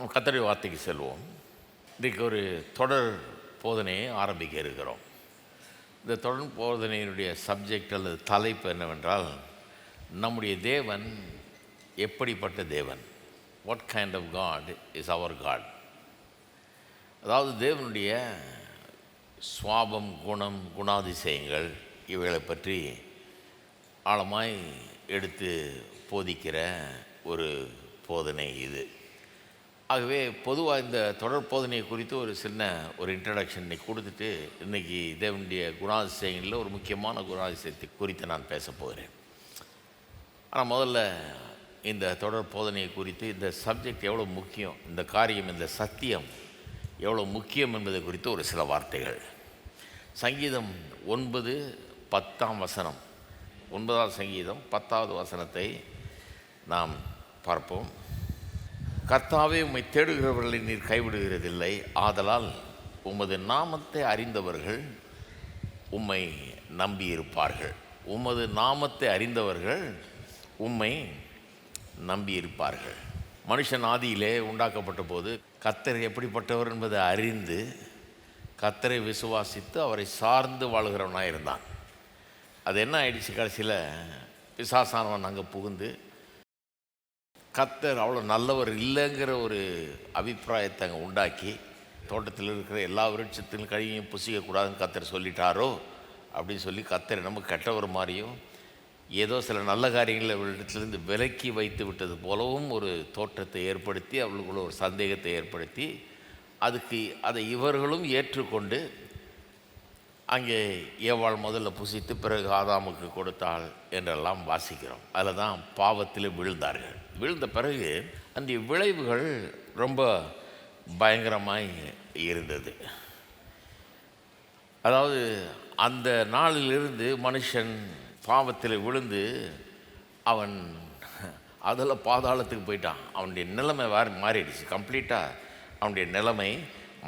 கர்த்தருடைய வார்த்தைக்கு செல்வோம். இன்றைக்கு ஒரு தொடர் போதனையை ஆரம்பிக்க இருக்கிறோம். இந்த தொடர் போதனையினுடைய சப்ஜெக்ட் அல்லது தலைப்பு என்னவென்றால், நம்முடைய தேவன் எப்படிப்பட்ட தேவன்? What kind of God is அவர் காட்? அதாவது தேவனுடைய சுவாபம், குணம், குணாதிசயங்கள் இவைகளை பற்றி ஆழமாய் எடுத்து போதிக்கிற ஒரு போதனை இது. ஆகவே பொதுவாக இந்த தொடர் போதனையை குறித்து ஒரு சின்ன இன்ட்ரடக்ஷன் இன்றைக்கி கொடுத்துட்டு, இன்றைக்கி தேவனுடைய குணாதிசயங்களில் ஒரு முக்கியமான குணாதிசயத்தை குறித்து நான் பேச போகிறேன். ஆனால் முதல்ல இந்த தொடர் போதனையை குறித்து இந்த சப்ஜெக்ட் எவ்வளோ முக்கியம், இந்த காரியம், இந்த சத்தியம் எவ்வளோ முக்கியம் என்பதை குறித்து ஒரு சில வார்த்தைகள். சங்கீதம் 9:10 9ஆவது சங்கீதம் 10வது வசனத்தை நாம் பார்ப்போம். கர்த்தாவே, உம்மை தேடுகிறவர்களை நீர் கைவிடுகிறதில்லை. ஆதலால் உமது நாமத்தை அறிந்தவர்கள் உம்மை நம்பியிருப்பார்கள். உமது நாமத்தை அறிந்தவர்கள் உம்மை நம்பியிருப்பார்கள். மனுஷன் ஆதியிலே உண்டாக்கப்பட்ட போது கர்த்தர் எப்படிப்பட்டவர் என்பதை அறிந்து கர்த்தரை விசுவாசித்து அவரை சார்ந்து வாழ்கிறவனாக இருந்தான். அது என்ன ஆயிடுச்சு, கடைசியில் பிசாசானவன் அங்கே புகுந்து கர்த்தர் அவ்வளோ நல்லவர் இல்லைங்கிற ஒரு அபிப்பிராயத்தை அங்கே உண்டாக்கி, தோட்டத்தில் இருக்கிற எல்லா விருட்சத்தின் கழிவையும் புசிக்கக்கூடாதுன்னு கர்த்தர் சொல்லிட்டாரோ அப்படின்னு சொல்லி கர்த்தர் நம்ம கெட்டவர் மாதிரியும், ஏதோ சில நல்ல காரியங்களை இடத்துலேருந்து விலக்கி வைத்து விட்டது போலவும் ஒரு தோற்றத்தை ஏற்படுத்தி, அவர்களுக்குள்ள ஒரு சந்தேகத்தை ஏற்படுத்தி, அதை இவர்களும் ஏற்றுக்கொண்டு அங்கே ஏவாள் முதல்ல புசித்து பிறகு ஆதாமுக்கு கொடுத்தாள் என்றெல்லாம் வாசிக்கிறோம். அதில் தான் பாவத்தில் விழுந்தார்கள். விழுந்த பிறகு அந்த விளைவுகள் ரொம்ப பயங்கரமாய் இருந்தது. அதாவது அந்த நாளிலிருந்து மனுஷன் பாவத்தில் விழுந்து அவன் அதில் பாதாளத்துக்கு போயிட்டான். அவனுடைய நிலைமை மாறிடுச்சு. கம்ப்ளீட்டாக அவனுடைய நிலைமை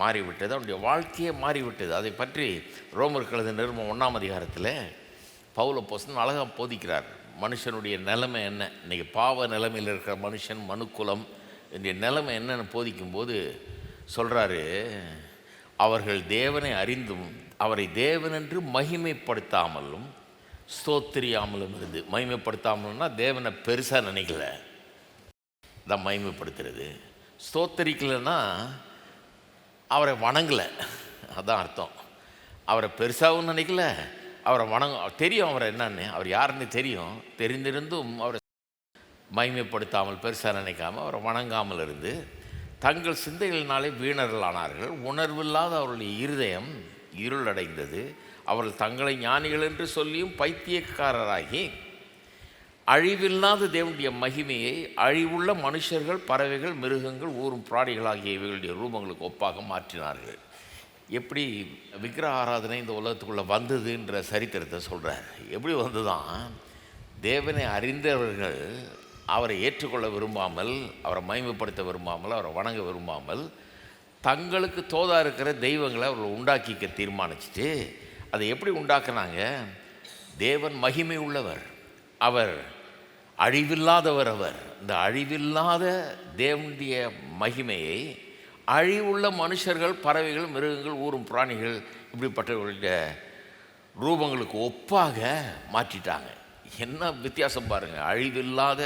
மாறிவிட்டது. அவனுடைய வாழ்க்கையே மாறிவிட்டது. அதை பற்றி ரோமர் எழுதின நிருபம் 1ஆம் அதிகாரத்தில் பவுல் அப்போஸ்தலன் அழகாக போதிக்கிறார். மனுஷனுடைய நிலைமை என்ன, இன்றைக்கி பாவ நிலைமையில் இருக்கிற மனுஷன், மனுக்குலம் என்னுடைய நிலைமை என்னன்னு போதிக்கும்போது சொல்கிறாரு, அவர்கள் தேவனை அறிந்தும் அவரை தேவனென்று மகிமைப்படுத்தாமலும் ஸ்தோத்திரியாமலும் இருந்து. மகிமைப்படுத்தாமலும்னா தேவனை பெருசாக நினைக்கல, தான் மகிமைப்படுத்துறது. ஸ்தோத்தரிக்கலைன்னா அவரை வணங்கலை, அதுதான் அர்த்தம். அவரை பெருசாகவும் நினைக்கல, அவரை தெரியும் அவரை என்னன்னு, அவர் யாருன்னு தெரியும், தெரிந்திருந்தும் அவரை மகிமைப்படுத்தாமல் பெருசாக நினைக்காமல் அவரை வணங்காமல் இருந்து தங்கள் சிந்தைகளினாலே வீணர்களானார்கள். உணர்வில்லாத அவருடைய இருதயம் இருளடைந்தது. அவர்கள் தங்களை ஞானிகள் என்று சொல்லியும் பைத்தியக்காரராகி அழிவில்லாத தேவனுடைய மகிமையை அழிவுள்ள மனுஷர்கள், பறவைகள், மிருகங்கள், ஊரும் பிராணிகளாகிய இவைகளுடைய ரூபங்களுக்கு ஒப்பாக மாற்றினார்கள். எப்படி விக்கிரக ஆராதனை இந்த உலகத்துக்குள்ளே வந்ததுன்ற சரித்திரத்தை சொல்கிறார். எப்படி வந்துதான், தேவனை அறிந்தவர்கள் அவரை ஏற்றுக்கொள்ள விரும்பாமல், அவரை மகிமைப்படுத்த விரும்பாமல், அவரை வணங்க விரும்பாமல் தங்களுக்கு தோதா இருக்கிற தெய்வங்களை அவர்கள் உண்டாக்கிக்க தீர்மானிச்சுட்டு, அதை எப்படி உண்டாக்குனாங்க? தேவன் மகிமை உள்ளவர், அவர் அழிவில்லாதவர். அவர் இந்த அழிவில்லாத தேவனுடைய மகிமையை அழிவுள்ள மனுஷர்கள், பறவைகள், மிருகங்கள், ஊரும் பிராணிகள் இப்படிப்பட்டவர்களுடைய ரூபங்களுக்கு ஒப்பாக மாற்றிட்டாங்க. என்ன வித்தியாசம் பாருங்கள். அழிவில்லாத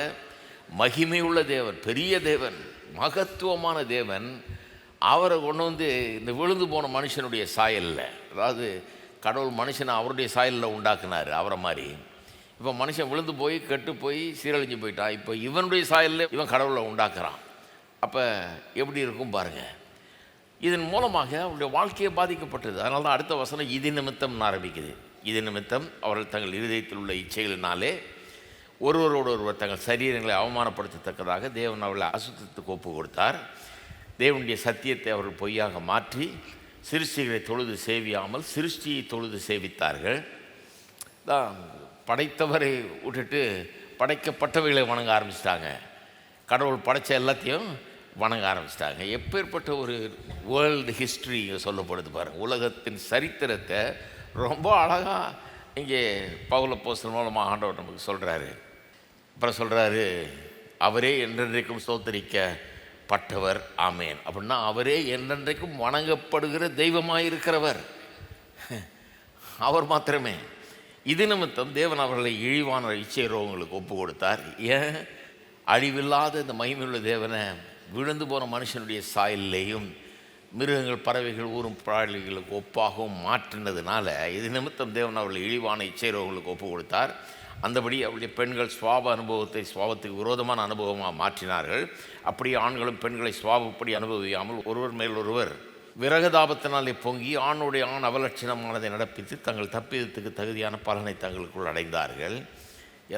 மகிமை உள்ள தேவன், பெரிய தேவன், மகத்துவமான தேவன், அவரை கொண்டு வந்து இந்த விழுந்து போன மனுஷனுடைய சாயலில், அதாவது கடவுள் மனுஷனை அவருடைய சாயலில் உண்டாக்குனார் அவரை மாதிரி. இப்போ மனுஷன் விழுந்து போய் கெட்டு போய் சீரழிஞ்சு போயிட்டான். இப்போ இவனுடைய சாயலில் இவன் கடவுளை உண்டாக்குறான். அப்போ எப்படி இருக்கும் பாருங்கள். இதன் மூலமாக அவருடைய வாழ்க்கையை பாதிக்கப்பட்டது. அதனால தான் அடுத்த வசனம் இது நிமித்தம்னு ஆரம்பிக்குது. இது நிமித்தம் அவர்கள் தங்கள் இருதயத்தில் உள்ள இச்சைகளினாலே ஒருவர் தங்கள் சரீரங்களை அவமானப்படுத்தத்தக்கதாக தேவன் அவர்களை அசுத்தத்துக்கு ஒப்பு கொடுத்தார். தேவனுடைய சத்தியத்தை அவர்கள் பொய்யாக மாற்றி சிருஷ்டிகளை தொழுது சேவியாமல் சிருஷ்டியை தொழுது சேவித்தார்கள். தான் படைத்தவரை விட்டுட்டு படைக்கப்பட்டவைகளை வணங்க ஆரம்பிச்சிட்டாங்க. கடவுள் படைத்த எல்லாத்தையும் வணங்க ஆரம்பிச்சிட்டாங்க. எப்பேற்பட்ட ஒரு வேர்ல்டு ஹிஸ்ட்ரி சொல்லப்படுது பாருங்கள். உலகத்தின் சரித்திரத்தை ரொம்ப அழகாக இங்கே பவுல் அப்போஸ்தலன் மூலமாக ஆண்டவர் நமக்கு சொல்கிறாரு. அப்புறம் சொல்கிறாரு, அவரே என்றென்றைக்கும் ஸ்தோத்தரிக்க பட்டவர். ஆமேன். அப்படின்னா அவரே என்றென்றைக்கும் வணங்கப்படுகிற தெய்வமாக இருக்கிறவர் அவர் மாத்திரமே. இது நிமித்தம் தேவன் அவர்களை இழிவான இச்சை ரோகங்களுக்கு ஒப்பு கொடுத்தார். ஏன்? அழிவில்லாத இந்த மகிமையுள்ள தேவனை விழுந்து போன மனுஷனுடைய சாயல்லையும் மிருகங்கள் பறவைகள் ஊரும் பிராணிகளுக்கு ஒப்பாகவும் மாற்றினதுனால இது நிமித்தம் தேவன் அவர்களை இழிவான இச்சை ரோகங்களுக்கு ஒப்பு கொடுத்தார். அந்தபடி அவருடைய பெண்கள் சுவாப அனுபவத்தை சுவாபத்துக்கு விரோதமான அனுபவமாக மாற்றினார்கள். அப்படி ஆண்களும் பெண்களை சுவாபப்படி அனுபவியாமல் ஒருவர் மேல் ஒருவர் விரகதாபத்தினாலே பொங்கி ஆணுடைய ஆண் அவலட்சணமானதை நடப்பித்து தங்கள் தப்பிதத்துக்கு தகுதியான பலனை தங்களுக்குள் அடைந்தார்கள்.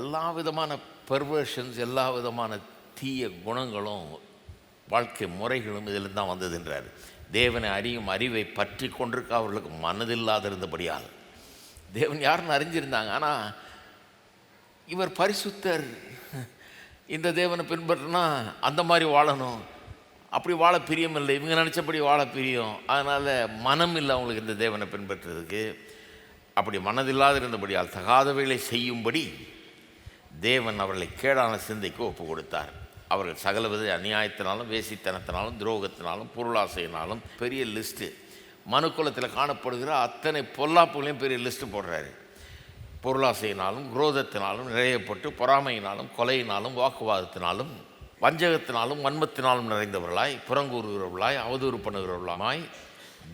எல்லா விதமான பெர்வர்ஷன்ஸ், எல்லா விதமான தீய குணங்களும் வாழ்க்கை முறைகளும் இதில் தான் வந்ததுன்றார். தேவனை அறியும் அறிவை பற்றி கொண்டிருக்க அவர்களுக்கு மனதில்லாத இருந்தபடியால் தேவன் யாருன்னு அறிஞ்சிருந்தாங்க. ஆனால் இவர் பரிசுத்தர், இந்த தேவனை பின்பற்றினா அந்த மாதிரி வாழணும், அப்படி வாழ பிரியம் இல்லை, இவங்க நினச்சபடி வாழ பிரியம், அதனால் மனம் இல்லை அவங்களுக்கு இந்த தேவனை பின்பற்றுறதுக்கு. அப்படி மனதில்லாத இருந்தபடியால் தகாதவைகளை செய்யும்படி தேவன் அவர்களை கேடான சிந்தைக்கு ஒப்பு கொடுத்தார். அவர்கள் சகலவித அநியாயத்தினாலும் வேசித்தனத்தினாலும் துரோகத்தினாலும் பொருளாசையினாலும் பெரிய லிஸ்ட்டு, மனுக்குலத்தில் காணப்படுகிற அத்தனை பொல்லாப்புகளையும் பெரிய லிஸ்ட்டு போடுறாரு. பொருளாசையினாலும் குரோதத்தினாலும் நிறையப்பட்டு பொறாமையினாலும் கொலையினாலும் வாக்குவாதத்தினாலும் வஞ்சகத்தினாலும் வன்மத்தினாலும் நிறைந்தவர்களாய் புறங்கூறுகிறவர்களாய் அவதூறு பண்ணுகிறவர்களாய்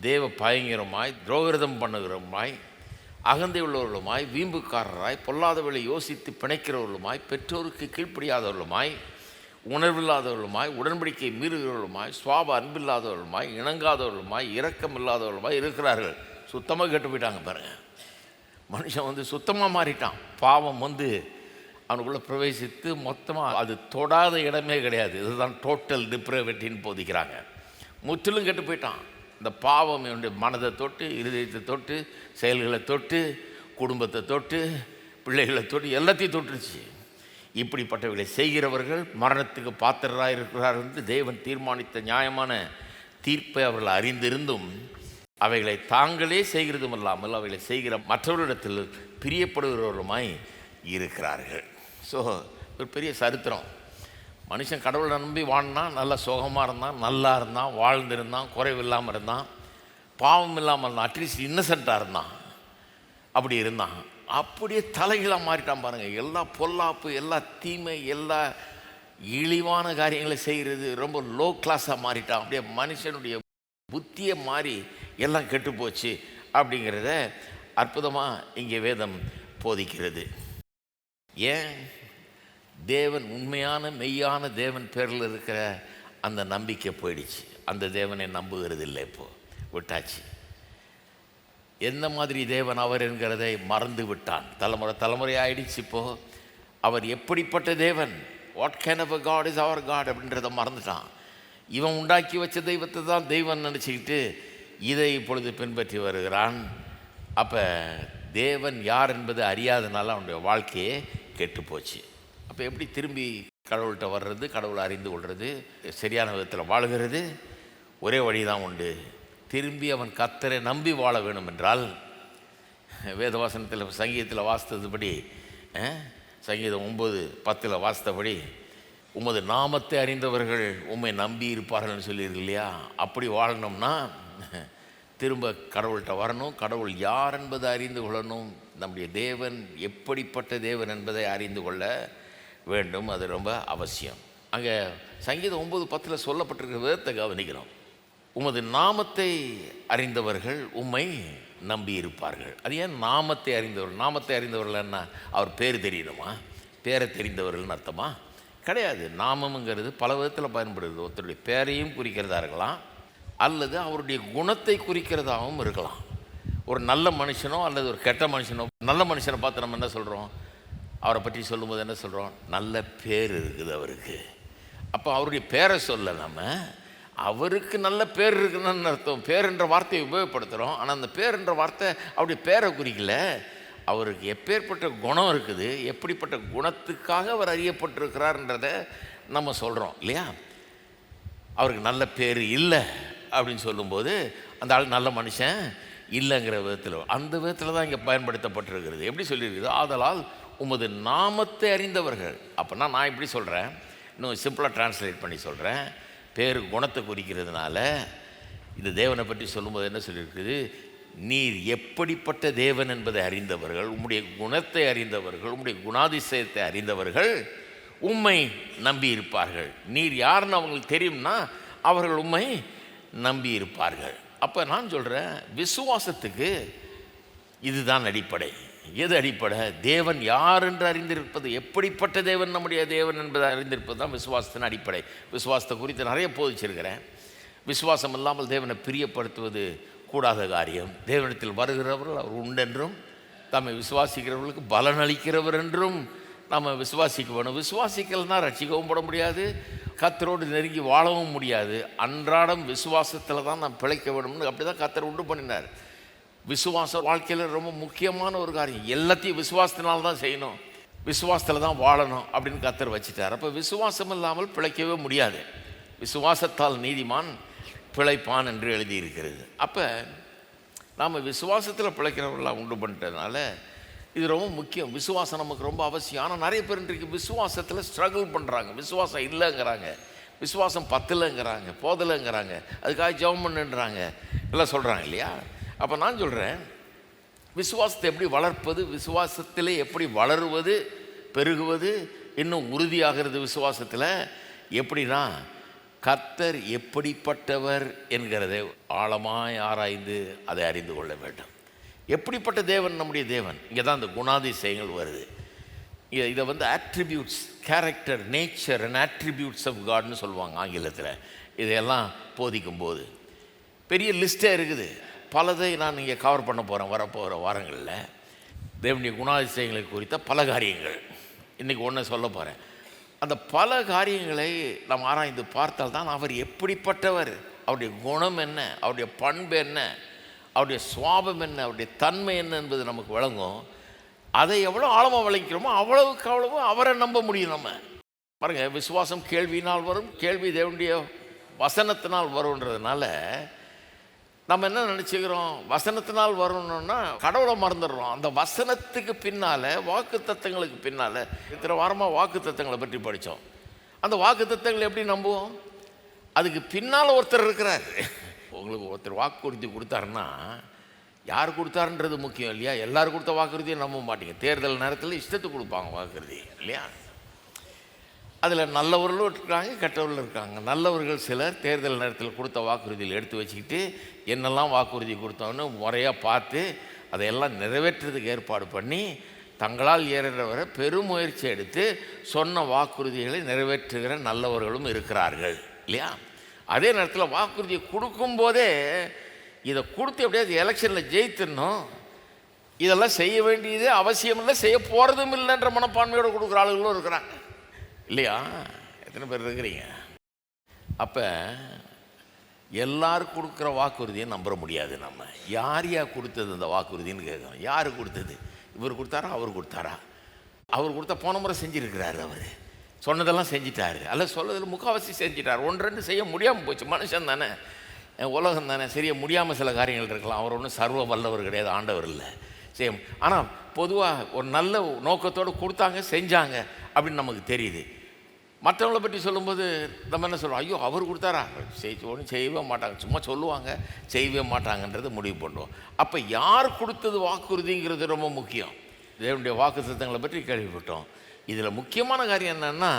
தேவ பயங்கரமாய் துரோகிருதம் பண்ணுகிறவருமாய் அகந்தை உள்ளவர்களுமாய் வீம்புக்காரராய் பொல்லாதவர்களை யோசித்து பிணைக்கிறவர்களுமாய் பெற்றோருக்கு கீழ்ப்படியாதவர்களுமாய் உணர்வில்லாதவர்களுமாய் உடன்படிக்கை மீறுகிறவர்களுமாய் சுவாப அன்பில்லாதவர்களுமாய் இணங்காதவர்களுமாய் இரக்கமில்லாதவர்களுமாய் இருக்கிறார்கள். சுத்தமாக கெட்டு போயிட்டாங்க பாருங்கள். மனுஷன் சுத்தமாக மாறிட்டான். பாவம் அவனுக்குள்ளே பிரவேசித்து மொத்தமாக அது தொடாத இடமே கிடையாது. இதுதான் டோட்டல் டிப்ரேவிட்டின்னு போதிக்கிறாங்க. முற்றிலும் கெட்டு போயிட்டான். இந்த பாவம் என்னுடைய மனதை தொட்டு, இருதயத்தை தொட்டு, செயல்களை தொட்டு, குடும்பத்தை தொட்டு, பிள்ளைகளை தொட்டு, எல்லாத்தையும் தொட்டுருச்சு. இப்படிப்பட்டவர்களை செய்கிறவர்கள் மரணத்துக்கு பாத்திரராக இருக்கிறார்கள் என்று தேவன் தீர்மானித்த நியாயமான தீர்ப்பை அவர்கள் அறிந்திருந்தும் அவைகளை தாங்களே செய்கிறதும் இல்லாமல் அவைகளை செய்கிற மற்றவர்களிடத்தில் பிரியப்படுகிறவர்களுமாய் இருக்கிறார்கள். ஸோ ஒரு பெரிய சரித்திரம். மனுஷன் கடவுளை நம்பி வாழ்ந்தான், நல்லா சுகமாக இருந்தான், நல்லா இருந்தான், வாழ்ந்திருந்தான், குறைவில்லாமல் இருந்தான், பாவம் இல்லாமல் இருந்தான், அட்லீஸ்ட் இன்னசென்ட்டாக இருந்தான். அப்படி இருந்தான். அப்படியே தலைகளாக மாறிட்டான் பாருங்கள். எல்லா பொல்லாப்பு, எல்லா தீமை, எல்லா இழிவான காரியங்களை செய்கிறது ரொம்ப லோ கிளாஸாக மாறிட்டான். அப்படியே மனுஷனுடைய புத்தியை மாறி எல்லாம் கெட்டு போச்சு அப்படிங்கிறத அற்புதமாக இங்கே வேதம் போதிக்கிறது. ஏன்? தேவன் உண்மையான மெய்யான தேவன் பேரில் இருக்கிற அந்த நம்பிக்கை போயிடுச்சு. அந்த தேவனை நம்புகிறது இல்லை, இப்போது விட்டாச்சு. எந்த மாதிரி தேவன் அவர் என்கிறதை மறந்து விட்டான். தலைமுறை ஆயிடுச்சு. இப்போது அவர் எப்படிப்பட்ட தேவன், what kind of a God is அவர் காட் அப்படின்றத மறந்துட்டான். இவன் உண்டாக்கி வச்ச தெய்வத்தை தான் தெய்வம் நினச்சிக்கிட்டு இதை இப்பொழுது பின்பற்றி வருகிறான். அப்போ தேவன் யார் என்பது அறியாதனால அவனுடைய வாழ்க்கையே கெட்டு போச்சு. அப்போ எப்படி திரும்பி கடவுள்கிட்ட வர்றது, கடவுளை அறிந்து கொள்வது, சரியான விதத்தில் வாழுகிறது? ஒரே வழி தான் உண்டு. திரும்பி அவன் கர்த்தரை நம்பி வாழ வேணும் என்றால் வேதவாசனத்தில் சங்கீதத்தில் வாசித்ததுபடி, சங்கீதம் 9:10 வாசித்தபடி, உமது நாமத்தை அறிந்தவர்கள் உம்மை நம்பி இருப்பார்கள்னு சொல்லியிருக்கு இல்லையா? அப்படி வாழணும்னா திரும்ப கடவுள்கிட்ட வரணும். கடவுள் யார் என்பதை அறிந்து கொள்ளணும். நம்முடைய தேவன் எப்படிப்பட்ட தேவன் என்பதை அறிந்து கொள்ள வேண்டும். அது ரொம்ப அவசியம். அங்கே சங்கீதம் 9:10 சொல்லப்பட்டிருக்கிற விதத்தை கவனிக்கிறோம். உமது நாமத்தை அறிந்தவர்கள் உம்மை நம்பி இருப்பார்கள். அது ஏன் நாமத்தை அறிந்தவர்கள்? நாமத்தை அறிந்தவர்கள் என்ன? அவர் பேர் தெரியணுமா? பேரை தெரிந்தவர்கள்னு அர்த்தமா? கிடையாது. நாமம்ங்கிறது பல விதத்தில் பயன்படுது. ஒருத்தருடைய பேரையும் குறிக்கிறதா இருக்கலாம், அல்லது அவருடைய குணத்தை குறிக்கிறதாகவும் இருக்கலாம். ஒரு நல்ல மனுஷனோ அல்லது ஒரு கெட்ட மனுஷனோ, நல்ல மனுஷனை பார்த்து நம்ம என்ன சொல்கிறோம்? அவரை பற்றி சொல்லும்போது என்ன சொல்கிறோம்? நல்ல பேர் இருக்குது அவருக்கு. அப்போ அவருடைய பேரை சொல்ல நம்ம அவருக்கு நல்ல பேர் இருக்குன்னு அர்த்தம். பேர் என்ற வார்த்தையை உபயோகப்படுத்துகிறோம். ஆனால் அந்த பேர் என்ற வார்த்தை அவருடைய பேரை குறிக்கல. அவருக்கு எப்பேற்பட்ட குணம் இருக்குது, எப்படிப்பட்ட குணத்துக்காக அவர் அறியப்பட்டிருக்கிறார்ன்றதை நம்ம சொல்கிறோம் இல்லையா? அவருக்கு நல்ல பேர் இல்லை அப்படின்னு சொல்லும்போது அந்த ஆள் நல்ல மனுஷன் இல்லைங்கிற விதத்தில், அந்த விதத்தில் தான் இங்கே பயன்படுத்தப்பட்டிருக்கிறது. எப்படி சொல்லியிருக்குது? ஆதலால் உமது நாமத்தை அறிந்தவர்கள். அப்படின்னா நான் இப்படி சொல்கிறேன், இன்னும் சிம்பிளாக டிரான்ஸ்லேட் பண்ணி சொல்கிறேன். பேர் குணத்தை குறிக்கிறதுனால இந்த தேவனை பற்றி சொல்லும்போது என்ன சொல்லியிருக்குது, நீர் எப்படிப்பட்ட தேவன் என்பதை அறிந்தவர்கள், உம்முடைய குணத்தை அறிந்தவர்கள், உம்முடைய குணாதிசயத்தை அறிந்தவர்கள் உம்மை நம்பி இருப்பார்கள். நீர் யாருன்னு அவங்களுக்கு தெரியும்னா அவர்கள் உம்மை நம்பி இருப்பார்கள். அப்போ நான் சொல்கிறேன், விசுவாசத்துக்கு இதுதான் அடிப்படை. எது அடிப்படை? தேவன் யார் என்று அறிந்திருப்பது, எப்படிப்பட்ட தேவன் நம்முடைய தேவன் என்பதை அறிந்திருப்பது தான் விசுவாசத்தின் அடிப்படை. விசுவாசத்தை குறித்து நிறைய போதிச்சிருக்கிறேன். விசுவாசம் இல்லாமல் தேவனை பிரியப்படுத்துவது கூடாத காரியம். தேவனத்தில் வருகிறவர்கள் அவர் உண்டென்றும் தம்மை விசுவாசிக்கிறவர்களுக்கு பலனளிக்கிறவர் என்றும் நம்ம விசுவாசிக்க வேணும். விசுவாசிக்கலைன்னா ரட்சிக்கவும் பட முடியாது, கர்த்தரோடு நெருங்கி வாழவும் முடியாது. அன்றாடம் விசுவாசத்தில் தான் நாம் பிழைக்க வேணும்னு அப்படி தான் கர்த்தர் உண்டு பண்ணினார். விசுவாச வாழ்க்கையில் ரொம்ப முக்கியமான ஒரு காரியம். எல்லாத்தையும் விசுவாசத்தினால தான் செய்யணும், விசுவாசத்தில் தான் வாழணும் அப்படின்னு கர்த்தர் வச்சுட்டார். அப்போ விசுவாசம் இல்லாமல் பிழைக்கவே முடியாது. விசுவாசத்தால் நீதிமான் பிழைப்பான் என்று எழுதியிருக்கிறது. அப்போ நாம் விசுவாசத்தில் பிழைக்கிறவர்களாக உண்டு பண்ணிட்டதுனால இது ரொம்ப முக்கியம். விசுவாசம் நமக்கு ரொம்ப அவசியம். ஆனால் நிறைய பேர் இன்றைக்கு விசுவாசத்தில் ஸ்ட்ரகிள் பண்ணுறாங்க. விசுவாசம் இல்லைங்கிறாங்க, விசுவாசம் பத்தலைங்கிறாங்க, போதலைங்கிறாங்க, அதுக்காக ஜெபம் பண்ணுன்றாங்க, எல்லாம் சொல்கிறாங்க இல்லையா? அப்போ நான் சொல்கிறேன், விசுவாசத்தை எப்படி வளர்ப்பது, விசுவாசத்திலே எப்படி வளருவது, பெருகுவது, இன்னும் உறுதியாகிறது விசுவாசத்தில் எப்படின்னா, கர்த்தர் எப்படிப்பட்டவர் என்கிறதை ஆழமாய் ஆராய்ந்து அதை அறிந்து கொள்ள வேண்டும். எப்படிப்பட்ட தேவன் நம்முடைய தேவன்? இங்கே தான் இந்த குணாதிசயங்கள் வருது. இதை வந்து attributes, character, nature and attributes of காட்னு சொல்லுவாங்க ஆங்கிலத்தில். இதையெல்லாம் போதிக்கும் போது பெரிய லிஸ்ட்டே இருக்குது. பலதை நான் இங்கே கவர் பண்ண போகிறேன் வரப்போகிற வாரங்களில். தேவனுடைய குணாதிசயங்களை குறித்த பல காரியங்கள் இன்றைக்கி ஒன்று சொல்ல போகிறேன். அந்த பல காரியங்களை நாம் ஆராய்ந்து பார்த்தால் தான் அவர் எப்படிப்பட்டவர், அவருடைய குணம் என்ன, அவருடைய பண்பு என்ன, அவருடைய சுவாபம் என்ன, அவருடைய தன்மை என்ன என்பது நமக்கு விளங்கும். அதை எவ்வளோ ஆழமாக விளங்கிறோமோ அவ்வளவுக்கு அவ்வளவு அவரை நம்ப முடியும். நம்ம பாருங்கள், விசுவாசம் கேள்வியினால் வரும், கேள்வி தேவனுடைய வசனத்தினால் வரும்ன்றதுனால நம்ம என்ன நினச்சிக்கிறோம், வசனத்தினால் வரணும்னா கடவுளை மறந்துடுறோம். அந்த வசனத்துக்கு பின்னால், வாக்கு தத்தங்களுக்கு பின்னால், இத்தனை வாரமாக வாக்கு தத்தங்களை பற்றி படித்தோம். அந்த வாக்கு தத்தங்களை எப்படி நம்புவோம்? அதுக்கு பின்னால் ஒருத்தர் இருக்கிறார். உங்களுக்கு ஒருத்தர் வாக்குறுதி கொடுத்தாருன்னா யார் கொடுத்தாருன்றது முக்கியம் இல்லையா? எல்லோரும் கொடுத்த வாக்குறுதியை நம்ப மாட்டீங்க. தேர்தல் நேரத்தில் இஷ்டத்துக்கு கொடுப்பாங்க வாக்குறுதி இல்லையா? அதில் நல்லவர்களும் இருக்காங்க, கெட்டவர்களும் இருக்காங்க. நல்லவர்கள் சிலர் தேர்தல் நேரத்தில் கொடுத்த வாக்குறுதியில் எடுத்து வச்சுக்கிட்டு என்னெல்லாம் வாக்குறுதி கொடுத்தோன்னு முறையாக பார்த்து அதையெல்லாம் நிறைவேற்றுறதுக்கு ஏற்பாடு பண்ணி தங்களால் ஏறுகிறவரை பெருமுயற்சி எடுத்து சொன்ன வாக்குறுதிகளை நிறைவேற்றுகிற நல்லவர்களும் இருக்கிறார்கள் இல்லையா? அதே நேரத்தில் வாக்குறுதியை கொடுக்கும்போதே இதை கொடுத்து எப்படியாவது எலெக்ஷனில் ஜெயித்துடணும், இதெல்லாம் செய்ய வேண்டியது அவசியம் இல்லை, செய்ய போகிறதும் இல்லைன்ற மனப்பான்மையோடு கொடுக்குற ஆளுகளும் இருக்கிறாங்க இல்லையா? எத்தனை பேர் இருக்கிறீங்க? அப்போ எல்லாரும் கொடுக்குற வாக்குறுதியை நம்ப முடியாது. நம்ம யார் கொடுத்தது அந்த வாக்குறுதின்னு கேட்கணும். யார் கொடுத்தது? இவர் கொடுத்தாரா, அவர் கொடுத்தாரா? அவர் கொடுத்தா போன முறை செஞ்சுருக்கிறாரு, அவர் சொன்னதெல்லாம் செஞ்சிட்டாரு, அல்ல சொல்லதில் முக்கால்வாசி செஞ்சிட்டார். ஒன்று ரெண்டு செய்ய முடியாமல் போச்சு. மனுஷன் தானே, உலகம் தானே, சரியா முடியாமல் சில காரியங்கள் இருக்கலாம். அவர் ஒன்றும் சர்வ வல்லவர் கிடையாது, ஆண்டவர் இல்லை, செய்யும். ஆனால் பொதுவாக ஒரு நல்ல நோக்கத்தோடு கொடுத்தாங்க, செஞ்சாங்க அப்படின்னு நமக்கு தெரியுது. மற்றவங்களை பற்றி சொல்லும்போது நம்ம என்ன சொல்லுவோம், ஐயோ அவர் கொடுத்தாரா, ஒன்றும் செய்யவே மாட்டாங்க, சும்மா சொல்லுவாங்க, செய்யவே மாட்டாங்கன்றது முடிவு பண்ணுவோம். அப்போ யார் கொடுத்தது வாக்குறுதிங்கிறது ரொம்ப முக்கியம். தேவனுடைய வாக்குத்தத்தங்களை பற்றி கேள்விப்பட்டோம். இதில் முக்கியமான காரியம் என்னென்னா,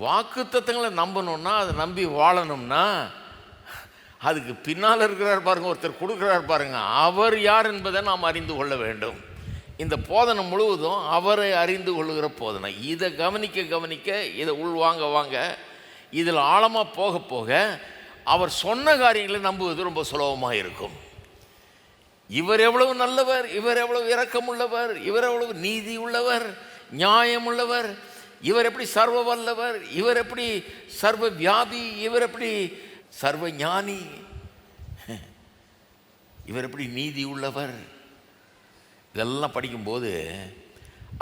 வாக்குத்தத்தங்களை நம்பணும்னா, அதை நம்பி வாழணும்னா அதுக்கு பின்னால் இருக்கிறார் பாருங்க, ஒருத்தர் கொடுக்குறார் பாருங்க, அவர் யார் என்பதை நாம் அறிந்து கொள்ள வேண்டும். இந்த போதனை முழுவதும் அவரை அறிந்து கொள்ளுகிற போதனை. இதை கவனிக்க கவனிக்க, இதை உள்வாங்க வாங்க, இதில் ஆழமாக போக போக அவர் சொன்ன காரியங்களை நம்புவது ரொம்ப சுலபமாக இருக்கும். இவர் எவ்வளவு நல்லவர், இவர் எவ்வளவு இரக்கமுள்ளவர், இவர் எவ்வளவு நீதி உள்ளவர், நியாயம் உள்ளவர், இவர் எப்படி சர்வ வல்லவர், இவர் எப்படி சர்வ வியாபி, இவர் எப்படி சர்வ ஞானி, இவர் எப்படி நீதி உள்ளவர், இதெல்லாம் படிக்கும்போது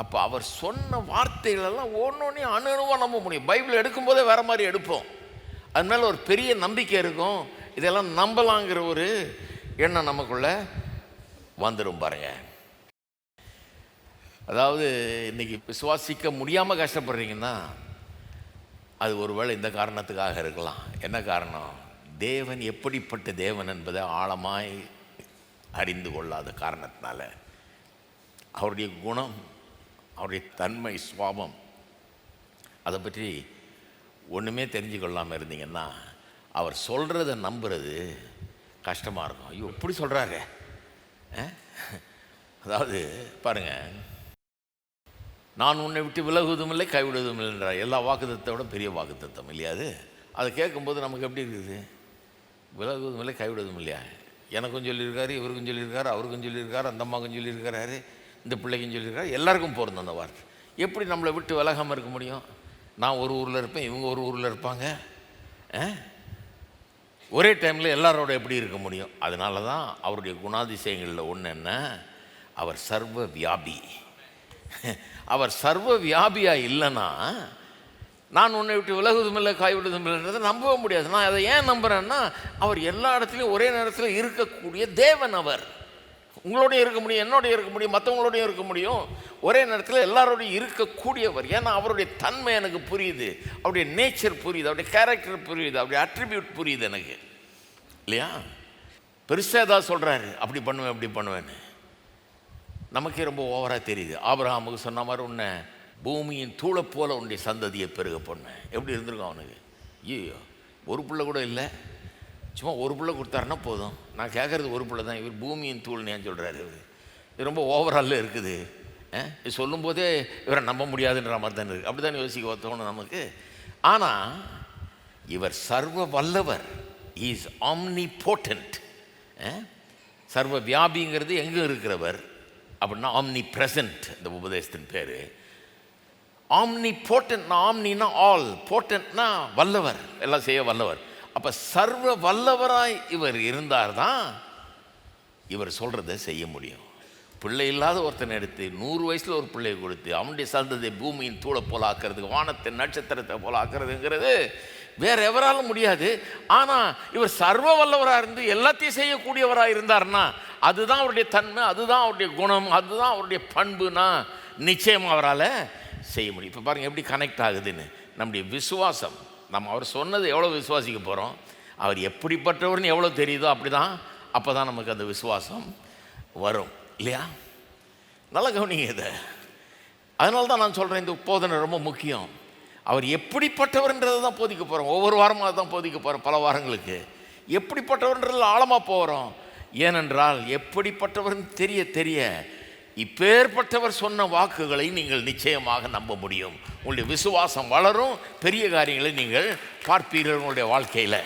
அப்போ அவர் சொன்ன வார்த்தைகளெல்லாம் ஒன்றொன்னே அணுவாக நம்ப முடியும். பைபிள் எடுக்கும்போதே வேறு மாதிரி எடுப்போம். அதனால ஒரு பெரிய நம்பிக்கை இருக்கும், இதெல்லாம் நம்பலாங்கிற ஒரு எண்ணம் நமக்குள்ளே வந்துடும் பாருங்க. அதாவது இன்றைக்கி விசுவாசிக்க முடியாமல் கஷ்டப்படுறீங்கன்னா அது ஒருவேளை இந்த காரணத்துக்காக இருக்கலாம். என்ன காரணம்? தேவன் எப்படிப்பட்ட தேவன் என்பதை ஆழமாய் அறிந்து கொள்ளாத காரணத்தினால, அவருடைய குணம், அவருடைய தன்மை, சுவாபம், அதை பற்றி ஒன்றுமே தெரிஞ்சு கொள்ளாமல் இருந்தீங்கன்னா அவர் சொல்கிறத நம்புறது கஷ்டமாக இருக்கும். ஐயோ இப்படி சொல்கிறாரு. அதாவது பாருங்கள், நான் உன்னை விட்டு விலகுவதும் இல்லை கைவிடுவதும் இல்லைன்றார். எல்லா வாக்குத்தத்தை விட பெரிய வாக்குத்தத்தம் இல்லையா அது? அதை கேட்கும்போது நமக்கு எப்படி இருக்குது? விலகுவதும் இல்லை கைவிடுவதும் இல்லையா? எனக்கும் சொல்லியிருக்காரு, இவருக்கும் சொல்லியிருக்காரு, அவருக்கும் சொல்லியிருக்காரு, அந்த அம்மாவுக்கும் சொல்லியிருக்காரு, இந்த பிள்ளைக்கும் சொல்லியிருக்காரு, எல்லாருக்கும் பொருந்தும் அந்த வார்த்தை. எப்படி நம்மளை விட்டு விலகாமல் இருக்க முடியும்? நான் ஒரு ஊரில் இருப்பேன், இவங்க ஒரு ஊரில் இருப்பாங்க, ஒரே டைமில் எல்லாரோட எப்படி இருக்க முடியும்? அதனால தான் அவருடைய குணாதிசயங்களில் ஒன்று என்ன, அவர் சர்வ வியாபி. அவர் சர்வ வியாபியாக இல்லைன்னா நான் உன்னை விட்டு விலகுவதும் இல்லை கைவிடுவதும் இல்லைன்றதை நம்பவே முடியாது. நான் அதை ஏன் நம்புகிறேன்னா, அவர் எல்லா இடத்துலையும் ஒரே நேரத்தில் இருக்கக்கூடிய தேவன். அவர் உங்களோடையும் இருக்க முடியும், என்னோடய இருக்க முடியும், மற்றவங்களோடையும் இருக்க முடியும், ஒரே நேரத்தில் எல்லாரோடையும் இருக்கக்கூடியவர். ஏன்னா அவருடைய தன்மை எனக்கு புரியுது, அவருடைய நேச்சர் புரியுது, அவருடைய கேரக்டர் புரியுது, அவருடைய அட்ரிபியூட் புரியுது எனக்கு, இல்லையா? பெருசாக ஏதாவது சொல்கிறாரு, அப்படி பண்ணுவேன் இப்படி பண்ணுவேன்னு, நமக்கே ரொம்ப ஓவராக தெரியுது. ஆபிரகாமுக்கு சொன்ன மாதிரி உன்னை பூமியின் தூளை போல உன்னுடைய சந்ததியை பெருக பொண்ணேன். எப்படி இருந்திருக்கும் அவனுக்கு? ஐயோ ஒரு பிள்ளை கூட இல்லை, சும்மா ஒரு பிள்ளை கொடுத்தாருன்னா போதும். நான் கேட்குறது ஒரு பிள்ளை தான். இவர் பூமியின் தூள்னு ஏன் சொல்கிறாரு? இவர் இது ரொம்ப ஓவராலில் இருக்குது. இது சொல்லும்போதே இவரை நம்ப முடியாதுன்ற மாதிரி தான் இருக்குது. அப்படி தான் யோசிக்க தோணும் நமக்கு. ஆனால் இவர் சர்வ வல்லவர், இஸ் ஆம்னிபோட்டன்ட். சர்வ வியாபிங்கிறது எங்கே இருக்கிறவர் அப்படின்னா ஆம்னி ப்ரெசன்ட். இந்த உபதேசத்தின் பேர் ஆம்னி போட்டன்ட்னா, ஆம்னினா ஆல், போட்டன்ட்னா வல்லவர், எல்லாம் செய்ய வல்லவர். அப்போ சர்வ வல்லவராய் இவர் இருந்தார் தான் இவர் சொல்கிறத செய்ய முடியும். பிள்ளை இல்லாத ஒருத்தனை எடுத்து 100 வயசில் ஒரு பிள்ளையை கொடுத்து அவனுடைய சந்ததியை பூமியின் தூளை போல ஆக்கிறதுக்கு, வானத்தின் நட்சத்திரத்தை போல ஆக்கிறதுங்கிறது வேறு எவராலும் முடியாது. ஆனால் இவர் சர்வ வல்லவராக இருந்து எல்லாத்தையும் செய்யக்கூடியவராக இருந்தார்னா அதுதான் அவருடைய தன்மை, அதுதான் அவருடைய குணம், அதுதான் அவருடைய பண்புனா நிச்சயமாக அவரால் செய்ய முடியும். இப்போ பாருங்கள் எப்படி கனெக்ட் ஆகுதுன்னு. நம்முடைய விசுவாசம், நம்ம அவர் சொன்னது எவ்வளோ விசுவாசிக்க போகிறோம், அவர் எப்படிப்பட்டவர்னு எவ்வளோ தெரியுதோ அப்படி தான், அப்போ தான் நமக்கு அந்த விசுவாசம் வரும், இல்லையா? நல்லா கவனிங்க இதை. அதனால தான் நான் சொல்கிறேன், இந்த போதனை ரொம்ப முக்கியம். அவர் எப்படிப்பட்டவர்ன்றதை தான் போதிக்க போகிறோம். ஒவ்வொரு வாரமாக தான் போதிக்க போகிறோம். பல வாரங்களுக்கு எப்படிப்பட்டவர்ன்றதில் ஆழமாக போகிறோம். ஏனென்றால் எப்படிப்பட்டவர்னு தெரிய தெரிய இப்பேற்பட்டவர் சொன்ன வாக்குகளை நீங்கள் நிச்சயமாக நம்ப முடியும். உங்களுடைய விசுவாசம் வளரும், பெரிய காரியங்களை நீங்கள் பார்ப்பீர்கள் உங்களுடைய வாழ்க்கையில்.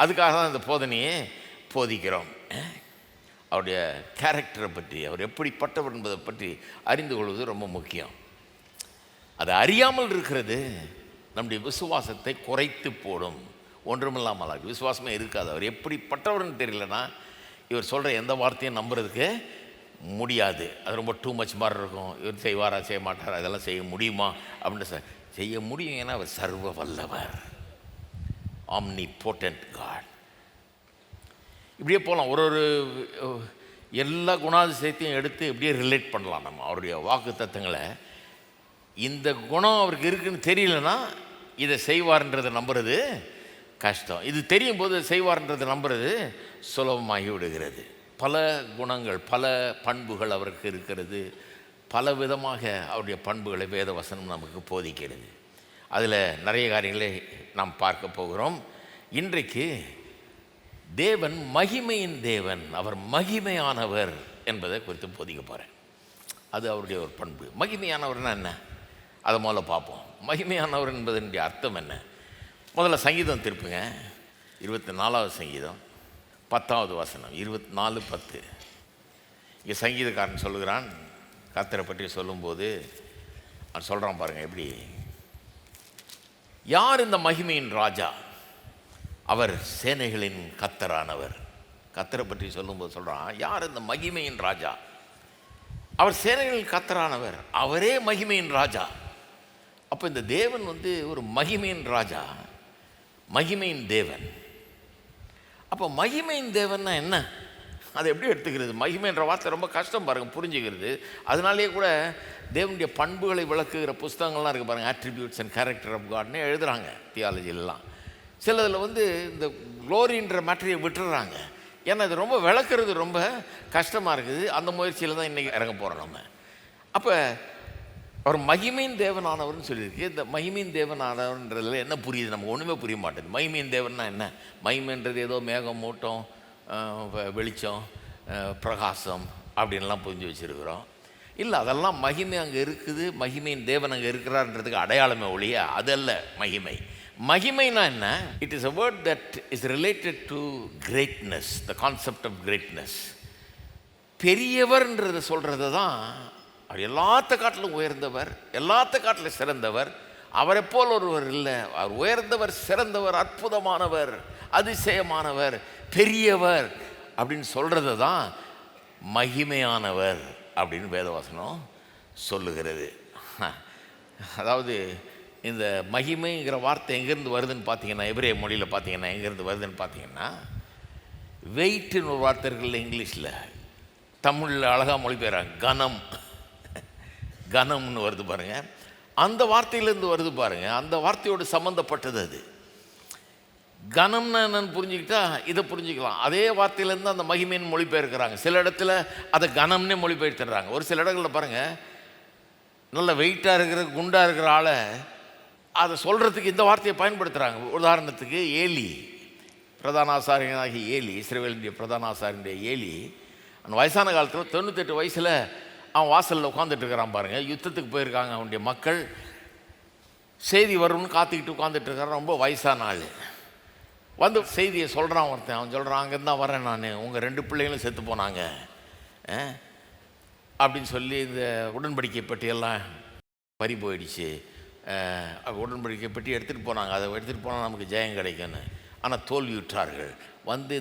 அதுக்காக தான் இந்த போதனையை போதிக்கிறோம். அவருடைய கேரக்டரை பற்றி, அவர் எப்படிப்பட்டவர் என்பதை பற்றி அறிந்து கொள்வது ரொம்ப முக்கியம். அதை அறியாமல் இருக்கிறது நம்முடைய விசுவாசத்தை குறைத்து போடும். ஒன்றுமில்லாமல் விசுவாசமே இருக்காது. அவர் எப்படிப்பட்டவர்னு தெரியலனா இவர் சொல்கிற எந்த வார்த்தையும் நம்புறதுக்கு முடியாது. அது ரொம்ப டூ மச் மாதிரி இருக்கும். இவர் செய்வாரா செய்ய மாட்டாரா, அதெல்லாம் செய்ய முடியுமா அப்படின்னு செய்ய முடியும். ஏன்னா அவர் சர்வ வல்லவர், ஆம்னிபோட்டன்ட் காட். இப்படியே போகலாம். ஒரு எல்லா குணாதிசயத்தையும் எடுத்து இப்படியே ரிலேட் பண்ணலாம் நம்ம அவருடைய வாக்கு தத்துவங்களை. இந்த குணம் அவருக்கு இருக்குன்னு தெரியலனா இதை செய்வார்ன்றதை நம்புறது கஷ்டம். இது தெரியும் போது செய்வார்ன்றதை நம்புறது சுலபமாகி விடுகிறது. பல குணங்கள், பல பண்புகள் அவருக்கு இருக்கிறது. பல விதமாக அவருடைய பண்புகளை வேத வசனம் நமக்கு போதிக்கிறது. அதில் நிறைய காரியங்களை நாம் பார்க்க போகிறோம். இன்றைக்கு தேவன் மகிமையின் தேவன், அவர் மகிமையானவர் என்பதை குறித்து போதிக்க போகிறேன். அது அவருடைய ஒரு பண்பு. மகிமையானவர்னா என்ன, அதை முதல்ல பார்ப்போம். மகிமையானவர் என்பதனுடைய அர்த்தம் என்ன? முதல்ல சங்கீதம் திருப்புங்க, 24வது சங்கீதம் 10வது வசனம், 24:10. இங்கே சங்கீதக்காரன் சொல்லுகிறான், கர்த்தரை பற்றி சொல்லும்போது அவன் சொல்கிறான் பாருங்கள் எப்படி. யார் இந்த மகிமையின் ராஜா? அவர் சேனைகளின் கர்த்தரானவர். கர்த்தரை பற்றி சொல்லும்போது சொல்கிறான், யார் இந்த மகிமையின் ராஜா? அவர் சேனைகளின் கர்த்தரானவர், அவரே மகிமையின் ராஜா. அப்போ இந்த தேவன் ஒரு மகிமையின் ராஜா, மகிமையின் தேவன். அப்போ மகிமையின் தேவன்னா என்ன அதை எப்படி எடுத்துக்கிறது? மகிமைன்ற வார்த்தை ரொம்ப கஷ்டம் பாருங்கள் புரிஞ்சுக்கிறது. அதனாலேயே கூட தேவனுடைய பண்புகளை விளக்குகிற புஸ்தகங்கள்லாம் இருக்குது பாருங்கள், ஆட்ரிபியூட்ஸ் அண்ட் கேரக்டர் ஆஃப் காட்னு எழுதுகிறாங்க தியாலஜிலாம். சிலதில் இந்த க்ளோரின்ற மேட்டரியை விட்டுறாங்க. ஏன்னா அது ரொம்ப விளக்குறது ரொம்ப கஷ்டமாக இருக்குது. அந்த முயற்சியில் தான் இன்றைக்கி இறங்க போகிறோம் நம்ம. அப்போ அவர் மகிமையின் தேவனானவர்னு சொல்லியிருக்கு. இந்த மகிமையின் தேவனானவர்ன்றதில் என்ன புரியுது? நமக்கு ஒன்றுமே புரிய மாட்டேது. மகிமையின் தேவன்னா என்ன? மகிமைன்றது ஏதோ மேகம், மூட்டம், வெளிச்சம், பிரகாசம் அப்படின்லாம் புரிஞ்சு வச்சுருக்கிறோம். இல்லை, அதெல்லாம் மகிமை அங்கே இருக்குது, மகிமையின் தேவன் அங்கே இருக்கிறார்ன்றதுக்கு அடையாளமே ஒழிய அதல்ல மகிமை. மகிமைனா என்ன? It is a word that is related to greatness, the concept of greatness. பெரியவர்ன்றதை சொல்கிறது தான். அவர் எல்லாத்த காட்டிலும் உயர்ந்தவர், எல்லாத்த காட்டிலும் சிறந்தவர், அவரை போல் ஒருவர் இல்லை. அவர் உயர்ந்தவர், சிறந்தவர், அற்புதமானவர், அதிசயமானவர், பெரியவர் அப்படின்னு சொல்கிறது தான் மகிமையானவர் அப்படின்னு வேதவசனம் சொல்லுகிறது. அதாவது இந்த மகிமைங்கிற வார்த்தை எங்கேருந்து வருதுன்னு பார்த்தீங்கன்னா, எபிரேய மொழியில் பார்த்தீங்கன்னா எங்கேருந்து வருதுன்னு பார்த்தீங்கன்னா, வெயிட்டுன்னு ஒரு வார்த்தை இருக்குல்ல இங்கிலீஷில், தமிழில் அழகாக மொழிபெயர்றாங்க கனம். கனம்னு வருது பாருங்கள், அந்த வார்த்தையிலேருந்து வருது பாருங்கள். அந்த வார்த்தையோடு சம்மந்தப்பட்டது அது. கனம்னா என்னன்னு புரிஞ்சுக்கிட்டா இதை புரிஞ்சுக்கலாம். அதே வார்த்தையிலேருந்து அந்த மகிமைன்னு மொழிபெயர்க்கிறாங்க. சில இடத்துல அதை கனம்னே மொழிபெயர்த்துறாங்க. ஒரு சில இடங்களில் பாருங்கள், நல்ல வெயிட்டாக இருக்கிற குண்டாக இருக்கிற ஆளை அதை சொல்கிறதுக்கு இந்த வார்த்தையை பயன்படுத்துகிறாங்க. உதாரணத்துக்கு ஏலி, பிரதான ஆசாரியனாகி ஏலி, இஸ்ரவேலுடைய பிரதான ஆசாரியனுடைய ஏலி, அந்த வயசான காலத்தில் 98 வயசில் அவன் வாசலில் உட்காந்துட்டு இருக்கிறான் பாருங்கள். யுத்தத்துக்கு போயிருக்காங்க அவனுடைய மக்கள், செய்தி வரும்னு காத்துக்கிட்டு உட்காந்துட்டு இருக்கிறான். ரொம்ப வயசான ஆள் செய்தியை சொல்கிறான் ஒருத்தன். அவன் சொல்கிறான், அங்கேருந்து தான் வரேன் நான், உங்கள் 2 பிள்ளைங்களும் செத்து போனாங்க அப்படின்னு சொல்லி இந்த உடன்படிக்கை பெட்டியெல்லாம் பறி போயிடுச்சு. உடன்படிக்கை பெட்டி எடுத்துகிட்டு போனாங்க, அதை எடுத்துகிட்டு போனால் நமக்கு ஜெயம் கிடைக்குன்னு. ஆனால் தோல்வியுற்றார்கள்.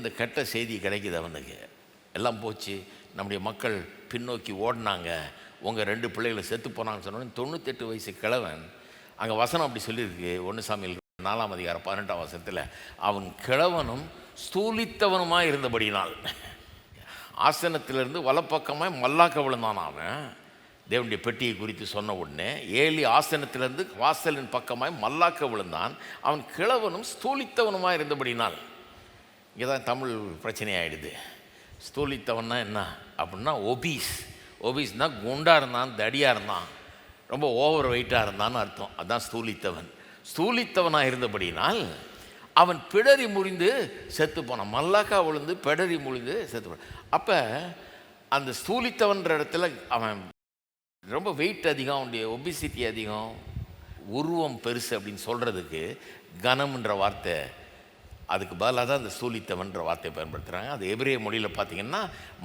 இந்த கெட்ட செய்தி கிடைக்கிது அவனுக்கு, எல்லாம் போச்சு, நம்முடைய மக்கள் பின்னோக்கி ஓடினாங்க, உங்கள் 2 பிள்ளைகளை செத்து போனாங்கன்னு சொன்னோன்னு 98 வயசு கிழவன். அங்கே வசனம் அப்படி சொல்லியிருக்கு, 1 சாமுவேல் 4ஆம் அதிகாரம் 18ஆம் வசனத்தில், அவன் கிழவனும் ஸ்தூலித்தவனுமாக இருந்தபடினால் ஆசனத்திலிருந்து வலப்பக்கமாக மல்லாக்க விழுந்தான். அவன் தேவனுடைய பெட்டியை குறித்து சொன்ன உடனே ஏலி ஆசனத்திலிருந்து வாசலின் பக்கமாய் மல்லாக்க விழுந்தான். அவன் கிழவனும் ஸ்தூலித்தவனுமாக இருந்தபடினால். இங்கே தான் தமிழ் பிரச்சனையாயிடுது. ஸ்தூலித்தவன்னா என்ன அப்படின்னா ஒபீஸ்னால் குண்டாக இருந்தான், தடியாக இருந்தான், ரொம்ப ஓவர் வெயிட்டாக இருந்தான்னு அர்த்தம். அதுதான் ஸ்தூலித்தவன். ஸ்தூலித்தவனாக இருந்தபடினால் அவன் பிடரி முறிந்து செத்து போனான். மல்லாக்கா விழுந்து பிடரி முறிந்து செத்து போனான். அப்போ அந்த ஸ்தூலித்தவன்ற இடத்துல அவன் ரொம்ப வெயிட் அதிகம், அவனுடைய ஒபிசிட்டி அதிகம், உருவம் பெருசு அப்படின்னு சொல்கிறதுக்கு கனம்ன்ற வார்த்தை, அதுக்கு பதிலாக தான் அந்த ஸ்தூலித்தவன்ற வார்த்தையை பயன்படுத்துகிறாங்க. அது எபிரேய மொழியில் பார்த்திங்கன்னா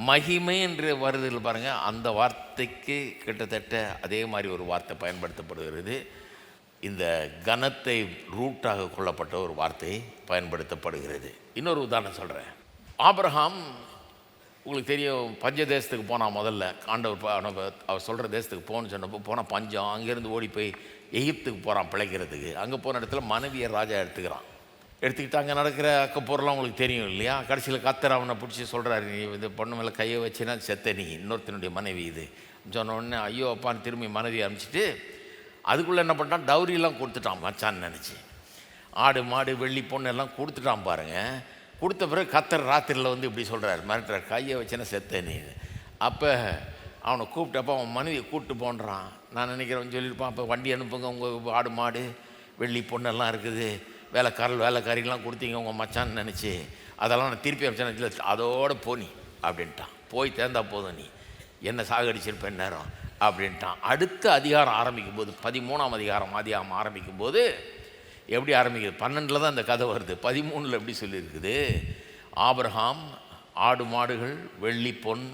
மகிமை என்று வருதில் பாருங்கள், அந்த வார்த்தைக்கு கிட்டத்தட்ட அதே மாதிரி ஒரு வார்த்தை பயன்படுத்தப்படுகிறது. இந்த கனத்தை ரூட்டாக கொள்ளப்பட்ட ஒரு வார்த்தை பயன்படுத்தப்படுகிறது. இன்னொரு உதாரணம் சொல்கிறேன். ஆபிரகாம் உங்களுக்கு தெரியும், பஞ்ச தேசத்துக்கு போனால் முதல்ல ஆண்டவர் அவர் சொல்கிற தேசத்துக்கு போகணுன்னு சொன்னப்போ போனால் பஞ்சம், அங்கேருந்து ஓடி போய் எகிப்துக்கு போகிறான் பிழைக்கிறதுக்கு. அங்கே போன இடத்துல மனைவியை ராஜா எடுத்துக்கிட்டு அங்கே நடக்கிற அக்கப்போரெலாம் உங்களுக்கு தெரியும் இல்லையா. கடைசியில் கத்தர் அவனை பிடிச்சி சொல்கிறாரு, நீ இது பொண்ணு மேலே கையை வச்சுன்னா செத்த, நீ இன்னொருத்தனுடைய மனைவி இது சொன்ன உடனே ஐயோ அப்பான்னு திரும்பி மனைவி அனுப்பிச்சிட்டு அதுக்குள்ளே என்ன பண்ணிட்டான், டவுரியெல்லாம் கொடுத்துட்டான் மச்சான்னு நினச்சி. ஆடு மாடு வெள்ளி பொண்ணு எல்லாம் கொடுத்துட்டான் பாருங்கள். கொடுத்த பிறகு கத்தர் ராத்திரியில் இப்படி சொல்கிறார், மிரட்டுறார், கையை வச்சுன்னா செத்த நீ. அப்போ அவனை கூப்பிட்டப்போ அவன் மனைவியை கூப்பிட்டு போன்றான். நான் நினைக்கிறவன் சொல்லியிருப்பான், அப்போ வண்டி அனுப்புங்க, உங்கள் ஆடு மாடு வெள்ளி பொண்ணெல்லாம் இருக்குது, வேலைக்காரிகள்லாம் கொடுத்தீங்க உங்கள் மச்சான்னு நினச்சி, அதெல்லாம் நான் திருப்பி அனுப்பிச்சேன், இல்லை அதோடு போனி அப்படின்ட்டான். போய் தேர்ந்தா போதும், நீ என்ன சாகடிச்சிருப்பேன் நேரம் அப்படின்ட்டான். அடுத்த அதிகாரம் ஆரம்பிக்கும் போது 13ஆம் அதிகாரம் ஆரம்பிக்கும் போது எப்படி ஆரம்பிக்குது, 12 தான் இந்த கதை வருது. 13 எப்படி சொல்லியிருக்குது, ஆபிரகாம் ஆடு மாடுகள் வெள்ளி பொன்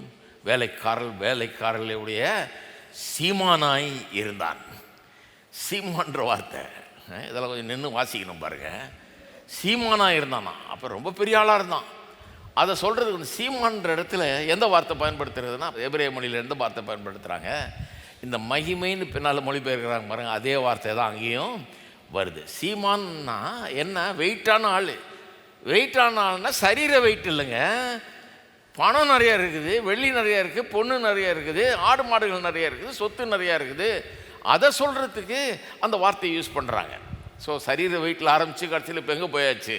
வேலைக்காரர்களுடைய சீமானாய் இருந்தான். சீமான்ற வார்த்தை இதெல்லாம் கொஞ்சம் நின்று வாசிக்கணும் பாருங்கள். சீமானாக இருந்தானா, அப்போ ரொம்ப பெரிய ஆளாக இருந்தான். அதை சொல்கிறதுக்கு சீமான்ற இடத்துல எந்த வார்த்தை பயன்படுத்துறதுன்னா, எபிரேய மொழியில் எந்த வார்த்தை பயன்படுத்துகிறாங்க, இந்த மகிமைன்னு பின்னால் மொழிபெயர்க்கிறாங்க பாருங்கள், அதே வார்த்தை தான் அங்கேயும் வருது. சீமான்னா என்ன, வெயிட்டான ஆள். வெயிட்டான ஆள்னா சரீர வெயிட் இல்லைங்க, பணம் நிறையா இருக்குது, வெள்ளி நிறையா இருக்குது, பொண்ணு நிறையா இருக்குது, ஆடு மாடுகள் நிறையா இருக்குது, சொத்து நிறையா இருக்குது. அதை சொல்கிறதுக்கு அந்த வார்த்தையை யூஸ் பண்ணுறாங்க. ஸோ சரீர வெயிட்டில் ஆரம்பித்து கடைசியில் இப்போ எங்கே போயாச்சு,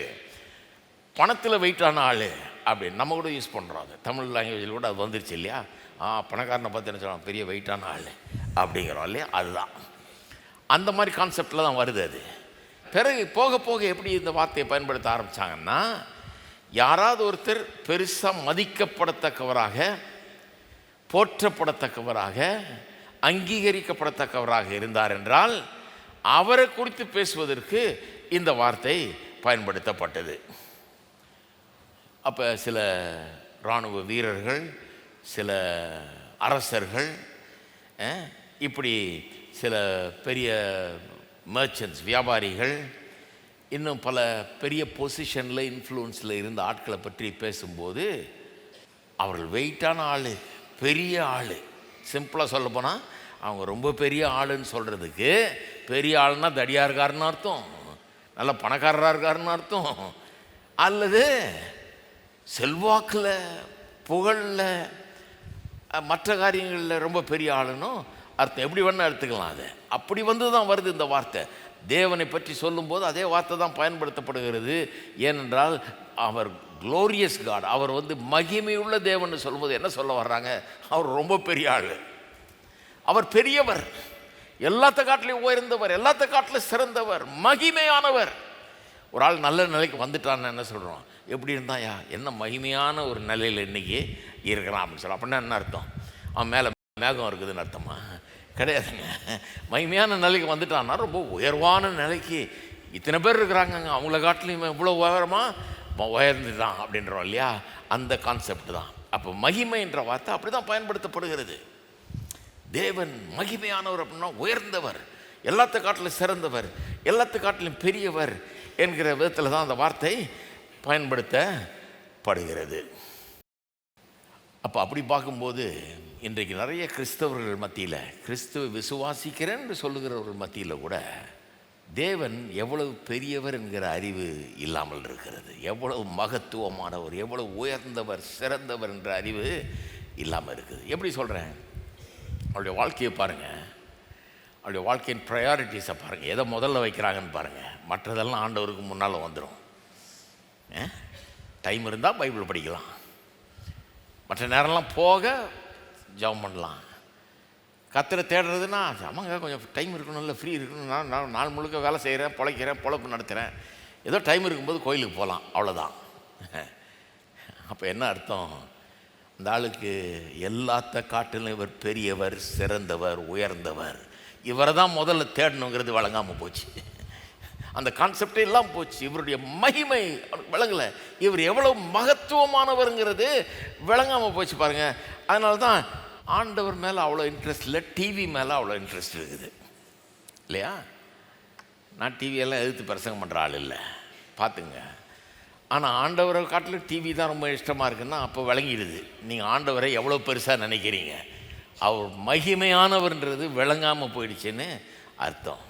பணத்தில் வெயிட்டான ஆள் அப்படின்னு நம்ம கூட யூஸ் பண்ணுறோம். அது தமிழ் லாங்குவேஜில் கூட அது வந்துருச்சு இல்லையா. பணக்காரனை பார்த்து என்ன சொல்லுவாங்க, பெரிய வெயிட்டான ஆள் அப்படிங்கிறோம் இல்லையா. அதுதான் அந்த மாதிரி கான்செப்டில் தான் வருது அது. பிறகு போக போக எப்படி இந்த வார்த்தையை பயன்படுத்த ஆரம்பித்தாங்கன்னா, யாராவது ஒருத்தர் பெருசாக மதிக்கப்படத்தக்கவராக, போற்றப்படத்தக்கவராக, அங்கீகரிக்கப்படத்தக்கவராக இருந்தார் என்றால் அவரை குறித்து பேசுவதற்கு இந்த வார்த்தை பயன்படுத்தப்பட்டது. அப்போ சில இராணுவ வீரர்கள், சில அரசர்கள், இப்படி சில பெரிய மர்ச்சன்ட்ஸ், வியாபாரிகள், இன்னும் பல பெரிய பொசிஷனில் இன்ஃப்ளூயன்ஸில் இருந்த ஆட்களை பற்றி பேசும்போது அவர்கள் வெயிட்டான ஆள், பெரிய ஆள், சிம்பிளாக சொல்ல போனால் அவங்க ரொம்ப பெரிய ஆளுன்னு சொல்கிறதுக்கு, பெரிய ஆளுன்னா தடியாக இருக்காருன்னு அர்த்தம், நல்ல பணக்காரராக இருக்காருன்னு அர்த்தம், அல்லது செல்வாக்கில், புகழில், மற்ற காரியங்களில் ரொம்ப பெரிய ஆளுன்னும் அர்த்தம். எப்படி வேணால் எடுத்துக்கலாம். அது அப்படி வந்து தான் வருது இந்த வார்த்தை. தேவனை பற்றி சொல்லும்போது அதே வார்த்தை தான் பயன்படுத்தப்படுகிறது. ஏனென்றால் அவர் க்ளோரியஸ் காட், அவர் வந்து மகிமையுள்ள தேவன் சொல்லும்போது என்ன சொல்ல வர்றாங்க, அவர் ரொம்ப பெரிய ஆள், அவர் பெரியவர், எல்லாத்த காட்டிலையும் உயர்ந்தவர், எல்லாத்த காட்டிலும் சிறந்தவர், மகிமையானவர். ஒரு ஆள் நல்ல நிலைக்கு வந்துட்டான்னு என்ன சொல்கிறோம், எப்படி இருந்தாயா, என்ன மகிமையான ஒரு நிலையில் இன்றைக்கி இருக்கிறான் அப்படின்னு சொல்கிறோம். அப்படின்னா என்ன அர்த்தம், அவன் மேலே மேகம் இருக்குதுன்னு அர்த்தமா? கிடையாதுங்க. மகிமையான நிலைக்கு வந்துட்டான்னா ரொம்ப உயர்வான நிலைக்கு, இத்தனை பேர் இருக்கிறாங்கங்க, அவங்கள காட்டிலையும் இவ்வளோ உயரமாக உயர்ந்துட்டான் அப்படின்றோம் இல்லையா. அந்த கான்செப்ட் தான். அப்போ மகிமைன்ற வார்த்தை அப்படி தான் பயன்படுத்தப்படுகிறது. தேவன் மகிமையானவர் அப்படின்னா உயர்ந்தவர், எல்லாத்த காட்டிலும் சிறந்தவர், எல்லாத்த காட்டிலும் பெரியவர் என்கிற விதத்தில் தான் அந்த வார்த்தை பயன்படுத்தப்படுகிறது. அப்போ அப்படி பார்க்கும்போது இன்றைக்கு நிறைய கிறிஸ்தவர்கள் மத்தியில், கிறிஸ்துவ விசுவாசிக்கிறேன் என்று சொல்லுகிறவர்கள் மத்தியில் கூட தேவன் எவ்வளவு பெரியவர் என்கிற அறிவு இல்லாமல் இருக்கிறது. எவ்வளவு மகத்துவமானவர், எவ்வளவு உயர்ந்தவர், சிறந்தவர் என்ற அறிவு இல்லாமல் இருக்குது. எப்படி சொல்கிறேன், அவருடைய வாழ்க்கையை பாருங்கள், அவருடைய வாழ்க்கையின் ப்ரையாரிட்டிஸை பாருங்கள், எதை முதல்ல வைக்கிறாங்கன்னு பாருங்கள். மற்றதெல்லாம் ஆண்டவருக்கு முன்னால் வந்துடும். டைம் இருந்தால் பைபிள் படிக்கலாம், மற்ற நேரம்லாம் போக ஜெபம் பண்ணலாம். கர்த்தரை தேடுறதுன்னா ஆமாங்க கொஞ்சம் டைம் இருக்கணும், இல்லை ஃப்ரீ இருக்கணும், நான் நாள் முழுக்க வேலை செய்கிறேன், பிழைக்கிறேன், பொழப்பு நடத்துகிறேன், ஏதோ டைம் இருக்கும்போது கோயிலுக்கு போகலாம், அவ்வளோதான். அப்போ என்ன அர்த்தம், இந்த ஆளுக்கு எல்லாத்த காட்டிலும் இவர் பெரியவர், சிறந்தவர், உயர்ந்தவர், இவரை தான் முதல்ல தேடணுங்கிறது வழங்காமல் போச்சு. அந்த கான்செப்டே எல்லாம் போச்சு. இவருடைய மகிமை விளங்கலை, இவர் எவ்வளோ மகத்துவமானவருங்கிறது விளங்காமல் போச்சு பாருங்கள். அதனால தான் ஆண்டவர் மேலே அவ்வளோ இன்ட்ரெஸ்ட் இல்லை, டிவி மேலே அவ்வளோ இன்ட்ரெஸ்ட் இருக்குது இல்லையா. நான் டிவியெல்லாம் எதிர்த்து பிரசங்கம் பண்ணுற ஆள் இல்லை, பார்த்துங்க. ஆனால் ஆண்டவரை காட்டிலும் டிவி தான் ரொம்ப இஷ்டமாக இருக்குன்னா அப்போ விளங்கிடுது நீங்கள் ஆண்டவரை எவ்வளோ பெருசாக நினைக்கிறீங்க. அவர் மகிமையானவர்ன்றது விளங்காமல் போயிடுச்சுன்னு அர்த்தம்.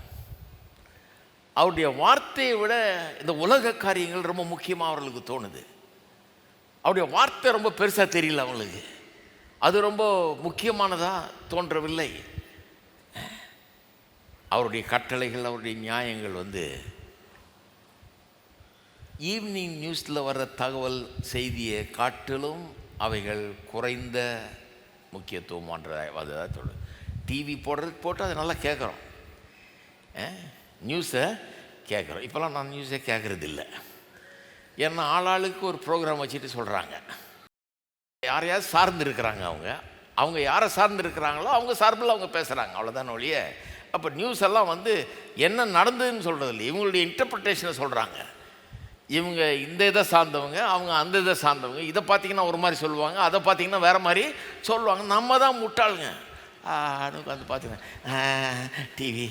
அவருடைய வார்த்தையை விட இந்த உலக காரியங்கள் ரொம்ப முக்கியமாக அவர்களுக்கு தோணுது. அவருடைய வார்த்தை ரொம்ப பெருசாக தெரியல அவங்களுக்கு, அது ரொம்ப முக்கியமானதாக தோன்றவில்லை. அவருடைய கட்டளைகள், அவருடைய நியாயங்கள் வந்து ஈவினிங் நியூஸில் வர்ற தகவல் செய்தியை காட்டிலும் அவைகள் குறைந்த முக்கியத்துவமான்ற அதுதான் சொல்லு. டிவி போடுறதுக்கு போட்டு அதை நல்லா கேட்குறோம், நியூஸை கேட்குறோம். இப்போல்லாம் நான் நியூஸை கேட்குறது இல்லை, ஏன்னா ஆளாளுக்கு ஒரு ப்ரோக்ராம் வச்சுட்டு சொல்கிறாங்க. யாரையாவது சார்ந்து இருக்கிறாங்க, அவங்க யாரை சார்ந்து இருக்கிறாங்களோ அவங்க சார்பில் அவங்க பேசுகிறாங்க, அவ்வளோதான ஒழிய. அப்போ நியூஸ் எல்லாம் வந்து என்ன நடந்ததுன்னு சொல்கிறது இல்லை, இவங்களுடைய இன்டர்பிரிட்டேஷனை சொல்கிறாங்க. இவங்க இந்த இதை சார்ந்தவங்க, அவங்க அந்த இதை சார்ந்தவங்க, இதை பார்த்திங்கன்னா ஒரு மாதிரி சொல்லுவாங்க, அதை பார்த்திங்கன்னா வேறு மாதிரி சொல்லுவாங்க. நம்ம தான் முட்டாளுங்க. வந்து பார்த்தீங்கன்னா டிவி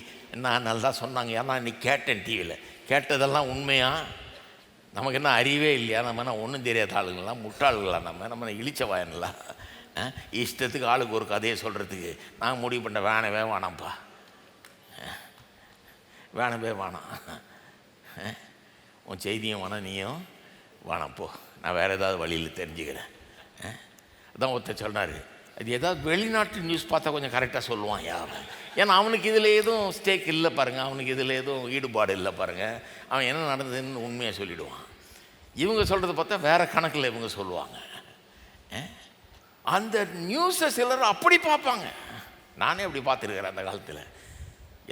நான் நல்லா சொன்னாங்க, ஏன்னா இன்னைக்கு கேட்டேன் டிவியில், கேட்டதெல்லாம் உண்மையா, நமக்கு என்ன அறிவே இல்லையா, நம்ம என்ன ஒன்றும் தெரியாத ஆளுங்களாம், முட்டாளுங்களா, நம்ம இழிச்ச வாயன்களா, இஷ்டத்துக்கு ஆளுக்கு ஒரு கதையை சொல்கிறதுக்கு நான் முடிவு பண்ண வேணவே வேணாம்ப்பா, வேணவே வேணாம், உன் செய்தியும் வேணாம், நீயும் வேணாம் போ, நான் வேறு ஏதாவது வழியில் தெரிஞ்சுக்கிறேன் அதான் ஒருத்தர் சொன்னார், அது ஏதாவது வெளிநாட்டு நியூஸ் பார்த்தா கொஞ்சம் கரெக்டாக சொல்லுவான் யாரும். ஏன்னா அவனுக்கு இதில் எதுவும் ஸ்டேக் இல்லை பாருங்கள், அவனுக்கு இதில் எதுவும் ஈடுபாடு இல்லை பாருங்கள், அவன் என்ன நடந்ததுன்னு உண்மையாக சொல்லிவிடுவான். இவங்க சொல்கிறத பார்த்தா வேறு கணக்கில் இவங்க சொல்லுவாங்க. அந்த நியூஸை சிலர் அப்படி பார்ப்பாங்க. நானே அப்படி பார்த்துருக்கிறேன். அந்த காலத்தில்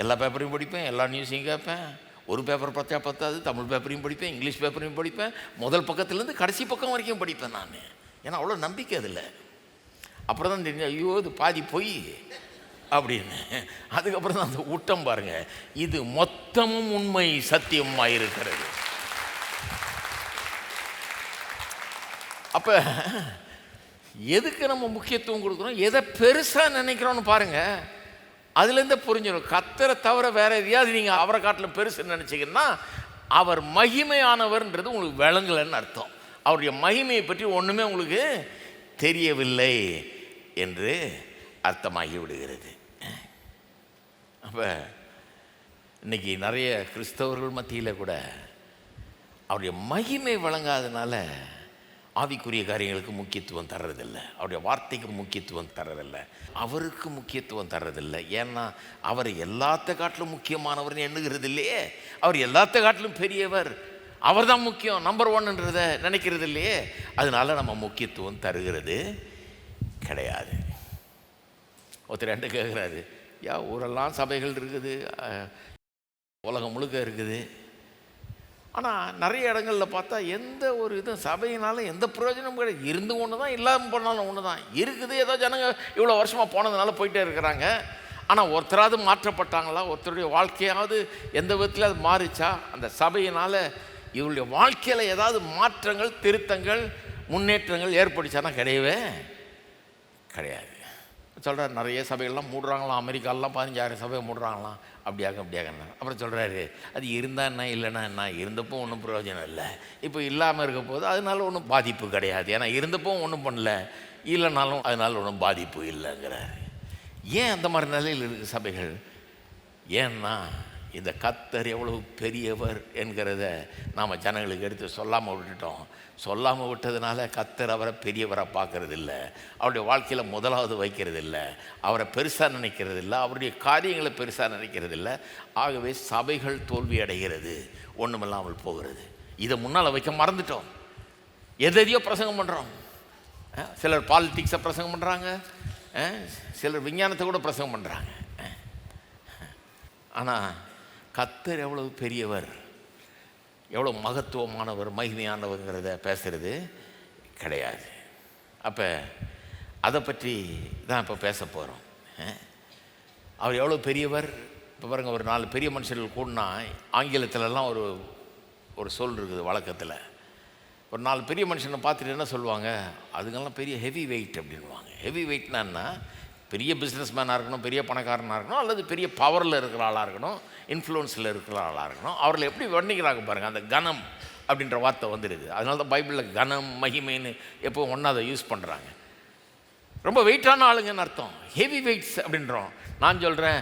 எல்லா பேப்பரையும் படிப்பேன், எல்லா நியூஸையும் கேட்பேன். ஒரு பேப்பர் பார்த்தா பத்தாது, தமிழ் பேப்பரையும் படிப்பேன், இங்கிலீஷ் பேப்பரையும் படிப்பேன், முதல் பக்கத்துலேருந்து கடைசி பக்கம் வரைக்கும் படிப்பேன் நான். ஏன்னா அவ்வளோ நம்பிக்கை அதில். அப்புறம் தான் தெரிஞ்சு, ஐயோ இது பாதி பொய் அப்படின்னு. அதுக்கப்புறம் தான் அந்த ஊட்டம் பாருங்கள், இது மொத்தமும் உண்மை சத்தியமாக இருக்கிறது. அப்போ எதுக்கு நம்ம முக்கியத்துவம் கொடுக்குறோம், எதை பெருசாக நினைக்கிறோன்னு பாருங்கள். அதுலேருந்து புரிஞ்சிடும். கர்த்தரை தவிர வேற எதையாவது நீங்கள் அவரை காட்டிலும் பெருசுன்னு நினச்சிங்கன்னா அவர் மகிமையானவர்ன்றது உங்களுக்கு விளங்கலைன்னு அர்த்தம். அவருடைய மகிமையை பற்றி ஒன்றுமே உங்களுக்கு தெரியவில்லை என்று அர்த்தமாகி விடுகிறது. அப்போ இன்றைக்கி நிறைய கிறிஸ்தவர்கள் மத்தியில் கூட அவருடைய மகிமை வழங்காதனால ஆவிக்குரிய காரியங்களுக்கு முக்கியத்துவம் தர்றதில்லை, அவருடைய வார்த்தைக்கு முக்கியத்துவம் தர்றதில்லை, அவருக்கு முக்கியத்துவம் தர்றதில்லை. ஏன்னா அவர் எல்லாத்த காட்டிலும் முக்கியமானவர்னு எண்ணுகிறது இல்லையே, அவர் எல்லாத்த காட்டிலும் பெரியவர், அவர் தான் முக்கியம், நம்பர் ஒன்னுன்றதை நினைக்கிறது இல்லையே. அதனால நம்ம முக்கியத்துவம் தருகிறது கிடையாது. ஒருத்தர் ரெண்டு கேட்குறாரு, ஊரெல்லாம் சபைகள் இருக்குது, உலகம் முழுக்க இருக்குது, ஆனால் நிறைய இடங்களில் பார்த்தா எந்த ஒரு இதுவும் சபையினாலும் எந்த பிரயோஜனமும் கிடையாது. இருந்து ஒன்று தான், இல்லாமல் போனாலும் ஒன்று தான் இருக்குது. ஏதோ ஜனங்க இவ்வளோ வருஷமாக போனதுனால போயிட்டே இருக்கிறாங்க. ஆனால் ஒருத்தராவது மாற்றப்பட்டாங்களா, ஒருத்தருடைய வாழ்க்கையாவது எந்த விதத்தில் அது மாறிச்சா, அந்த சபையினால் இவருடைய வாழ்க்கையில் ஏதாவது மாற்றங்கள், திருத்தங்கள், முன்னேற்றங்கள் ஏற்படுச்சானா கிடையவே கிடையாது. சொல்கிறார், நிறைய சபைகள்லாம் மூடுறாங்களாம், அமெரிக்காலெலாம் 15,000 சபையை மூடுறாங்களாம், அப்படியாக அப்புறம் சொல்கிறாரு, அது இருந்தால் என்ன இல்லைன்னா என்ன, இருந்தப்போ ஒன்றும் பிரயோஜனம் இல்லை, இப்போ இல்லாமல் இருக்க போது அதனால ஒன்றும் பாதிப்பு கிடையாது, ஏன்னா இருந்தப்போ ஒன்றும் பண்ணல, இல்லைனாலும் அதனால் ஒன்றும் பாதிப்பு இல்லைங்கிறாரு. ஏன் அந்த மாதிரி நிலையில் இருக்குது சபைகள்? ஏன்னா இந்த கர்த்தர் எவ்வளவு பெரியவர் என்கிறத நாம் ஜனங்களுக்கு எடுத்து சொல்லாமல் விட்டுட்டோம். சொல்லாமல் விட்டதுனால கர்த்தர் அவரை பெரியவராக பார்க்கறது இல்லை, அவருடைய வாழ்க்கையில் முதலாவது வைக்கிறது இல்லை, அவரை பெருசாக நினைக்கிறது இல்லை, அவருடைய காரியங்களை பெருசாக நினைக்கிறது இல்லை. ஆகவே சபைகள் தோல்வி அடைகிறது, ஒன்றுமில்லாமல் போகிறது. இதை முன்னால் வைக்க மறந்துட்டோம். எதையோ பிரசங்கம் பண்ணுறோம். சிலர் பாலிட்டிக்ஸை பிரசங்கம் பண்ணுறாங்க, சிலர் விஞ்ஞானத்தை கூட பிரசங்கம் பண்ணுறாங்க. ஆனால் கர்த்தர் எவ்வளவு பெரியவர், எவ்வளோ மகத்துவமானவர், மகிமையானவர்ங்கிறத பேசுகிறது கிடையாது. அப்போ அதை பற்றி தான் இப்போ பேச போகிறோம். அவர் எவ்வளோ பெரியவர். இப்போ பாருங்கள், ஒரு 4 பெரிய மனுஷர்கள் கூடனா ஆங்கிலத்திலலாம் ஒரு சொல் இருக்குது வழக்கத்தில். ஒரு 4 பெரிய மனுஷனை பார்த்துட்டு என்ன சொல்லுவாங்க, அதுங்கெல்லாம் பெரிய ஹெவி வெயிட் அப்படின்வாங்க. ஹெவி வெயிட்னா பெரிய பிஸ்னஸ் மேனாக இருக்கணும், பெரிய பணக்காரனாக இருக்கணும், அல்லது பெரிய பவரில் இருக்கிற ஆளாக இருக்கணும், இன்ஃப்ளூயன்ஸில் இருக்கிற ஆளாக இருக்கணும். அவர்கள் எப்படி வர்ணிக்கிறாங்க பாருங்கள், அந்த கனம் அப்படின்ற வார்த்தை வந்துடுது. அதனால தான் பைபிளில் கனம், மகிமைன்னு எப்போ ஒன்றா அதை யூஸ் பண்ணுறாங்க. ரொம்ப வெயிட்டான ஆளுங்கன்னு அர்த்தம், ஹெவி வெயிட்ஸ் அப்படின்றோம். நான் சொல்கிறேன்,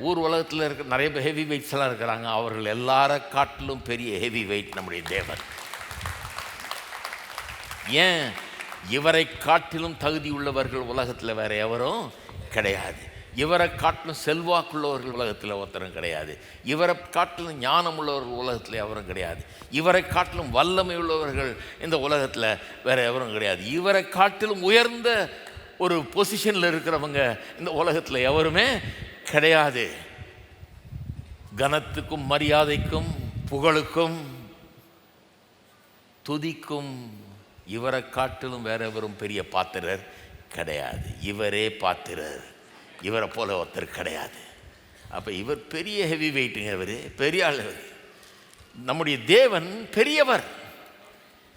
ஊர் உலகத்தில் இருக்க நிறைய ஹெவி வெயிட்ஸ் எல்லாம் இருக்கிறாங்க, அவர்கள் எல்லார காட்டிலும் பெரிய ஹெவி வெயிட் நம்முடைய தேவன். ஏன்? இவரை காட்டிலும் தகுதி உள்ளவர்கள் உலகத்தில் வேறு எவரும் கிடையாது. இவரை காட்டிலும் செல்வாக்குள்ளவர்கள் உலகத்தில் ஒருத்தரும் கிடையாது. இவரை காட்டிலும் ஞானம் உள்ளவர்கள் உலகத்தில் எவரும் கிடையாது. இவரை காட்டிலும் வல்லமை உள்ளவர்கள் இந்த உலகத்தில் வேறு எவரும் கிடையாது. இவரை காட்டிலும் உயர்ந்த ஒரு பொசிஷனில் இருக்கிறவங்க இந்த உலகத்தில் எவருமே கிடையாது. கனத்துக்கும் மரியாதைக்கும் புகழுக்கும் துதிக்கும் இவரை காட்டிலும் வேற எவரும் பெரிய பாத்திரர் கிடையாது. இவரே பாத்திரர், இவரை போல ஒருத்தர் கிடையாது. அப்போ இவர் பெரிய ஹெவி வெயிட்டுங்க, இவர் பெரிய ஆள். நம்முடைய தேவன் பெரியவர்.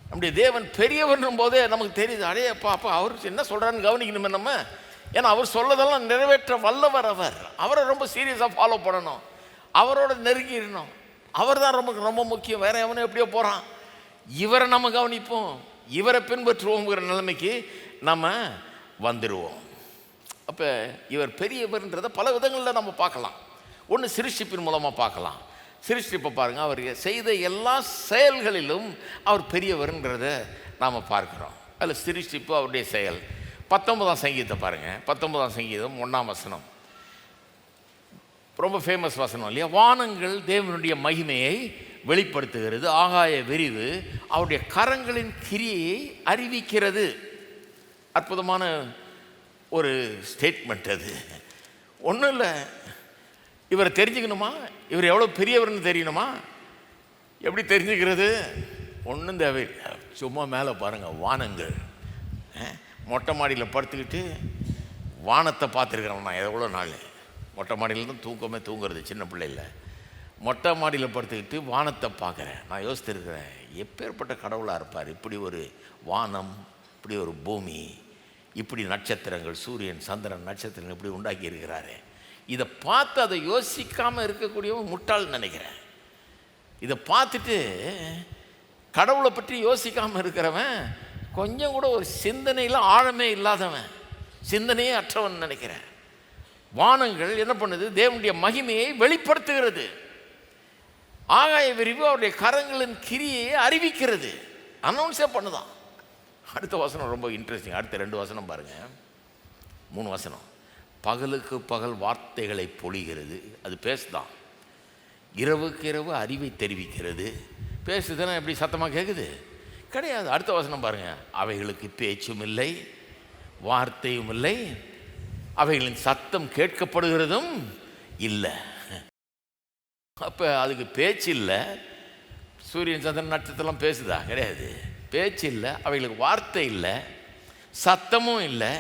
நம்முடைய தேவன் பெரியவர்னும் போதே நமக்கு தெரியுது, அடே அப்பா அப்பா அவர் என்ன சொல்கிறான்னு கவனிக்கணுமே நம்ம. ஏன்னா அவர் சொல்லதெல்லாம் நிறைவேற்ற வல்லவர். அவரை ரொம்ப சீரியஸாக ஃபாலோ பண்ணணும், அவரோட நெருங்கிடணும். அவர் தான் ரொம்ப முக்கியம். வேற எவனும் எப்படியோ போகிறான், இவரை நம்ம கவனிப்போம், இவரை பின்பற்றுவோங்கிற நிலைமைக்கு நம்ம வந்துடுவோம். அப்போ இவர் பெரியவர்ன்றதை பல விதங்களில் நம்ம பார்க்கலாம். ஒன்று சிருஷ்டிப்பின் மூலமாக பார்க்கலாம். சிருஷ்டிப்பை பாருங்கள், அவர் செய்த எல்லா செயல்களிலும் அவர் பெரியவர்ன்றதை நாம் பார்க்குறோம். அதில் சிருஷ்டிப்பு அவருடைய செயல். 19ஆம் சங்கீதத்தை பாருங்கள். 19ஆம் சங்கீதம் 1ஆம் வசனம் ரொம்ப ஃபேமஸ் வசனம் இல்லையா? வானங்கள் தேவனுடைய மகிமையை வெளிப்படுத்துகிறது, ஆகாய விரிவு அவருடைய கரங்களின் கிரியையை அறிவிக்கிறது. அற்புதமான ஒரு ஸ்டேட்மெண்ட் அது. ஒன்றும் இல்லை, இவரை தெரிஞ்சுக்கணுமா, இவர் எவ்வளோ பெரியவர்னு தெரியணுமா? எப்படி தெரிஞ்சுக்கிறது? ஒன்றும் தேவையில்லை, சும்மா மேலே பாருங்கள். வானங்கள், மொட்டை மாடியில் படுத்துக்கிட்டு வானத்தை பார்த்துருக்குறேன் நான் எவ்வளோ நாள். மொட்டை மாடியில் தான் தூக்கமே தூங்குறது சின்ன பிள்ளையில். மொட்டை மாடியில் படுத்துக்கிட்டு வானத்தை பார்க்குறேன். நான் யோசித்துருக்கிறேன், எப்பேற்பட்ட கடவுளாக இருப்பார், இப்படி ஒரு வானம், இப்படி ஒரு பூமி, இப்படி நட்சத்திரங்கள், சூரியன் சந்திரன் நட்சத்திரங்கள் இப்படி உண்டாக்கி இருக்கிறாரு. இதை பார்த்து அதை யோசிக்காமல் இருக்கக்கூடியவன் முட்டாள்னு நினைக்கிறேன். இதை பார்த்துட்டு கடவுளை பற்றி யோசிக்காமல் இருக்கிறவன் கொஞ்சம் கூட ஒரு சிந்தனையில் ஆழமே இல்லாதவன், சிந்தனையே அற்றவன் நினைக்கிறேன். வானங்கள் என்ன பண்ணுது? தேவனுடைய மகிமையை வெளிப்படுத்துகிறது. ஆகாய விரிவு அவருடைய கரங்களின் கிரியையை அறிவிக்கிறது, அனௌன்ஸே பண்ணுதான். அடுத்த வசனம் ரொம்ப இன்ட்ரெஸ்டிங். அடுத்த 2 வசனம் பாருங்கள், 3 வசனம். பகலுக்கு பகல் வார்த்தைகளை பொழிகிறது, அது பேசுதான். இரவுக்கு இரவு அறிவை தெரிவிக்கிறது. பேசுதுன்னா எப்படி சத்தமாக கேட்குது? கிடையாது. அடுத்த வசனம் பாருங்கள். அவைகளுக்கு பேச்சும் இல்லை, வார்த்தையும் இல்லை, அவைகளின் சத்தம் கேட்கப்படுகிறதும் இல்லை. அப்போ அதுக்கு பேச்சு இல்லை. சூரியன் சந்திரன் நட்சத்திரம் பேசுதா? கிடையாது. பேச்சு இல்லை, அவைகளுக்கு வார்த்தை இல்லை, சத்தமும் இல்லை.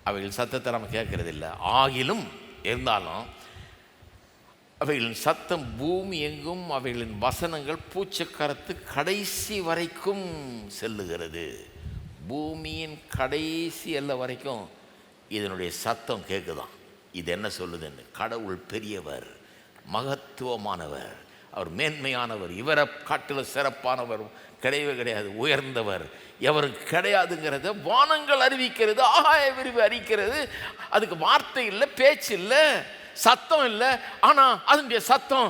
அவைகள் சத்தத்தை நம்ம கேட்கறது இல்லை. ஆகிலும் இருந்தாலும் அவைகளின் சத்தம் பூமி எங்கும், அவைகளின் வசனங்கள் பூச்சக்கரத்து கடைசி வரைக்கும் செல்லுகிறது. பூமியின் கடைசி எல்லை வரைக்கும் இதனுடைய சத்தம் கேட்குதான். இது என்ன சொல்லுதுன்னு? கடவுள் பெரியவர், மகத்துவமானவர், அவர் மேன்மையானவர், இவரை காட்டில் சிறப்பானவர் கிடையவே கிடையாது, உயர்ந்தவர் எவரும் கிடையாதுங்கிறத வானங்கள் அறிவிக்கிறது, ஆகாய விரிவு அறிவிக்கிறது. அதுக்கு வார்த்தை இல்லை, பேச்சு இல்லை, சத்தம் இல்லை. ஆனால் அதனுடைய சத்தம்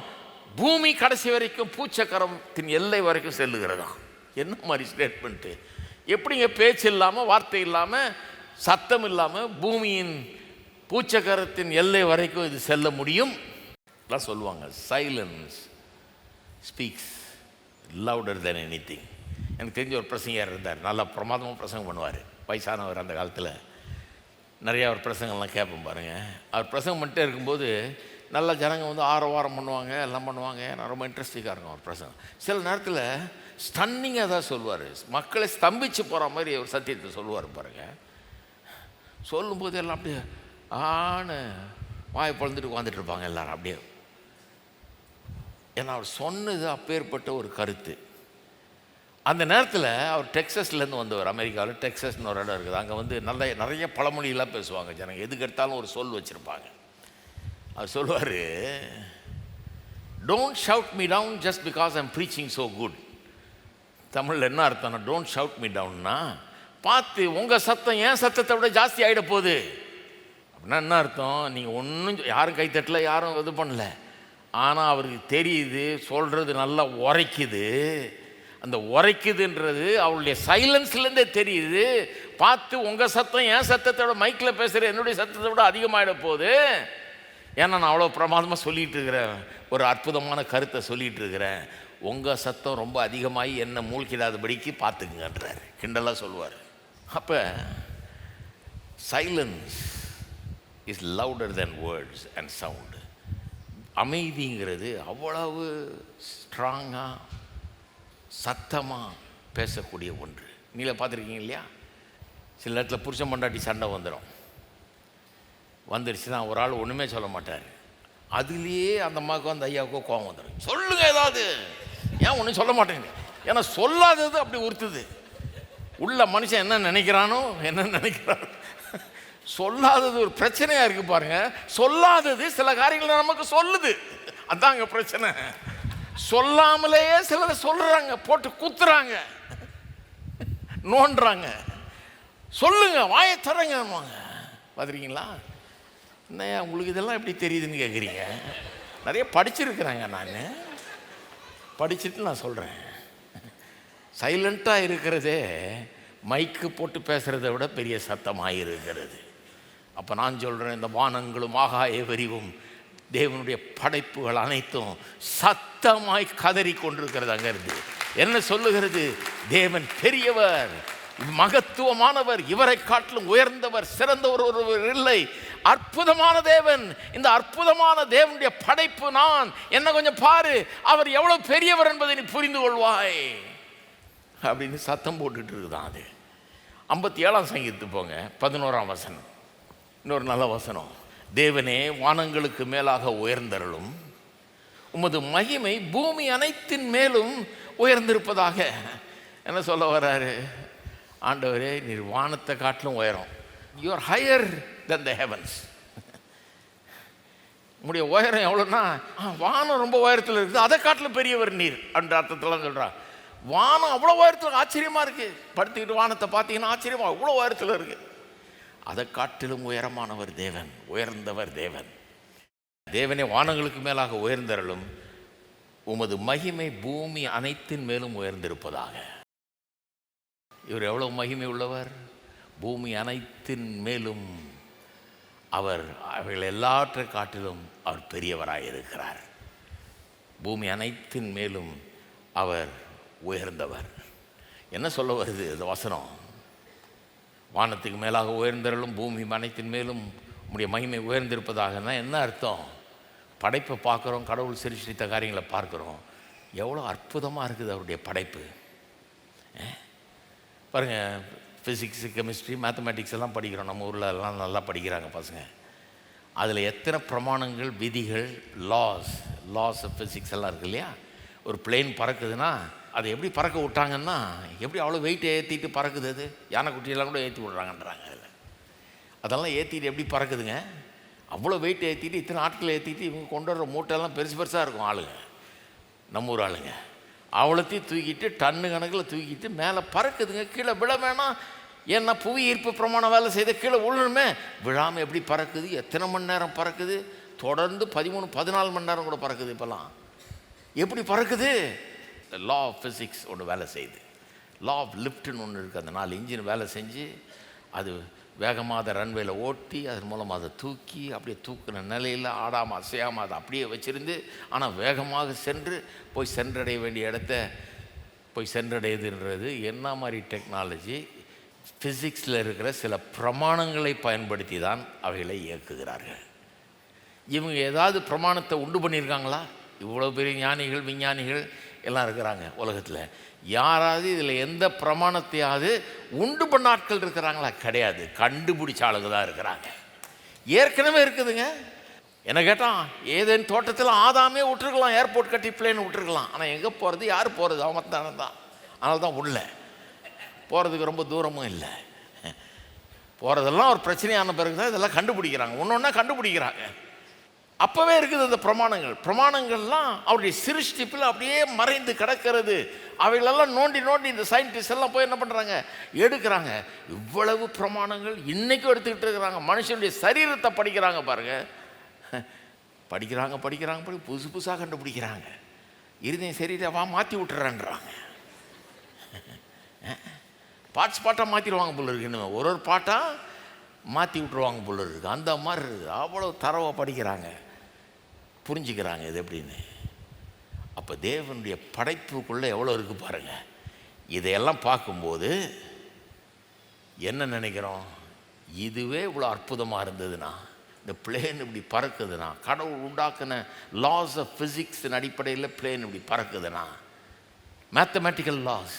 பூமி கடைசி வரைக்கும், பூச்சக்கரத்தின் எல்லை வரைக்கும் செல்லுகிறதா. என்ன மாதிரி ஸ்டேட்மெண்ட்டு? எப்படிங்க பேச்சு இல்லாமல், வார்த்தை இல்லாமல், சத்தம் இல்லாமல் பூமியின் பூச்சக்கரத்தின் எல்லை வரைக்கும் இது செல்ல முடியும்? எல்லாம் சொல்லுவாங்க, சைலன்ஸ் ஸ்பீக்ஸ் லவுடர் தென் எனிதிங். எனக்கு தெரிஞ்ச ஒரு பிரசங்கர் இருந்தார், நல்லா பிரமாதமாக பிரசங்கம் பண்ணுவார், வயசானவர். அந்த காலத்தில் நிறையா ஒரு பிரசங்கம்லாம் கேட்போம் பாருங்கள். அவர் பிரசங்கம் பண்ணிட்டே இருக்கும்போது நல்லா ஜனங்க வந்து ஆரவாரம் பண்ணுவாங்க, எல்லாம் பண்ணுவாங்க. நான் ரொம்ப இன்ட்ரெஸ்டிங்காக இருக்கும் அவர் பிரசங்கம். சில நேரத்தில் ஸ்டன்னிங்காக தான் சொல்லுவார், மக்களை ஸ்தம்பிச்சு போகிற மாதிரி ஒரு சத்தியத்தை சொல்லுவார் பாருங்கள். சொல்லும்போது எல்லாம் அப்படியே ஆன்னு வாயை பொழந்துட்டு உட்காந்துட்டு இருப்பாங்க எல்லோரும் அப்படியே. ஏன்னா அவர் சொன்னது அப்பேற்பட்ட ஒரு கருத்து. அந்த நேரத்தில் அவர் டெக்ஸஸ்லேருந்து வந்தவர். அமெரிக்காவில் டெக்ஸஸ்னு ஒரு இடம் இருக்குது. அங்கே வந்து நிறைய பழமொழியெல்லாம் பேசுவாங்க ஜனங்க. எதுக்கு எடுத்தாலும் ஒரு சொல் வச்சுருப்பாங்க. அவர் சொல்லுவார், don't shout me down just because I'm preaching so good. தமிழில் என்ன அர்த்தம்னா, டோன்ட் ஷவுட் மீ டவுன்னா, பார்த்து உங்கள் சத்தம் என் சத்தத்தை விட ஜாஸ்தி ஆகிட போகுது அப்படின்னா என்ன அர்த்தம்? நீங்கள் ஒன்றும் யாரும் கைத்தட்டல, யாரும் இது பண்ணல, ஆனால் அவருக்கு தெரியுது சொல்கிறது நல்லா உரைக்குது. அந்த உரைக்குதுன்றது அவளுடைய சைலன்ஸ்லேருந்தே தெரியுது. பார்த்து உங்கள் சத்தம் என் சத்தத்தை விட, மைக்கில் பேசுகிற என்னுடைய சத்தத்தை விட அதிகமாகிட போகுது. ஏன்னா நான் அவ்வளோ பிரமாதமாக சொல்லிகிட்டு இருக்கிறேன், ஒரு அற்புதமான கருத்தை சொல்லிகிட்டு இருக்கிறேன். உங்கள் சத்தம் ரொம்ப அதிகமாகி என்ன மூழ்கிடாதபடிக்கு பார்த்துக்குங்கன்றார், கிண்டலாக சொல்லுவார். அப்போ silence is louder than words and sound. அமைதிங்கிறது அவ்வளவு ஸ்ட்ராங்காக சத்தமாக பேசக்கூடிய ஒன்று. நீங்கள் பார்த்துருக்கீங்க இல்லையா? சில நேரத்தில் புருஷன் பொண்டாட்டி சண்டை வந்துடுச்சுன்னா ஒரு ஆள் ஒன்றுமே சொல்ல மாட்டார். அதுலேயே அந்த அம்மாவுக்கோ அந்த ஐயாவுக்கோ கோவம் வந்துடும். சொல்லுங்கள் ஏதாவது, ஏன் ஒன்றும் சொல்ல மாட்டேங்குது? ஏன்னா சொல்லாதது அப்படி உறுத்துது. உள்ள மனுஷன் என்ன நினைக்கிறானோ சொல்லாதது ஒரு பிரச்சனையாக இருக்குது பாருங்கள். சொல்லாதது சில காரியங்களை நமக்கு சொல்லுது, அதாங்க பிரச்சனை. சொல்லாமலேயே சிலரை சொல்கிறாங்க, போட்டு குத்துறாங்க, நோண்டுறாங்க. சொல்லுங்க, வாயை தரங்க. பார்த்துருக்கீங்களா? என்னையா உங்களுக்கு இதெல்லாம் எப்படி தெரியுதுன்னு கேட்குறீங்க? நிறைய படிச்சிருக்கிறாங்க. நான் படிச்சுட்டு நான் சொல்கிறேன். சைலண்ட்டாக இருக்கிறதே மைக்கு போட்டு பேசுகிறத விட பெரிய சத்தமாக இருக்கிறது. அப்போ நான் சொல்கிறேன், இந்த வானங்களும் ஆகாய விரிவும் தேவனுடைய படைப்புகள் அனைத்தும் சத்தமாய் கதறி கொண்டிருக்கிறது. அங்கிருந்து என்ன சொல்லுகிறது? தேவன் பெரியவர், மகத்துவமானவர், இவரை காட்டிலும் உயர்ந்தவர், சிறந்தவர் ஒருவர் இல்லை. அற்புதமான தேவன். இந்த அற்புதமான தேவனுடைய படைப்பு நான். என்ன கொஞ்சம் பாரு, அவர் எவ்வளவு பெரியவர் என்பதை நீ புரிந்து கொள்வாய் அப்படின்னு சத்தம் போட்டுட்டு இருக்குதான். அது 57ஆம் சங்கீதத்துக்கு போங்க, 11ஆம் வசனம். இன்னொரு நல்ல வசனம். தேவனே, வானங்களுக்கு மேலாக உயர்ந்தருளும், உமது மகிமை பூமி அனைத்தின் மேலும் உயர்ந்திருப்பதாக. என்ன சொல்ல வர்றாரு? ஆண்டவரே, நீர் வானத்தை காட்டிலும் உயரம். You are higher then the heavens. உங்களுடைய உயரம் எவ்வளோன்னா, வானம் ரொம்ப உயரத்தில் இருக்குது, அதை காட்டிலும் பெரியவர் நீர் என்ற அர்த்தத்தில் சொல்கிறான். வானம் அவ்வளோ உயரத்தில் ஆச்சரியமாக இருக்குது. படுத்துக்கிட்டு வானத்தை பார்த்தீங்கன்னா ஆச்சரியமாக அவ்வளோ உயரத்தில் இருக்குது. அதை காட்டிலும் உயரமானவர் தேவன், உயர்ந்தவர் தேவன். தேவனே, வானங்களுக்கு மேலாக உயர்ந்தருளும், உமது மகிமை பூமி அனைத்தின் மேலும் உயர்ந்திருப்பதாக. இவர் எவ்வளவு மகிமை உள்ளவர்! பூமி அனைத்தின் மேலும் அவர், அவைகள் எல்லாற்றை காட்டிலும் அவர் பெரியவராக இருக்கிறார். பூமி அனைத்தின் மேலும் அவர் உயர்ந்தவர். என்ன சொல்ல வருது இந்த வசனம்? வானத்துக்கு மேலாக உயர்ந்தருளும், பூமி அனைத்தின் மேலும் உம்முடைய மகிமை உயர்ந்திருப்பதாகனா என்ன அர்த்தம்? படைப்பை பார்க்குறோம், கடவுள் சிருஷ்டித்த காரியங்களை பார்க்குறோம். எவ்வளோ அற்புதமாக இருக்குது அவருடைய படைப்பு. பாருங்கள், ஃபிசிக்ஸு, கெமிஸ்ட்ரி, மேத்தமேட்டிக்ஸ் எல்லாம் படிக்கிறோம். நம்ம ஊரில் எல்லாம் நல்லா படிக்கிறாங்க பசங்க. அதில் எத்தனை பிரமாணங்கள், விதிகள், லாஸ் ஆஃப் ஃபிசிக்ஸ் எல்லாம் இருக்குது இல்லையா? ஒரு பிளேன் பறக்குதுன்னா அதை எப்படி பறக்க விட்டாங்கன்னா, எப்படி அவ்வளோ வெயிட்டை ஏற்றிட்டு பறக்குது? அது யானைக்குட்டியெல்லாம் கூட ஏற்றி விட்றாங்கன்றாங்க. அதில் அதெல்லாம் ஏற்றிட்டு எப்படி பறக்குதுங்க? அவ்வளோ வெயிட்டை ஏற்றிட்டு, இத்தனை ஆட்களை ஏற்றிட்டு இவங்க கொண்டு வர்ற மூட்டையெல்லாம் பெருசு பெருசாக இருக்கும். ஆளுங்க, நம்ம ஊர் ஆளுங்க அவ்வளோத்தையும் தூக்கிட்டு, டன்னு கணக்கில் தூக்கிட்டு மேலே பறக்குதுங்க. கீழே விழ வேணாம், ஏன்னா புவி ஈர்ப்பு பிரமாணம் வேலை செய்த கீழே விழணுமே. விழாமல் எப்படி பறக்குது? எத்தனை மணி நேரம் பறக்குது? தொடர்ந்து 13-14 மணி நேரம் கூட பறக்குது. இப்போல்லாம் எப்படி பறக்குது? லா ஆஃப் ஃபிசிக்ஸ் ஒன்று வேலை செய்யுது. லா ஆஃப் லிஃப்ட்னு ஒன்று இருக்குது. அந்த 4 இன்ஜின் வேலை செஞ்சு அது வேகமாக அதை ரன்வேல ஓட்டி அதன் மூலம் அதை தூக்கி அப்படியே தூக்கின நிலையில் ஆடாமல் அசையாமல் அதை அப்படியே வச்சுருந்து, ஆனால் வேகமாக சென்று போய் சென்றடைய வேண்டிய இடத்த போய் சென்றடையுதுன்றது என்ன மாதிரி டெக்னாலஜி? ஃபிசிக்ஸில் இருக்கிற சில பிரமாணங்களை பயன்படுத்தி தான் அவைகளை இயக்குகிறார்கள். இவங்க ஏதாவது பிரமாணத்தை உண்டு பண்ணியிருக்காங்களா? இவ்வளோ பெரிய ஞானிகள், விஞ்ஞானிகள் எல்லாம் இருக்கிறாங்க உலகத்தில். யாராவது இதில் எந்த பிரமாணத்தையாவது உண்டு பண்ண ஆட்கள் இருக்கிறாங்களா? கிடையாது. கண்டுபிடிச்ச ஆளுங்க தான் இருக்கிறாங்க. ஏற்கனவே இருக்குதுங்க. என்ன கேட்டால், ஏதேன் தோட்டத்தில் ஆதாமே விட்டுருக்கலாம், ஏர்போர்ட் கட்டி பிளேன் விட்டுருக்கலாம். ஆனால் எங்கே போகிறது, யார் போகிறது? அவன் தானே தான். அதனால தான் உள்ள போகிறதுக்கு ரொம்ப தூரமும் இல்லை. போகிறதெல்லாம் ஒரு பிரச்சனையான பிறகு தான் இதெல்லாம் கண்டுபிடிக்கிறாங்க, ஒன்று ஒன்றா கண்டுபிடிக்கிறாங்க. அப்போவே இருக்குது அந்த பிரமாணங்கள்லாம் அவருடைய சிருஷ்டிப்பில் அப்படியே மறைந்து கிடக்கிறது. அவைகளெல்லாம் நோண்டி இந்த சயின்டிஸ்ட் எல்லாம் போய் என்ன பண்ணுறாங்க, எடுக்கிறாங்க. இவ்வளவு பிரமாணங்கள் இன்றைக்கும் எடுத்துக்கிட்டு இருக்கிறாங்க. மனுஷனுடைய சரீரத்தை படிக்கிறாங்க பாருங்கள். படிக்கிறாங்க புதுசு புதுசாக கண்டுபிடிக்கிறாங்க. இருதயம் சரீரவா மாற்றி விட்டுறான்றாங்க. பாட்டாக மாற்றிடுவாங்க போல இருக்குன்னு, ஒரு பாட்டாக மாற்றி விட்டுருவாங்க போல இருக்குது. அந்த மாதிரி இருக்குது. அவ்வளோ தரவை படிக்கிறாங்க, புரிஞ்சுக்கிறாங்க இது எப்படின்னு. அப்போ தேவனுடைய படைப்புக்குள்ளே எவ்வளோ இருக்குது பாருங்கள். இதையெல்லாம் பார்க்கும்போது என்ன நினைக்கிறோம்? இதுவே இவ்வளோ அற்புதமாக இருந்ததுன்னா, இந்த பிளேன் இப்படி பறக்குதுன்னா, கடவுள் உண்டாக்குன லாஸ் ஆஃப் ஃபிசிக்ஸின் அடிப்படையில் பிளேன் இப்படி பறக்குதுன்னா, மேத்தமேட்டிக்கல் லாஸ்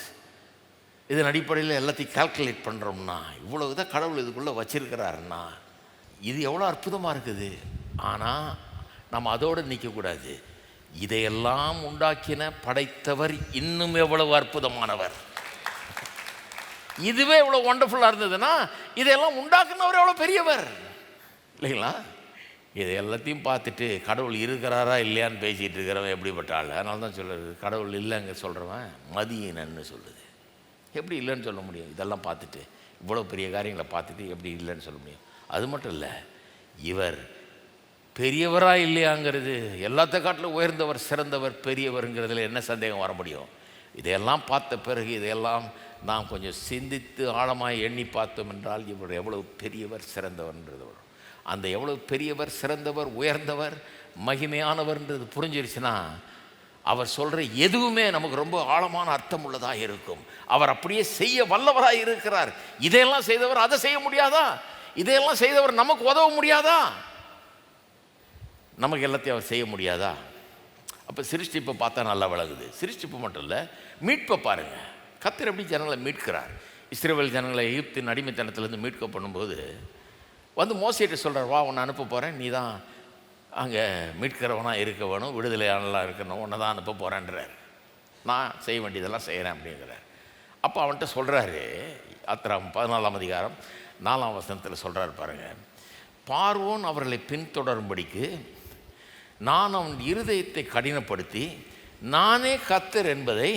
இதன் அடிப்படையில் எல்லாத்தையும் கால்குலேட் பண்ணுறோம்னா, இவ்வளோ தான் கடவுள் இதுக்குள்ளே வச்சிருக்கிறாருன்னா, இது எவ்வளோ அற்புதமாக இருக்குது. ஆனால் நம்ம அதோடு நிற்கக்கூடாது. இதையெல்லாம் உண்டாக்கின படைத்தவர் இன்னும் எவ்வளவு அற்புதமானவர். இதுவே இவ்வளோ ஒண்டர்ஃபுல்லாக இருந்ததுன்னா, இதையெல்லாம் உண்டாக்குனவர் எவ்வளோ பெரியவர் இல்லைங்களா? இதை எல்லாத்தையும் பார்த்துட்டு கடவுள் இருக்கிறாரா இல்லையான்னு பேசிகிட்டு இருக்கிறவன் எப்படிப்பட்ட ஆள்? அதனால தான் சொல்லுறது, கடவுள் இல்லைங்க சொல்கிறவன் மதியினன்னு சொல்லுது. எப்படி இல்லைன்னு சொல்ல முடியும்? இதெல்லாம் பார்த்துட்டு, இவ்வளோ பெரிய காரியங்களை பார்த்துட்டு எப்படி இல்லைன்னு சொல்ல முடியும்? அது மட்டும் இல்லை, இவர் பெரியவரா இல்லையாங்கிறது, எல்லாத்த காட்டிலும் உயர்ந்தவர், சிறந்தவர், பெரியவருங்கிறதுல என்ன சந்தேகம் வர முடியும்? இதையெல்லாம் பார்த்த பிறகு இதையெல்லாம் நாம் கொஞ்சம் சிந்தித்து ஆழமாக எண்ணி பார்த்தோம் என்றால் இவர் எவ்வளவு பெரியவர், சிறந்தவர்ன்றவர், அந்த எவ்வளவு பெரியவர், சிறந்தவர், உயர்ந்தவர், மகிமையானவர்ன்றது புரிஞ்சிருச்சுன்னா அவர் சொல்கிற எதுவுமே நமக்கு ரொம்ப ஆழமான அர்த்தம் உள்ளதாக இருக்கும். அவர் அப்படியே செய்ய வல்லவராக இருக்கிறார். இதையெல்லாம் செய்தவர் அதை செய்ய முடியாதா? இதையெல்லாம் செய்தவர் நமக்கு உதவ முடியாதா? நமக்கு எல்லாத்தையும் அவர் செய்ய முடியாதா? அப்போ சிருஷ்டிப்பை பார்த்தா நல்லா விளங்குது. சிருஷ்டிப்பு மட்டும் இல்லை, மீட்பை பாருங்கள். கர்த்தர் எப்படி ஜனங்களை மீட்கிறார். இஸ்ரவேல் ஜனங்களை எகிப்தின் அடிமைத்தனத்திலேருந்து மீட்க பண்ணும்போது வந்து மோசேட்ட சொல்கிறார், வா உன்னை அனுப்ப போகிறேன், நீ தான் அங்கே மீட்கிறவனாக இருக்க வேணும், விடுதலையானலாம் இருக்கணும், உன்னை தான் அனுப்ப போகிறேன்றார். நான் செய்ய வேண்டியதெல்லாம் செய்கிறேன் அப்படிங்கிறார். அப்போ அவன்கிட்ட சொல்கிறாரு, யாத்திராகமம் 14ஆம் அதிகாரம் 4ஆம் வசனத்தில் சொல்கிறார் பாருங்கள், பார்வோன் அவர்களை பின்தொடரும்படிக்கு நான் அவன் இருதயத்தை கடினப்படுத்தி நானே கர்த்தர் என்பதை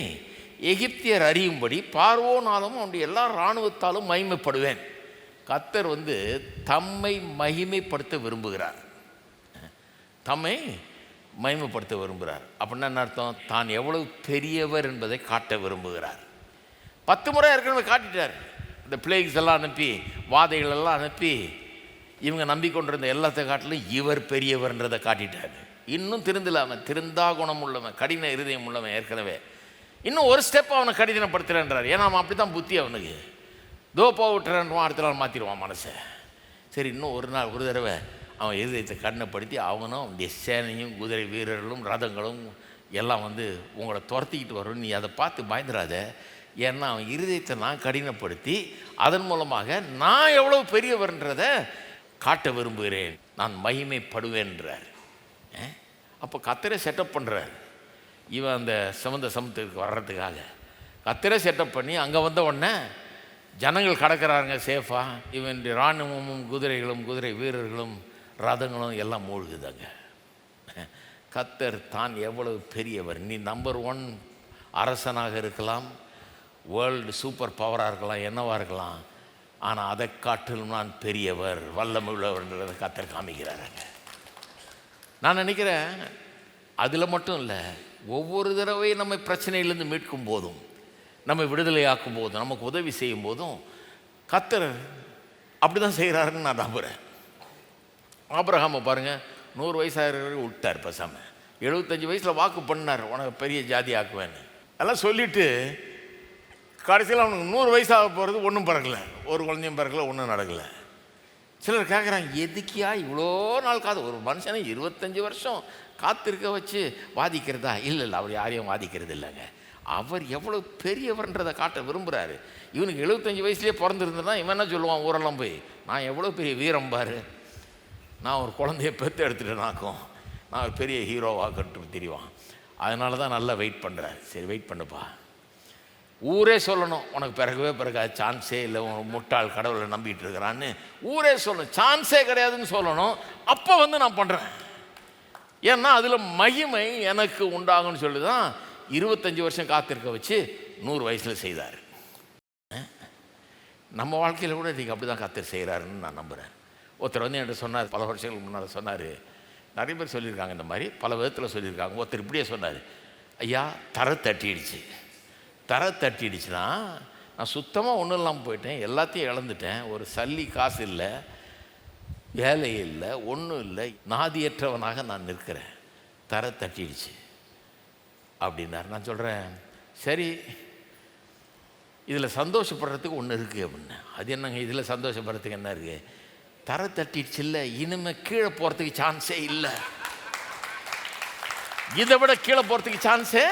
எகிப்தியர் அறியும்படி பார்வோனாலும் அவனுடைய எல்லா இராணுவத்தாலும் மகிமைப்படுவேன். கர்த்தர் வந்து தம்மை மகிமைப்படுத்த விரும்புகிறார், தம்மை மகிமைப்படுத்த விரும்புகிறார். அப்படின்னா என்ன அர்த்தம்? தான் எவ்வளவு பெரியவர் என்பதை காட்ட விரும்புகிறார். 10 முறை ஏற்கனவே காட்டிட்டார். இந்த பிளேக்ஸ் எல்லாம் அனுப்பி, வாதைகள் எல்லாம் அனுப்பி, இவங்க நம்பிக்கொண்டிருந்த எல்லாத்தை காட்டிலும் இவர் பெரியவர்ன்றதை காட்டிட்டார். இன்னும் திருந்தலாமல், திருந்தா குணம் உள்ளவன், கடின இருதயம் உள்ளவன் ஏற்கனவே இன்னும் ஒரு ஸ்டெப் அவனை கடினப்படுத்துகிறேன்றார். ஏன்னா அவன் அப்படி தான் புத்தி அவனுக்கு. தோ போவிட்டுறான், அடுத்த நாள் மாற்றிடுவான் மனசை. சரி, இன்னும் ஒரு தடவை அவன் இருதயத்தை கடினப்படுத்தி அவனும் அவனுடைய சேனையும் குதிரை வீரர்களும் ரதங்களும் எல்லாம் வந்து உங்களை துரத்திக்கிட்டு வரும், நீ அதை பார்த்து பயந்துடாத. ஏன்னா அவன் இருதயத்தை நான் கடினப்படுத்தி அதன் மூலமாக நான் எவ்வளோ பெரியவர்ன்றதை காட்ட விரும்புகிறேன், நான் மகிமைப்படுவேன்றார். அப்போ கர்த்தரே செட்டப் பண்ணுறார். இவன் அந்த சிவந்த சமத்துக்கு வர்றதுக்காக கர்த்தரே செட்டப் பண்ணி அங்கே வந்த உடனே ஜனங்கள் கடக்கிறாருங்க சேஃபாக. இவன் இராணுவமும் குதிரைகளும் குதிரை வீரர்களும் ரதங்களும் எல்லாம் மூழ்குதாங்க. கர்த்தர் தான் எவ்வளவு பெரியவர். நீ நம்பர் 1 அரசனாக இருக்கலாம், வேர்ல்டு சூப்பர் பவராக இருக்கலாம், என்னவாக இருக்கலாம், ஆனால் அதை காட்டிலும் நான் பெரியவர், வல்லமுள்ளவர்ன்றதை கர்த்தர் காமிக்கிறாருங்க. நான் நினைக்கிறேன் அதில் மட்டும் இல்லை, ஒவ்வொரு தடவையும் நம்ம பிரச்சனையிலேருந்து மீட்கும் போதும், நம்ம விடுதலையாக்கும் போதும், நமக்கு உதவி செய்யும் போதும் கர்த்தர் அப்படி தான் செய்கிறாருன்னு நான் நம்புகிறேன். ஆபிரகாமை பாருங்கள், 100 வயசாக விட்டார் பேசாமல். 75 வயசில் வாக்கு பண்ணார், உனக்கு பெரிய ஜாதி ஆக்குவேன்னு எல்லாம் சொல்லிவிட்டு கடைசியில் அவனுக்கு 100 வயசாக போகிறது ஒன்றும் பிறக்கலை, ஒரு குழந்தையும் பிறக்கலை, ஒன்றும் நடக்கலை. சிலர் கேட்குறாங்க, எதுக்கியா இவ்வளோ நாள் காது? ஒரு மனுஷனை 25 வருஷம் காத்திருக்க வச்சு வாதிக்கிறதா? இல்லை, அவர் யாரையும் வாதிக்கிறது இல்லைங்க. அவர் எவ்வளோ பெரியவர்ன்றதை காட்ட விரும்புகிறாரு. இவனுக்கு 75 வயசுலேயே பிறந்திருந்ததுன்னா இவன் என்ன சொல்லுவான் ஊரெல்லாம் போய், நான் எவ்வளோ பெரிய வீரம் பாரு, நான் ஒரு குழந்தைய பெற்று எடுத்துட்டேனாக்கும், நான் ஒரு பெரிய ஹீரோவாக்கட்டு தெரிவான். அதனால தான் நல்லா வெயிட் பண்ணுறாரு. சரி, வெயிட் பண்ணுப்பா, ஊரே சொல்லணும் உனக்கு பிறகாது, சான்ஸே இல்லை, உனக்கு முட்டாள் கடவுளை நம்பிட்டு இருக்கிறான்னு ஊரே சொல்லணும், சான்ஸே கிடையாதுன்னு சொல்லணும். அப்போ வந்து நான் பண்ணுறேன், ஏன்னா அதில் மகிமை எனக்கு உண்டாகும்னு சொல்லி தான் 25 வருஷம் காத்திருக்க வச்சு 100 வயசில் செய்தார். நம்ம வாழ்க்கையில் கூட இன்றைக்கி அப்படி தான் காத்திரு செய்கிறாருன்னு நான் நம்புகிறேன். ஒருத்தர் வந்து என்கிட்ட சொன்னார், பல வருஷங்களுக்கு முன்னால் சொன்னார், நிறைய பேர் சொல்லியிருக்காங்க இந்த மாதிரி, பல விதத்தில் சொல்லியிருக்காங்க. ஒருத்தர் இப்படியே சொன்னார், ஐயா தர தட்டிடுச்சுன்னா நான் சுத்தமாக ஒன்றும் இல்லாமல் போயிட்டேன், எல்லாத்தையும் இழந்துட்டேன், ஒரு சல்லி காசு இல்லை, வேலை இல்லை, ஒன்றும் இல்லை, நாதியற்றவனாக நான் நிற்கிறேன், தர தட்டிடுச்சு அப்படின்னார். நான் சொல்கிறேன், சரி இதில் சந்தோஷப்படுறதுக்கு ஒன்று இருக்குது அப்படின்னு. அது என்னங்க இதில் சந்தோஷப்படுறதுக்கு என்ன இருக்குது? தர தட்டிடுச்சு இல்லை, இனிமேல் கீழே போகிறதுக்கு சான்ஸே இல்லை, இதை விட கீழே போகிறதுக்கு சான்ஸே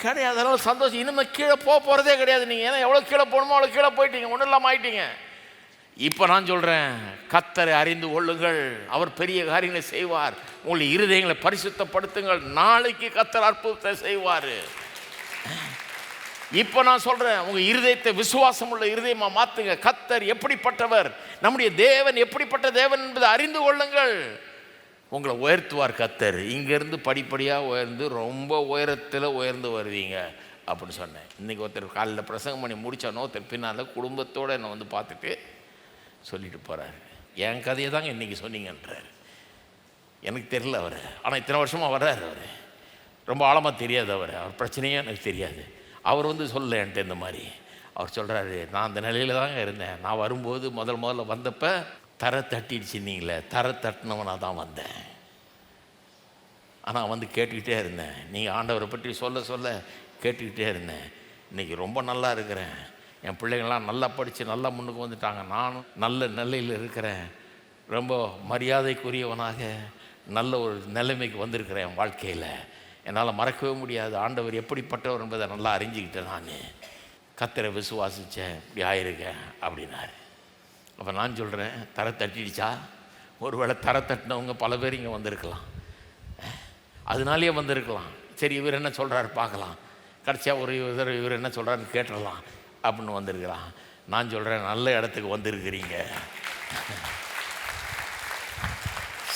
கிடையாது. அதனால் சந்தோஷம், இனிமேல் கீழே போகிறதே கிடையாது நீங்கள். ஏன்னா எவ்வளோ கீழே போகணுமோ அவ்வளோ கீழே போயிட்டீங்க, ஒன்றும் இல்லாமல் ஆயிட்டீங்க. இப்போ நான் சொல்கிறேன், கர்த்தரை அறிந்து கொள்ளுங்கள், அவர் பெரிய காரியங்களை செய்வார், உங்களுடைய இருதயங்களை பரிசுத்தப்படுத்துங்கள், நாளைக்கு கர்த்தர் அற்புதத்தை செய்வார். இப்போ நான் சொல்கிறேன், உங்கள் இருதயத்தை விசுவாசம் உள்ள இருதயமாக மாற்றுங்க. கர்த்தர் எப்படிப்பட்டவர், நம்முடைய தேவன் எப்படிப்பட்ட தேவன் என்பதை அறிந்து கொள்ளுங்கள், உங்களை உயர்த்துவார் கர்த்தர். இங்கேருந்து படிப்படியாக உயர்ந்து ரொம்ப உயரத்தில் உயர்ந்து வருவீங்க அப்படின்னு சொன்னேன். இன்றைக்கி ஒருத்தர் காலையில் பிரசங்கம் பண்ணி முடித்தானோ, ஒருத்தர் பின்னால் குடும்பத்தோடு என்னை வந்து பார்த்துட்டு சொல்லிட்டு போகிறாரு, என் கதையை தாங்க இன்றைக்கி சொன்னீங்கன்றார். எனக்கு தெரியல அவர், ஆனால் இத்தனை வருஷமாக வர்றார் அவர், ரொம்ப ஆழமாக தெரியாது அவர் பிரச்சனையே எனக்கு தெரியாது. அவர் வந்து சொல்ல என்கிட்ட இந்த மாதிரி. அவர் சொல்கிறாரு, நான் அந்த நிலையில் தாங்க இருந்தேன். நான் வரும்போது முதல்ல வந்தப்போ தரை தட்டிடுச்சுன்னீங்களே, தரை தட்டினவனாக தான் வந்தேன். ஆனால் வந்து கேட்டுக்கிட்டே இருந்தேன். நீங்கள் ஆண்டவரை பற்றி சொல்ல கேட்டுக்கிட்டே இருந்தேன். இன்றைக்கி ரொம்ப நல்லா இருக்கிறேன். என் பிள்ளைங்கள்லாம் நல்லா படித்து நல்லா முன்னுக்கு வந்துட்டாங்க. நானும் நல்ல நிலையில் இருக்கிறேன். ரொம்ப மரியாதைக்குரியவனாக நல்ல ஒரு நிலைமைக்கு வந்திருக்கிறேன் என் வாழ்க்கையில். என்னால் மறக்கவே முடியாது. ஆண்டவர் எப்படிப்பட்டவர் என்பதை நல்லா அறிஞ்சிக்கிட்டேன். நான் கர்த்தரை விசுவாசித்தேன், இப்படி ஆயிருக்கேன் அப்படின்னாரு. அப்போ நான் சொல்கிறேன், தரை தட்டிடுச்சா? ஒருவேளை தரை தட்டினவங்க பல பேர் இங்கே வந்திருக்கலாம், அதனாலேயே வந்திருக்கலாம். சரி, இவர் என்ன சொல்கிறாரு பார்க்கலாம், கடைசியாக இவர் என்ன சொல்கிறாருன்னு கேட்டுடலாம் அப்படின்னு வந்திருக்கிறான். நான் சொல்கிறேன், நல்ல இடத்துக்கு வந்திருக்கிறீங்க,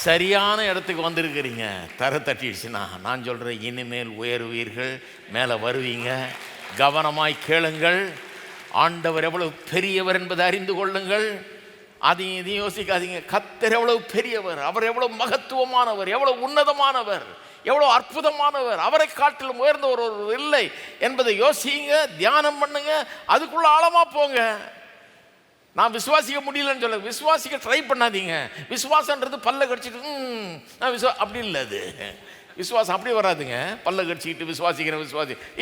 சரியான இடத்துக்கு வந்திருக்கிறீங்க. தரை தட்டிடுச்சுன்னா நான் சொல்கிறேன், இனிமேல் உயர்வீர்கள், மேலே வருவீங்க. கவனமாய் கேளுங்கள். ஆண்டவர் எவ்வளவு பெரியவர் என்பதை அறிந்து கொள்ளுங்கள். அதையும் இதையும் யோசிக்காதீங்க. கர்த்தர் எவ்வளவு பெரியவர், அவர் எவ்வளவு மகத்துவமானவர், எவ்வளவு உன்னதமானவர், எவ்வளோ அற்புதமானவர், அவரை காட்டிலும் உயர்ந்த ஒரு இல்லை என்பதை யோசிங்க, தியானம் பண்ணுங்க, அதுக்குள்ள ஆழமாக போங்க. நான் விசுவாசிக்க முடியலன்னு சொல்ல, விசுவாசிக்க ட்ரை பண்ணாதீங்க. விசுவாசன்றது பல்ல கடிச்சிட்டு நான் அப்படி இல்லை. அது விசுவாசம் அப்படி வராதுங்க. பல்ல கடிச்சிக்கிட்டு விசுவாசி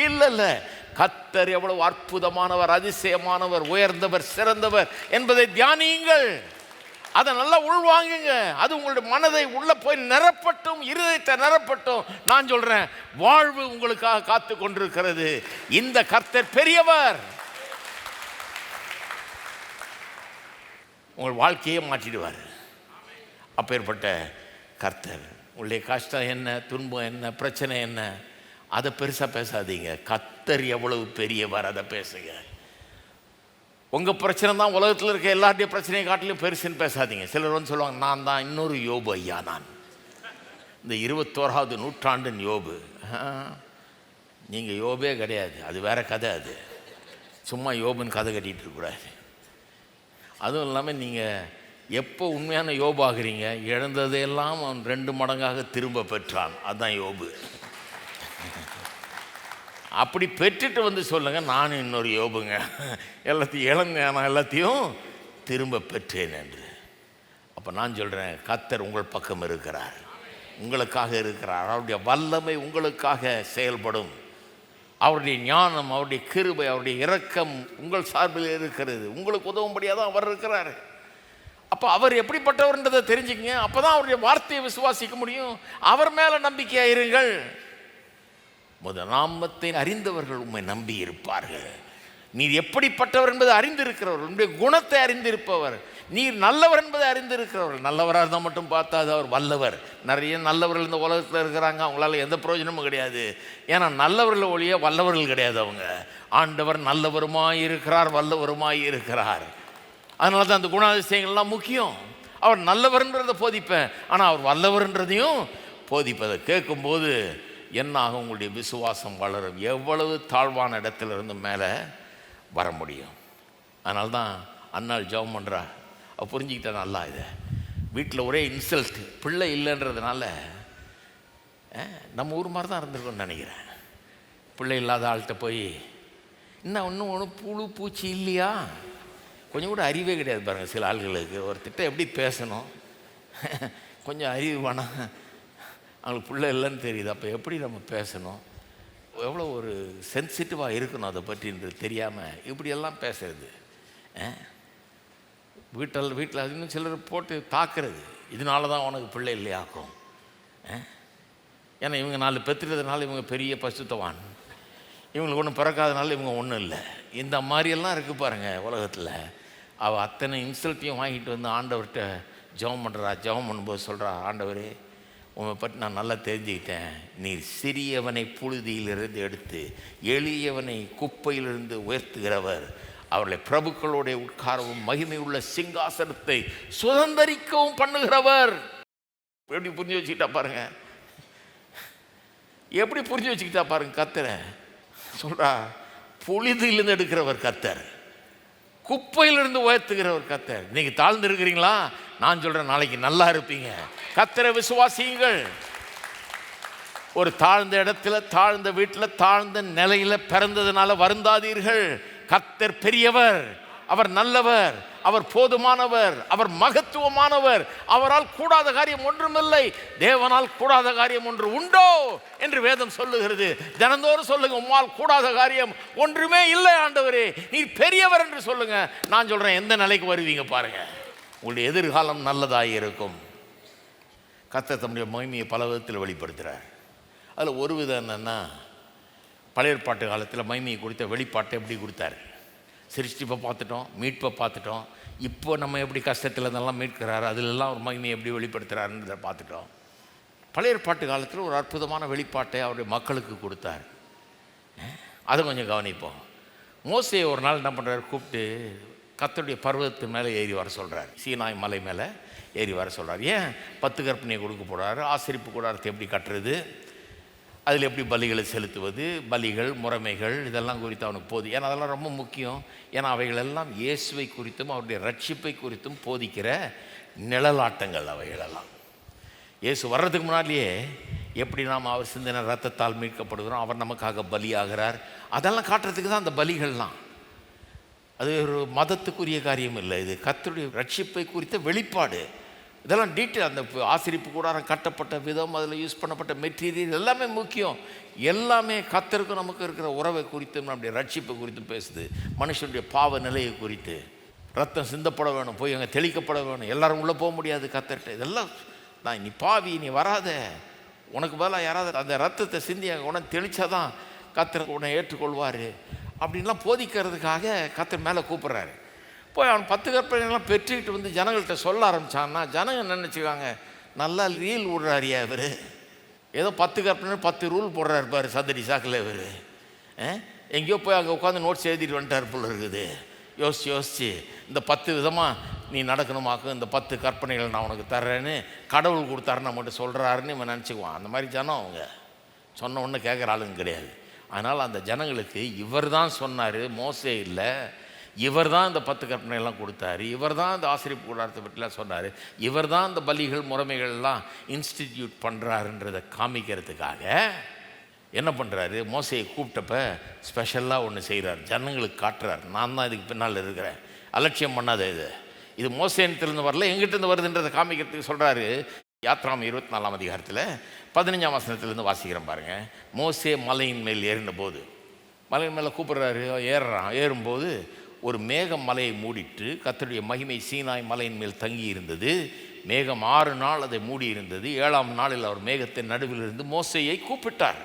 இல்லை. கர்த்தர் எவ்வளவு அற்புதமானவர், அதிசயமானவர், உயர்ந்தவர், சிறந்தவர் என்பதை தியானியுங்கள். அதை நல்லா உள்வாங்குங்க. அது உங்களுடைய மனதை உள்ள போய் நிரப்பட்டும், இருதயத்தை நிரப்பட்டும். நான் சொல்றேன், வாழ்வு உங்களுக்காக காத்து கொண்டிருக்கிறது. இந்த கர்த்தர் பெரியவர். உங்கள் வாழ்க்கையை மாற்றிடுவார். அப்பேற்பட்ட கர்த்தர். உங்களுடைய கஷ்டம் என்ன, துன்பம் என்ன, பிரச்சனை என்ன, அதை பெருசாக பேசாதீங்க. கர்த்தர் எவ்வளவு பெரியவர் அதை பேசுங்க. உங்கள் பிரச்சனை தான் உலகத்தில் இருக்க எல்லாருடைய பிரச்சனையை காட்டிலும் பெருசுன்னு பேசாதீங்க. சிலர் வந்து சொல்லுவாங்க, நான் தான் இன்னொரு யோபு ஐயா, நான் இந்த 21ஆவது நூற்றாண்டின் யோபு. நீங்கள் யோபே கிடையாது, அது வேற கதை. அது சும்மா யோபுன்னு கதை கட்டிகிட்டு இருக்கக்கூடாது. அதுவும் இல்லாமல் நீங்கள் எப்போ உண்மையான யோபு ஆகிறீங்க, இழந்ததையெல்லாம் அவன் 2 மடங்காக திரும்ப பெற்றான். அதுதான் யோபு. அப்படி பெற்றுட்டு வந்து சொல்லுங்கள், நானும் இன்னொரு யோபுங்க, எல்லாத்தையும் இழந்தேன், நான் எல்லாத்தையும் திரும்ப பெற்றேன் என்று. அப்போ நான் சொல்கிறேன், கர்த்தர் உங்கள் பக்கம் இருக்கிறார், உங்களுக்காக இருக்கிறார். அவருடைய வல்லமை உங்களுக்காக செயல்படும். அவருடைய ஞானம், அவருடைய கிருபை, அவருடைய இரக்கம் உங்கள் சார்பில் இருக்கிறது. உங்களுக்கு உதவும்படியாக தான் அவர் இருக்கிறார். அப்போ அவர் எப்படிப்பட்டவர்ன்றதை தெரிஞ்சுக்கங்க. அப்போ தான் அவருடைய வார்த்தையை விசுவாசிக்க முடியும். அவர் மேலே நம்பிக்கையாக இருங்கள். நாமத்தை அறிந்தவர்கள் உம்மை நம்பி இருப்பார்கள். நீர் எப்படிப்பட்டவர் என்பதை அறிந்திருக்கிறவர், உன்னுடைய குணத்தை அறிந்திருப்பவர், நீர் நல்லவர் என்பதை அறிந்திருக்கிறவர். நல்லவராக இருந்தால் மட்டும் பார்த்தா அது அவர் வல்லவர். நிறைய நல்லவர்கள் இந்த உலகத்தில் இருக்கிறாங்க, அவங்களால எந்த பிரயோஜனமும் கிடையாது. ஏன்னா நல்லவர்கள் ஒழிய வல்லவர்கள் கிடையாது அவங்க. ஆண்டவர் நல்லவருமாய் இருக்கிறார், வல்லவருமாய் இருக்கிறார். அதனால தான் அந்த குணாதிசயங்கள்லாம் முக்கியம். அவர் நல்லவர்ன்றதை போதிப்பேன், ஆனால் அவர் வல்லவர்ன்றதையும் போதிப்பதை கேட்கும்போது என்ன ஆகும்? உங்களுடைய விசுவாசம் வளரும். எவ்வளவு தாழ்வான இடத்துலேருந்து மேலே வர முடியும். அதனால தான் அன்னாள் ஜெபம் பண்ணுறா. அவள் புரிஞ்சுக்கிட்டா நல்லா. இதை வீட்டில் ஒரே இன்சல்ட், பிள்ளை இல்லைன்றதுனால நம்ம ஊர் மாதிரி தான் இருந்திருக்கோன்னு நினைக்கிறேன். பிள்ளை இல்லாத ஆள்கிட்ட போய் இன்னும் ஒன்றும் புழு பூச்சி இல்லையா, கொஞ்சம் கூட அறிவே கிடையாது பாருங்கள் சில ஆள்களுக்கு. ஒரு திட்டம் எப்படி பேசணும், கொஞ்சம் அறிவு வேணாம். அவங்களுக்கு பிள்ளை இல்லைன்னு தெரியுது, அப்போ எப்படி நம்ம பேசணும், எவ்வளோ ஒரு சென்சிட்டிவாக இருக்கணும் அதை பற்றின்றது தெரியாமல் இப்படியெல்லாம் பேசுறது. வீட்டில் அது இன்னும் சிலர் போட்டு தாக்குறது, இதனால தான் உனக்கு பிள்ளை இல்லையாக்கும். ஏன்னா இவங்க 4 பெற்றுறதுனால இவங்க பெரிய பசுத்தவான், இவங்களுக்கு ஒன்றும் பிறக்காதனால இவங்க ஒன்றும் இல்லை. இந்த மாதிரியெல்லாம் இருக்குது பாருங்கள் உலகத்தில். அவள் அத்தனை இன்சல்ட்டையும் வாங்கிட்டு வந்து ஆண்டவர்கிட்ட ஜெபம் பண்ணுறா. ஜெபம் பண்ணும்போது சொல்கிறா, ஆண்டவரே உன்னை பற்றி நான் நல்லா தெரிஞ்சுக்கிட்டேன். நீர் சிறியவனை புழுதியிலிருந்து எடுத்து எளியவனை குப்பையிலிருந்து உயர்த்துகிறவர், அவர்களை பிரபுக்களோடைய உட்காரவும் மகிமை உள்ள சிங்காசனத்தை சுதந்தரிக்கவும் பண்ணுகிறவர். எப்படி புரிஞ்சு வச்சுக்கிட்டா பாருங்க, எப்படி புரிஞ்சு வச்சுக்கிட்டா பாருங்க. கர்த்தரை சொல்றா, புழுதியிலிருந்து எடுக்கிறவர் கர்த்தர், குப்பையிலிருந்து உயர்த்துகிறவர் கர்த்தர். இன்னைக்கு தாழ்ந்து இருக்கிறீங்களா? நான் சொல்றேன், நாளைக்கு நல்லா இருப்பீங்க. கர்த்தரை விசுவாசியுங்கள். ஒரு தாழ்ந்த இடத்துல, தாழ்ந்த வீட்டில், தாழ்ந்த நிலையில பிறந்ததுனால வருந்தாதீர்கள். கர்த்தர் பெரியவர், அவர் நல்லவர், அவர் போதுமானவர், அவர் மகத்துவமானவர். அவரால் கூடாத காரியம் ஒன்றுமில்லை. தேவனால் கூடாத காரியம் ஒன்று உண்டோ என்று வேதம் சொல்லுகிறது. தினந்தோறும் சொல்லுங்க, உம்மால் கூடாத காரியம் ஒன்றுமே இல்லை ஆண்டவரே, நீர் பெரியவர் என்று சொல்லுங்க. நான் சொல்றேன், எந்த நிலைக்கு வருவீங்க பாருங்க. உங்களுடைய எதிர்காலம் நல்லதாக இருக்கும். கர்த்தர் தம்முடைய மகிமையை பல விதத்தில் வெளிப்படுத்துகிறார். அதில் ஒரு விதம் என்னென்னா, பழைய ஏற்பாட்டு காலத்தில் மகிமையை கொடுத்த வெளிப்பாட்டை எப்படி கொடுத்தாரு. சிருஷ்டிப்பை பார்த்துட்டோம், மீட்பை பார்த்துட்டோம். இப்போ நம்ம எப்படி கஷ்டத்தில் இதெல்லாம் மீட்கிறாரு, அதிலெல்லாம் ஒரு மகிமையை எப்படி வெளிப்படுத்துகிறாருன்றதை பார்த்துட்டோம். பழைய ஏற்பாட்டு காலத்தில் ஒரு அற்புதமான வெளிப்பாட்டை அவருடைய மக்களுக்கு கொடுத்தார். அதை கொஞ்சம் கவனிப்போம். மோசேயை ஒரு நாள் என்ன பண்ணுறாரு, கூப்பிட்டு கர்த்தருடைய பர்வதத்தின் மேலே ஏறி வர சொல்கிறார். சீனாய் மலை மேலே ஏறி வர சொல்கிறார். ஏன் 10 கற்பனையை கொடுக்க போகிறாரு. ஆசரிப்பு கூடாரத்தை எப்படி கட்டுறது, அதில் எப்படி பலிகளை செலுத்துவது, பலிகள் முறைமைகள் இதெல்லாம் குறித்து அவனுக்கு போதி. ஏன்னா அதெல்லாம் ரொம்ப முக்கியம். ஏன்னா அவைகளெல்லாம் இயேசுவை குறித்தும் அவருடைய ரட்சிப்பை குறித்தும் போதிக்கிற நிழலாட்டங்கள் அவைகளெல்லாம். இயேசு வர்றதுக்கு முன்னாடியே எப்படி நாம் அவர் சிந்தின ரத்தத்தால் மீட்கப்படுகிறோம், அவர் நமக்காக பலியாகிறார், அதெல்லாம் காட்டுறதுக்கு தான் அந்த பலிகள்லாம். அது ஒரு மதத்துக்குரிய காரியம் இல்லை, இது கர்த்தருடைய ரட்சிப்பை குறித்த வெளிப்பாடு. இதெல்லாம் டீட்டெயில். அந்த ஆசரிப்பு கூடாரம் கட்டப்பட்ட விதம், அதில் யூஸ் பண்ணப்பட்ட மெட்டீரியல் எல்லாமே முக்கியம். எல்லாமே கர்த்தருக்கும் நமக்கு இருக்கிற உறவை குறித்தும் நம்முடைய ரட்சிப்பை குறித்து பேசுது. மனுஷனுடைய பாவ நிலையை குறித்து, ரத்தம் சிந்தப்பட வேணும், போய் அங்கே தெளிக்கப்பட வேணும், எல்லாரும் உள்ளே போக முடியாது கர்த்தர்கிட்ட. இதெல்லாம் நான் நீ பாவி, நீ வராத, உனக்கு பதிலாக யாராவது அந்த ரத்தத்தை சிந்தி அங்கே உடனே தெளித்தாதான் கர்த்தர் உன்னை ஏற்றுக்கொள்வார் அப்படின்லாம் போதிக்கிறதுக்காக கர்த்தர் மேலே கூப்பிட்றாரு. போய் அவன் 10 கற்பனைகள்லாம் பெற்றுக்கிட்டு வந்து ஜனங்கள்கிட்ட சொல்ல ஆரம்பித்தான்னா, ஜனங்க நினச்சிக்காங்க, நல்லா ரீல் விடுறாரியா இவர், ஏதோ 10 கற்பனை 10 ரூல் போடுறாரு பாரு சந்தடி சாக்கில் இவர். எங்கேயோ போய் அங்கே உட்காந்து நோட்ஸ் எழுதிட்டு வந்துட்டார் போல இருக்குது. யோசிச்சு இந்த 10 விதமாக நீ நடக்கணுமாக்கும், இந்த 10 கற்பனைகள் நான் உனக்கு தர்றேன்னு கடவுள் கொடுத்தாருன்னு நம்மகிட்ட சொல்கிறாருன்னு இவன் நினச்சிக்குவான். அந்த மாதிரி ஜனம் அவங்க சொன்ன ஒன்று கேட்குற ஆளுங்க கிடையாது. அதனால் அந்த ஜனங்களுக்கு இவர் தான் சொன்னார், மோசே இல்லை, இவர் தான் இந்த 10 கற்பனைகள்லாம் கொடுத்தாரு, இவர் தான் இந்த ஆசரிப்பு கூடாரத்தை பற்றிலாம் சொன்னார், இவர் தான் இந்த பலிகள் முறைமைகள்லாம் இன்ஸ்டிடியூட் பண்ணுறாருன்றதை காமிக்கிறதுக்காக என்ன பண்ணுறாரு, மோசையை கூப்பிட்டப்ப ஸ்பெஷலாக ஒன்று செய்கிறார், ஜனங்களுக்கு காட்டுறார், நான் தான் இதுக்கு பின்னால் இருக்கிறேன், அலட்சியம் பண்ணாத, இது மோசேனத்திலிருந்து வரல, எங்கிட்டேருந்து வருதுன்றதை காமிக்கிறதுக்கு சொல்கிறாரு. யாத்ராம் 24ஆம் அதிகாரத்தில் 15ஆம் வசனத்திலேருந்து வாசிக்கிறேன் பாருங்கள். மோசே மலையின் மேல் ஏறின போது, மலையின் மேலே கூப்பிட்றாரு, ஏறும்போது ஒரு மேகம் மலையை மூடிட்டு கர்த்தருடைய மகிமை சீனாய் மலையின் மேல் தங்கி இருந்தது. மேகம் 6 நாள் அதை மூடி இருந்தது. 7ஆம் நாளில் அவர் மேகத்தின் நடுவில் இருந்து மோசேயை கூப்பிட்டார்.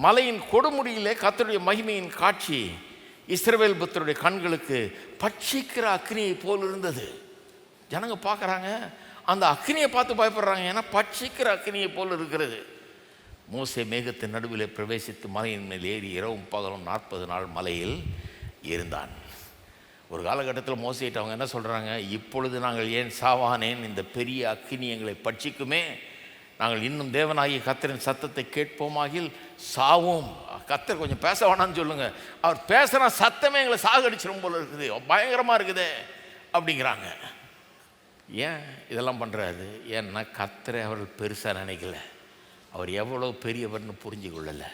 மலையின் கொடுமுடியிலே கர்த்தருடைய மகிமையின் காட்சி இஸ்ரவேல் புத்தருடைய கண்களுக்கு பட்சிக்கிற அக்னியை போல் இருந்தது. ஜனங்க பார்க்குறாங்க, அந்த அக்னியை பார்த்து பயப்படுறாங்க, ஏன்னா பட்சிக்கிற அக்னியை போல் இருக்கிறது. மோசே மேகத்தின் நடுவில் பிரவேசித்து மலையின் மேல் ஏறி இரவும் பகலும் 40 நாள் மலையில் இருந்தான். ஒரு காலகட்டத்தில் மோசேட்டு அவங்க என்ன சொல்கிறாங்க, இப்பொழுது நாங்கள் ஏன் சாவானேன், இந்த பெரிய அக்கினி எங்களை பட்சிக்குமே, நாங்கள் இன்னும் தேவனாகிய கர்த்தரின் சத்தத்தை கேட்போமாகில் சாவோம். கர்த்தர் கொஞ்சம் பேச வேணான்னு சொல்லுங்கள், அவர் பேசுகிற சத்தமே எங்களை சாகடிச்சிடும் போல இருக்குது, பயங்கரமாக இருக்குது அப்படிங்கிறாங்க. ஏன் இதெல்லாம் பண்ணுறாரு, ஏன்னா கர்த்தரை அவர்கள் பெருசாக நினைக்கல, அவர் எவ்வளோ பெரியவர்னு புரிஞ்சு கொள்ளலை,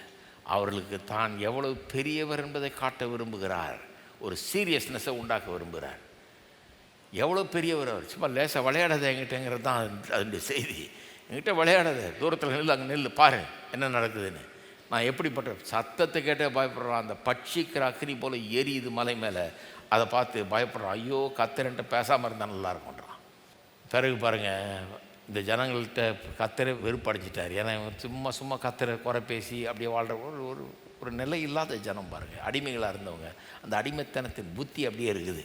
அவர்களுக்கு தான் எவ்வளவு பெரியவர் என்பதை காட்ட விரும்புகிறார், ஒரு சீரியஸ்னஸை உண்டாக்க விரும்புகிறார். எவ்வளோ பெரியவர் அவர், சும்மா லேசாக விளையாடாத என்கிட்டங்கிறது தான் அதனுடைய செய்தி. என்கிட்ட விளையாடாத, தூரத்தில் நெல், அங்கே நெல், பாரு என்ன நடக்குதுன்னு. நான் எப்படிப்பட்ட சத்தத்தை கேட்டே பயப்படுறான், அந்த பட்சிக்கிற அக்னி போல் எரியுது மலை மேலே, அதை பார்த்து பயப்படுறான். ஐயோ கர்த்தர்கிட்ட பேசாமல் இருந்தால் நல்லா இருக்கும்ன்றான். பிறகு பாருங்கள், இந்த ஜனங்கள்கிட்ட கர்த்தரை வெறுப்படைச்சிட்டார். ஏன்னா சும்மா கர்த்தரை குறை பேசி அப்படியே வாழ்கிற ஒரு நிலை இல்லாத ஜனம் பாருங்கள், அடிமைகளாக இருந்தவங்க. அந்த அடிமைத்தனத்தின் புத்தி அப்படியே இருக்குது.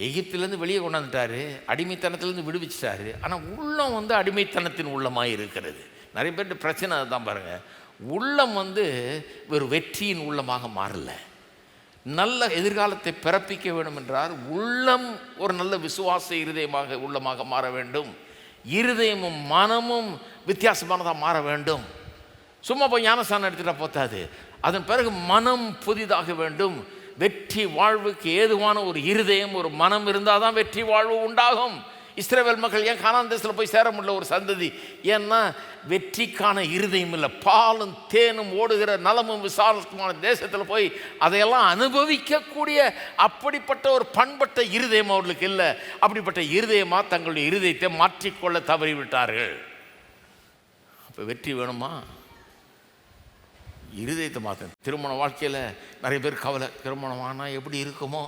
எகிப்திலேருந்து வெளியே கொண்டாந்துட்டார், அடிமைத்தனத்திலேருந்து விடுவிச்சிட்டாரு, ஆனால் உள்ளம் அடிமைத்தனத்தின் உள்ளமாக இருக்கிறது. நிறைய பேர்ட்டு பிரச்சனை அதுதான் பாருங்கள். உள்ளம் ஒரு வெற்றியின் உள்ளமாக மாறல. நல்ல எதிர்காலத்தை பிறப்பிக்க வேண்டும் என்றால் உள்ளம் ஒரு நல்ல விசுவாச இருதயமாக உள்ளமாக மாற வேண்டும். இருதயமும் மனமும் வித்தியாசமானதாக மாற வேண்டும். சும்மா போய் ஞானஸ்தானம் எடுத்துகிட்டா போத்தாது, அதன் பிறகு மனம் புதிதாக வேண்டும். வெற்றி வாழ்வுக்கு ஏதுவான ஒரு இருதயம் ஒரு மனம் இருந்தால் தான் வெற்றி வாழ்வு உண்டாகும். இஸ்ரவேல் மக்கள் ஏன் கானான் தேசத்தில் போய் சேர முடியல ஒரு சந்ததி? ஏன்னா வெற்றிக்கான இருதயம் இல்லை. பாலும் தேனும் ஓடுகிற நலமும் விசாலமான தேசத்தில் போய் அதையெல்லாம் அனுபவிக்கக்கூடிய அப்படிப்பட்ட ஒரு பண்பட்ட இருதயம் அவர்களுக்கு இல்லை. அப்படிப்பட்ட இருதயமாக தங்களுடைய இருதயத்தை மாற்றிக்கொள்ள தவறிவிட்டார்கள். அப்போ வெற்றி வேணுமா? இருதயத்தை மாற்ற. திருமண வாழ்க்கையில் நிறைய பேர் கவலை, திருமணம் ஆனால் எப்படி இருக்குமோ,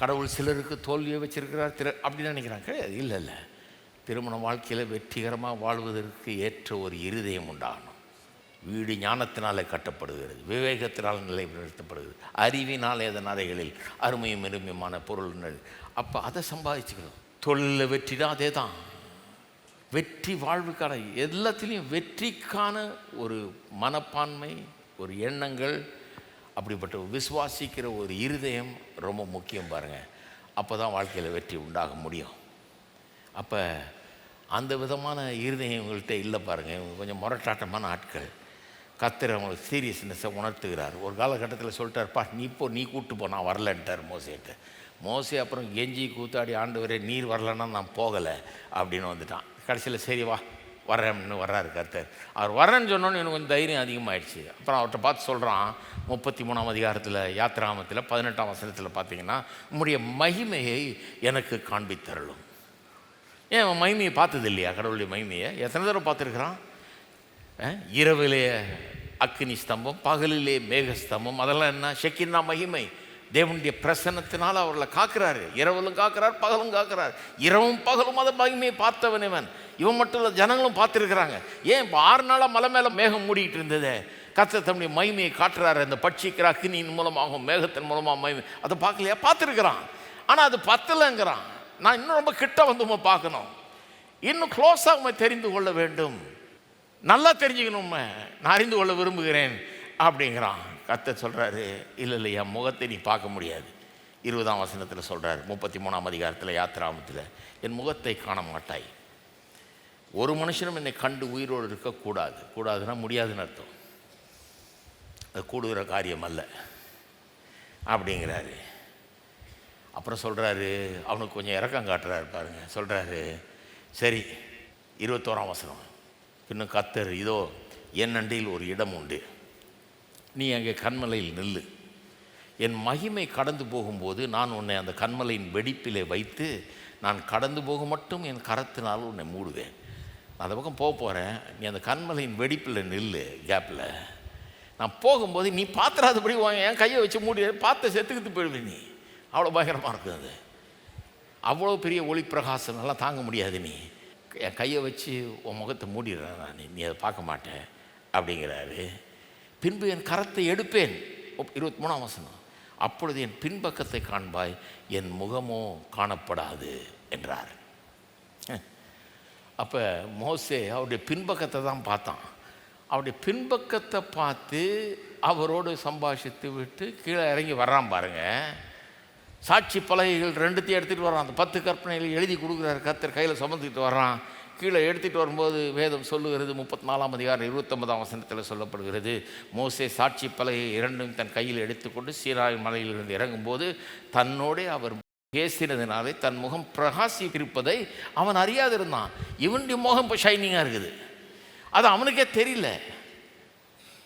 கடவுள் சிலருக்கு தோல்வியை வச்சிருக்கிறார் அப்படின்னு நினைக்கிறாங்க. கிடையாது. இல்லை இல்லை, திருமண வாழ்க்கையில் வெற்றிகரமாக வாழ்வதற்கு ஏற்ற ஒரு இருதயம் உண்டாகணும். வீடு ஞானத்தினாலே கட்டப்படுகிறது, விவேகத்தினால் நிலைநிறுத்தப்படுகிறது, அறிவினால் ஏதன் அறைகளில் அருமையும் எருமையுமான பொருள். அப்போ அதை சம்பாதிச்சுக்கணும். தொழிலில் வெற்றி தான், அதே தான் வெற்றி. வாழ்வுக்கான எல்லாத்துலேயும் வெற்றிக்கான ஒரு மனப்பான்மை, ஒரு எண்ணங்கள், அப்படிப்பட்ட விசுவாசிக்கிற ஒரு இருதயம் ரொம்ப முக்கியம் பாருங்கள். அப்போ தான் வாழ்க்கையில் வெற்றி உண்டாக முடியும். அப்போ அந்த விதமான இருதயம் இவங்கள்ட்ட இல்லை பாருங்கள். இவங்க கொஞ்சம் முரட்டாட்டமான ஆட்கள். கர்த்தர் அவங்களுக்கு சீரியஸ்னஸை உணர்த்துகிறார். ஒரு காலகட்டத்தில் சொல்லிட்டார்ப்பா, நீ கூப்பிட்டு போ, நான் வரலன்ட்டார் மோசேட்ட. மோசே அப்புறம் கெஞ்சி கூத்தாடி, ஆண்டவரே நீர் வரலன்னா நான் போகலை அப்படின்னு வந்துட்டான். கடைசியில் சரி வா வரேன்னு வர்றாரு கர்த்தர். அவர் வரேன்னு சொன்னோன்னு எனக்கு கொஞ்சம் தைரியம் அதிகமாகிடுச்சு. அப்புறம் அவர்கிட்ட பார்த்து சொல்கிறான், 33ஆம் அதிகாரத்தில் யாத்திராகமத்தில் 18ஆம் வசனத்தில் பார்த்தீங்கன்னா, உம்முடைய மகிமையை எனக்கு காண்பித்தருளும். ஏன் அவன் மகிமையை பார்த்தது இல்லையா? கடவுளுடைய மகிமையை எத்தனை தடவை பார்த்துருக்குறான்? இரவிலே அக்கினி ஸ்தம்பம், பகலிலே மேக ஸ்தம்பம். அதெல்லாம் என்ன? ஷெக்கின்னா மகிமை. தேவனுடைய பிரசன்னத்தினால் அவர்களை காக்கிறாரு. இரவிலும் காக்கிறார், பகலும் காக்கிறார். இரவும் பகலும் அதை மகிமையை பார்த்தவன் இவன். இவன் மட்டும் இல்லை, ஜனங்களும் பார்த்துருக்குறாங்க. ஏன் இப்போ 6 நாளாக மலை மேலே மேகம் மூடிக்கிட்டு இருந்தது, கர்த்தர் தன்னுடைய மகிமையை காட்டுறாரு. அந்த பட்சிக்கிற அக்கினியின் மூலமாகவும் மேகத்தின் மூலமாக மகிமை அதை பார்க்கலையா? பார்த்துருக்குறான். ஆனால் அது பத்தலைங்கிறான். நான் இன்னும் ரொம்ப கிட்ட வந்து பார்க்கணும், இன்னும் க்ளோஸாக தெரிந்து கொள்ள வேண்டும், நல்லா தெரிஞ்சுக்கணும், நான் அறிந்து கொள்ள விரும்புகிறேன் அப்படிங்கிறான். கர்த்தர் சொல்கிறாரு, இல்லை என் முகத்தை நீ பார்க்க முடியாது. 20ஆம் வசனத்தில் சொல்கிறார், 33ஆம் அதிகாரத்தில் யாத்திராகமத்தில், என் முகத்தை காண மாட்டாய். ஒரு மனுஷனும் என்னை கண்டு உயிரோடு இருக்கக்கூடாது. கூடாதுன்னா முடியாதுன்னு அர்த்தம். அது கூடுகிற காரியம் அல்ல அப்படிங்கிறாரு. அப்புறம் சொல்கிறாரு, அவனுக்கு கொஞ்சம் இறக்கம் காட்டுறாரு பாருங்க. சொல்கிறாரு, சரி 21ஆம் வசனம், இன்னும் கர்த்தர், இதோ என் அண்டையில் ஒரு இடம் உண்டு, நீ அங்கே கன்மலையில் நில்லு. என் மகிமை கடந்து போகும்போது நான் உன்னை அந்த கன்மலையின் வெடிப்பிலே வைத்து நான் கடந்து போக மட்டும் என் கரத்தினால் உன்னை மூடுவேன். நான் அந்த பக்கம் போக போகிறேன், நீ அந்த கன்மலையின் வெடிப்பில் நில்லு, கேப்பில். நான் போகும்போது நீ பாத்திராதபடி என் கையை வச்சு மூடி பார்த்து செத்துக்கிட்டு போயிடுவேன். நீ அவ்வளோ பயங்கரமாக இருக்குது. அது அவ்வளோ பெரிய ஒளி பிரகாசம் எல்லாம் தாங்க முடியாது. நீ என் கையை வச்சு உன் முகத்தை மூடிடுறேன் நான், நீ அதை பார்க்க மாட்டேன் அப்படிங்கிறாரு. பின்பு என் கரத்தை எடுப்பேன். 23ஆம் வசனம், அப்பொழுது என் பின்பக்கத்தை காண்பாய், என் முகமோ காணப்படாது என்றார். அப்போ மோசே அவருடைய பின்பக்கத்தை தான் பார்த்தான். அவருடைய பின்பக்கத்தை பார்த்து அவரோடு சம்பாஷித்து விட்டு கீழே இறங்கி வர்றான் பாருங்க. சாட்சி பலகைகள் 2த்தையும் எடுத்துகிட்டு வர்றான். அந்த 10 கற்பனைகள் எழுதி கொடுக்குறாரு கர்த்தர், கையில் சுமந்துக்கிட்டு வர்றான். கீழே எடுத்துகிட்டு வரும்போது வேதம் சொல்லுகிறது, 34ஆம் அதிகாரம் 29ஆம் வசனத்தில் சொல்லப்படுகிறது, மோசே சாட்சி பலகை 2ம் தன் கையில் எடுத்துக்கொண்டு சீனாய் மலையிலிருந்து இறங்கும்போது தன்னோடே அவர் பேசினதினாலே தன் முகம் பிரகாசித்திருப்பதை அவன் அறியாதிருந்தான். இவனுடைய முகம் இப்போ ஷைனிங்காக இருக்குது. அது அவனுக்கே தெரியல.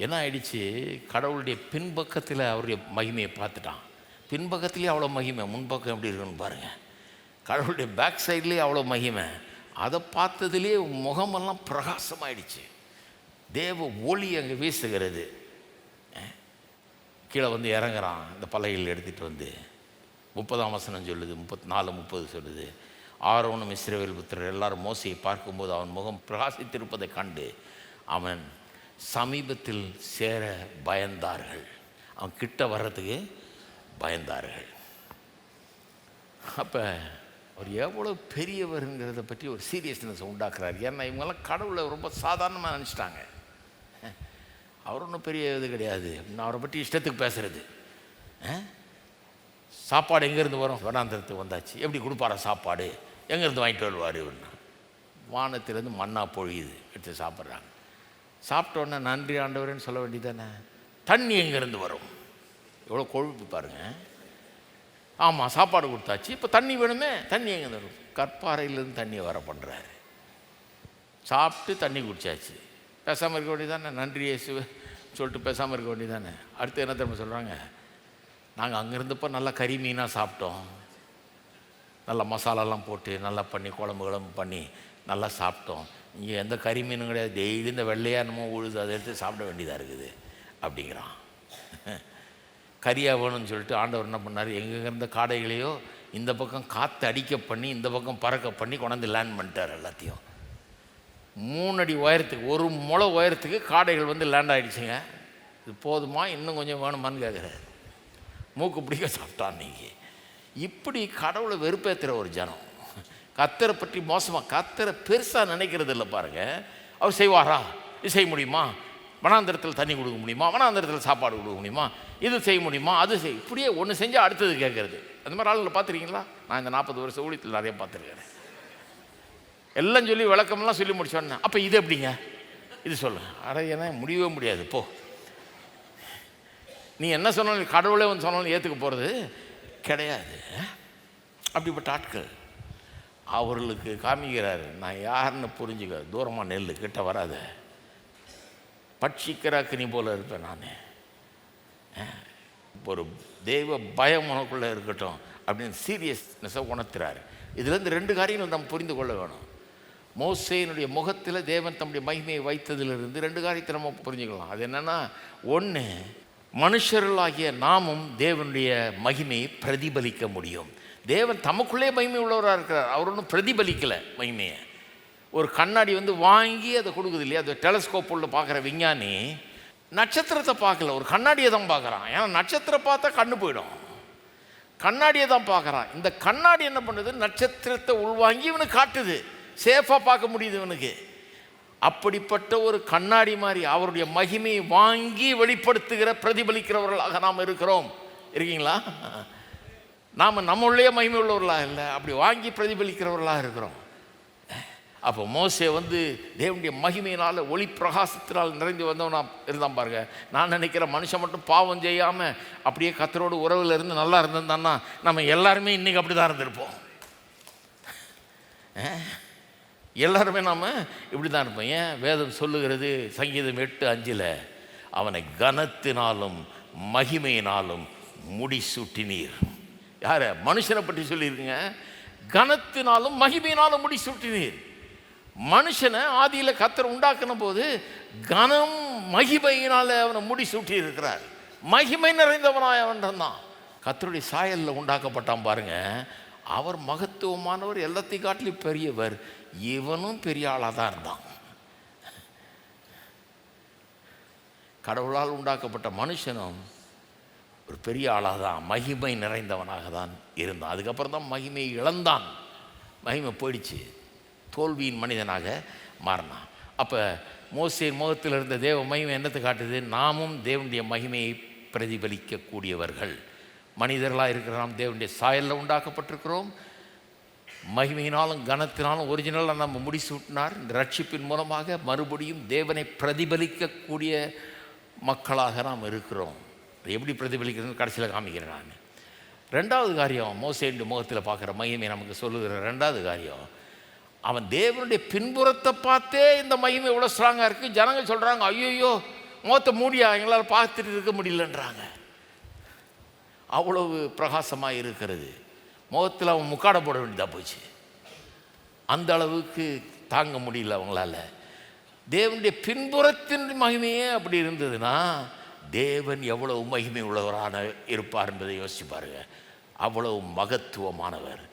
என்ன ஆயிடுச்சு? கடவுளுடைய பின்பக்கத்தில் அவருடைய மகிமையை பார்த்துட்டான். பின்பக்கத்துலேயே அவ்வளோ மகிமை, முன்பக்கம் எப்படி இருக்குன்னு பாருங்கள். கடவுளுடைய பேக் சைட்லேயே அவ்வளோ மகிமை. அதை பார்த்ததுலேயே முகமெல்லாம் பிரகாசமாயிடுச்சு. தேவ ஒளி அங்கே வீசுகிறது. கீழே வந்து இறங்குறான். இந்த பலகையில் எடுத்துகிட்டு வந்து 30ஆம் வசனம் சொல்லுது, 34-30 சொல்லுது, ஆரோனும் இஸ்ரவேல் புத்திரர் எல்லாரும் மோசையை பார்க்கும்போது அவன் முகம் பிரகாசித்திருப்பதை கண்டு அவன் சமீபத்தில் சேர பயந்தார்கள். அவன் கிட்ட வர்றதுக்கு பயந்தார்கள். அப்போ அவர் எவ்வளோ பெரியவருங்கிறத பற்றி ஒரு சீரியஸ்னஸ் உண்டாக்குறாரு. ஏன்னா இவங்கெல்லாம் கடவுளை ரொம்ப சாதாரணமாக நினச்சிட்டாங்க. அவர் ஒன்றும் பெரிய இது கிடையாது, அவரை பற்றி இஷ்டத்துக்கு பேசுகிறது. சாப்பாடு எங்கேருந்து வரும்? வனாந்திரத்துக்கு வந்தாச்சு. எப்படி கொடுப்பாரா சாப்பாடு? எங்கேருந்து வாங்கிட்டு வருவார்? இவருன்னா வானத்திலேருந்து மண்ணா பொழியுது, எடுத்து சாப்பிட்றாங்க. சாப்பிட்டோன்னே நன்றி ஆண்டவரேன்னு சொல்ல வேண்டியதானே. தண்ணி எங்கேருந்து வரும்? எவ்வளோ கொழுப்பு பாருங்கள். ஆமாம், சாப்பாடு கொடுத்தாச்சு, இப்போ தண்ணி வேணுமே, தண்ணி எங்கே தரும்? கற்பாறையிலேருந்து தண்ணியை வர பண்ணுறாரு. சாப்பிட்டு தண்ணி குடித்தாச்சு, பேசாமல் இருக்க வேண்டியதானே, நன்றி இயேசு சொல்லிட்டு பேசாமல் இருக்க வேண்டியதானே. அடுத்து என்ன தெரியுமா சொல்கிறாங்க? நாங்கள் அங்கே இருந்தப்போ நல்லா கறி மீனாக சாப்பிட்டோம், நல்லா மசாலாலாம் போட்டு நல்லா பண்ணி குழம்பு பண்ணி நல்லா சாப்பிட்டோம். இங்கே எந்த கறி மீனும் கிடையாது, டெய்லி இந்த வெள்ளையாக என்னமோ உழுது அதை எடுத்து சாப்பிட வேண்டியதாக இருக்குது அப்படிங்கிறான். கறியாக வேணும்னு சொல்லிட்டு ஆண்டவர் என்ன பண்ணார்? எங்கெங்கே இருந்த காடைகளையோ இந்த பக்கம் காற்று அடிக்க பண்ணி இந்த பக்கம் பறக்க பண்ணி கொண்டாந்து லேண்ட் பண்ணிட்டார் எல்லாத்தையும். 3 அடி உயரத்துக்கு, 1 முளை உயரத்துக்கு காடைகள் வந்து லேண்ட் ஆகிடுச்சுங்க. இது போதுமா, இன்னும் கொஞ்சம் வேணுமான்னு கேட்குறாரு. மூக்கு பிடிக்க சாப்பிட்டான். அன்றைக்கி இப்படி கடவுளை வெறுப்பேற்றுற ஒரு ஜனம், கர்த்தரை பற்றி மோசமாக, கர்த்தரை பெருசாக நினைக்கிறது இல்லை பாருங்கள். அவர் செய்வாரா? இது செய்ய முடியுமா? வனாந்திரத்தில் தண்ணி கொடுக்க முடியுமா? வனாந்திரத்தில் சாப்பாடு கொடுக்க முடியுமா? இது செய்ய முடியுமா? அது செய். இப்படியே ஒன்று செஞ்சால் அடுத்தது கேட்குறது. அந்த மாதிரி ஆளுங்களை பார்த்துருக்கீங்களா? நான் இந்த 40 வருஷம் ஊழியத்தில் நிறைய பார்த்துருக்கேன். எல்லாம் சொல்லி விளக்கமெல்லாம் சொல்லி முடிச்சோன்னே அப்போ இது எப்படிங்க, இது சொல்லுங்க. ஏன்னா முடியவே முடியாது. போ, நீ என்ன சொன்னாலும் கடவுளே வந்து சொன்னாலும் ஏற்றுக்க போகிறது கிடையாது. அப்படிப்பட்ட ஆட்கள் அவர்களுக்கு காமிக்கிறாரு, நான் யாருன்னு புரிஞ்சுக்க, தூரமாக நெல், கிட்ட வராத, பட்சிக்கிற அக்னி போல இருப்பேன் நான். ஒரு தெய்வ பயம் உனக்குள்ளே இருக்கட்டும் அப்படின்னு சீரியஸ்னஸை உணர்த்துறாரு. இதுலேருந்து 2 காரியங்கள் நம்ம புரிந்து கொள்ள வேணும். மோசேயினுடைய முகத்தில் தேவன் தம்முடைய மகிமையை வைத்ததிலிருந்து 2 காரியத்தை நம்ம புரிஞ்சுக்கலாம். அது என்னென்னா, ஒன்று, மனுஷர்களாகிய நாமும் தேவனுடைய மகிமையை பிரதிபலிக்க முடியும். தேவன் தமக்குள்ளே மகிமை உள்ளவராக இருக்கிறார், அவர் ஒன்றும் பிரதிபலிக்கலை மகிமையை. ஒரு கண்ணாடி வந்து வாங்கி அதை கொடுக்குது இல்லையா, அது டெலஸ்கோப் உள்ள பார்க்குற விஞ்ஞானி நட்சத்திரத்தை பார்க்கல, ஒரு கண்ணாடியை தான் பார்க்குறான். ஏன்னா நட்சத்திரம் பார்த்தா கண்ணு போயிடும், கண்ணாடியை தான் பார்க்குறான். இந்த கண்ணாடி என்ன பண்ணுது? நட்சத்திரத்தை உள்வாங்கி இவனுக்கு காட்டுது, சேஃபாக பார்க்க முடியுது இவனுக்கு. அப்படிப்பட்ட ஒரு கண்ணாடி மாதிரி அவருடைய மகிமையை வாங்கி வெளிப்படுத்துகிற பிரதிபலிக்கிறவர்களாக நாம் இருக்கிறோம். இருக்கீங்களா? நாம் நம்மளுடைய மகிமை உள்ளவர்களாக இல்லை, அப்படி வாங்கி பிரதிபலிக்கிறவர்களாக இருக்கிறோம். அப்போ மோசே வந்து தேவனுடைய மகிமையினால் ஒளி பிரகாசத்தினால் நிறைந்து வந்தவனா இருந்தான் பாருங்க. நான் நினைக்கிறேன் மனுஷன் மட்டும் பாவம் செய்யாமல் அப்படியே கர்த்தரோடு உறவில் இருந்து நல்லா இருந்திருந்தான்னா நம்ம எல்லாருமே இன்றைக்கி அப்படி தான் இருந்திருப்போம். எல்லாருமே நாம் இப்படி தான் இருப்போம். ஏன்? வேதம் சொல்லுகிறது, சங்கீதம் 8:5, அவனை கனத்தினாலும் மகிமையினாலும் முடிசூட்டினீர். யாரை? மனுஷனை பற்றி சொல்லியிருக்குங்க. கனத்தினாலும் மகிமையினாலும் முடிசூட்டினீர். மனுஷனை ஆதியில் கர்த்தர் உண்டாக்கின போது கனம் மகிமையினால் அவனை முடிசூட்டி இருக்கிறார். மகிமை நிறைந்தவனாய் அவன் தான். கர்த்தருடைய சாயலில் உண்டாக்கப்பட்டான் பாருங்க. அவர் மகத்துவமானவர், எல்லாத்தையும் காட்டிலும் பெரியவர். இவனும் பெரிய ஆளாக தான் இருந்தான். கடவுளால் உண்டாக்கப்பட்ட மனுஷனும் ஒரு பெரிய ஆளாக தான், மகிமை நிறைந்தவனாக தான் இருந்தான். அதுக்கப்புறம் தான் மகிமை இழந்தான், மகிமை போயிடுச்சு, தோல்வியின் மனிதனாக மாறினான். அப்போ மோசேயின் முகத்தில் இருந்த தேவ மகிமை என்னத்தை காட்டுது? நாமும் தேவனுடைய மகிமையை பிரதிபலிக்கக்கூடியவர்கள் மனிதர்களாக இருக்கிற நாம் தேவனுடைய சாயலில் உண்டாக்கப்பட்டிருக்கிறோம். மகிமையினாலும் கனத்தினாலும் ஒரிஜினலாக நம்ம முடிசூட்டினார். இந்த ரட்சிப்பின் மூலமாக மறுபடியும் தேவனை பிரதிபலிக்கக்கூடிய மக்களாக நாம் இருக்கிறோம். எப்படி பிரதிபலிக்கிறதுன்னு கடைசியில் காமிக்கிறேன் நான். 2வது காரியம், மோசேயின் முகத்தில் பார்க்குற மகிமை நமக்கு சொல்லுகிற 2வது காரியம், அவன் தேவனுடைய பின்புறத்தை பார்த்தே இந்த மகிமை எவ்வளோ ஸ்ட்ராங்காக இருக்குது. ஜனங்கள் சொல்கிறாங்க, ஐயோ முகத்தை மூடியா, எங்களால் பார்த்துட்டு இருக்க முடியலன்றாங்க. அவ்வளவு பிரகாசமாக இருக்கிறது. முகத்தில் அவன் முக்காடை போட வேண்டியதாக போச்சு. அந்த அளவுக்கு தாங்க முடியல அவங்களால. தேவனுடைய பின்புறத்தின் மகிமையே அப்படி இருந்ததுன்னா தேவன் எவ்வளவு மகிமை உள்ளவரான இருப்பார் என்பதை யோசிச்சு பாருங்க. அவ்வளவு மகத்துவமானவர்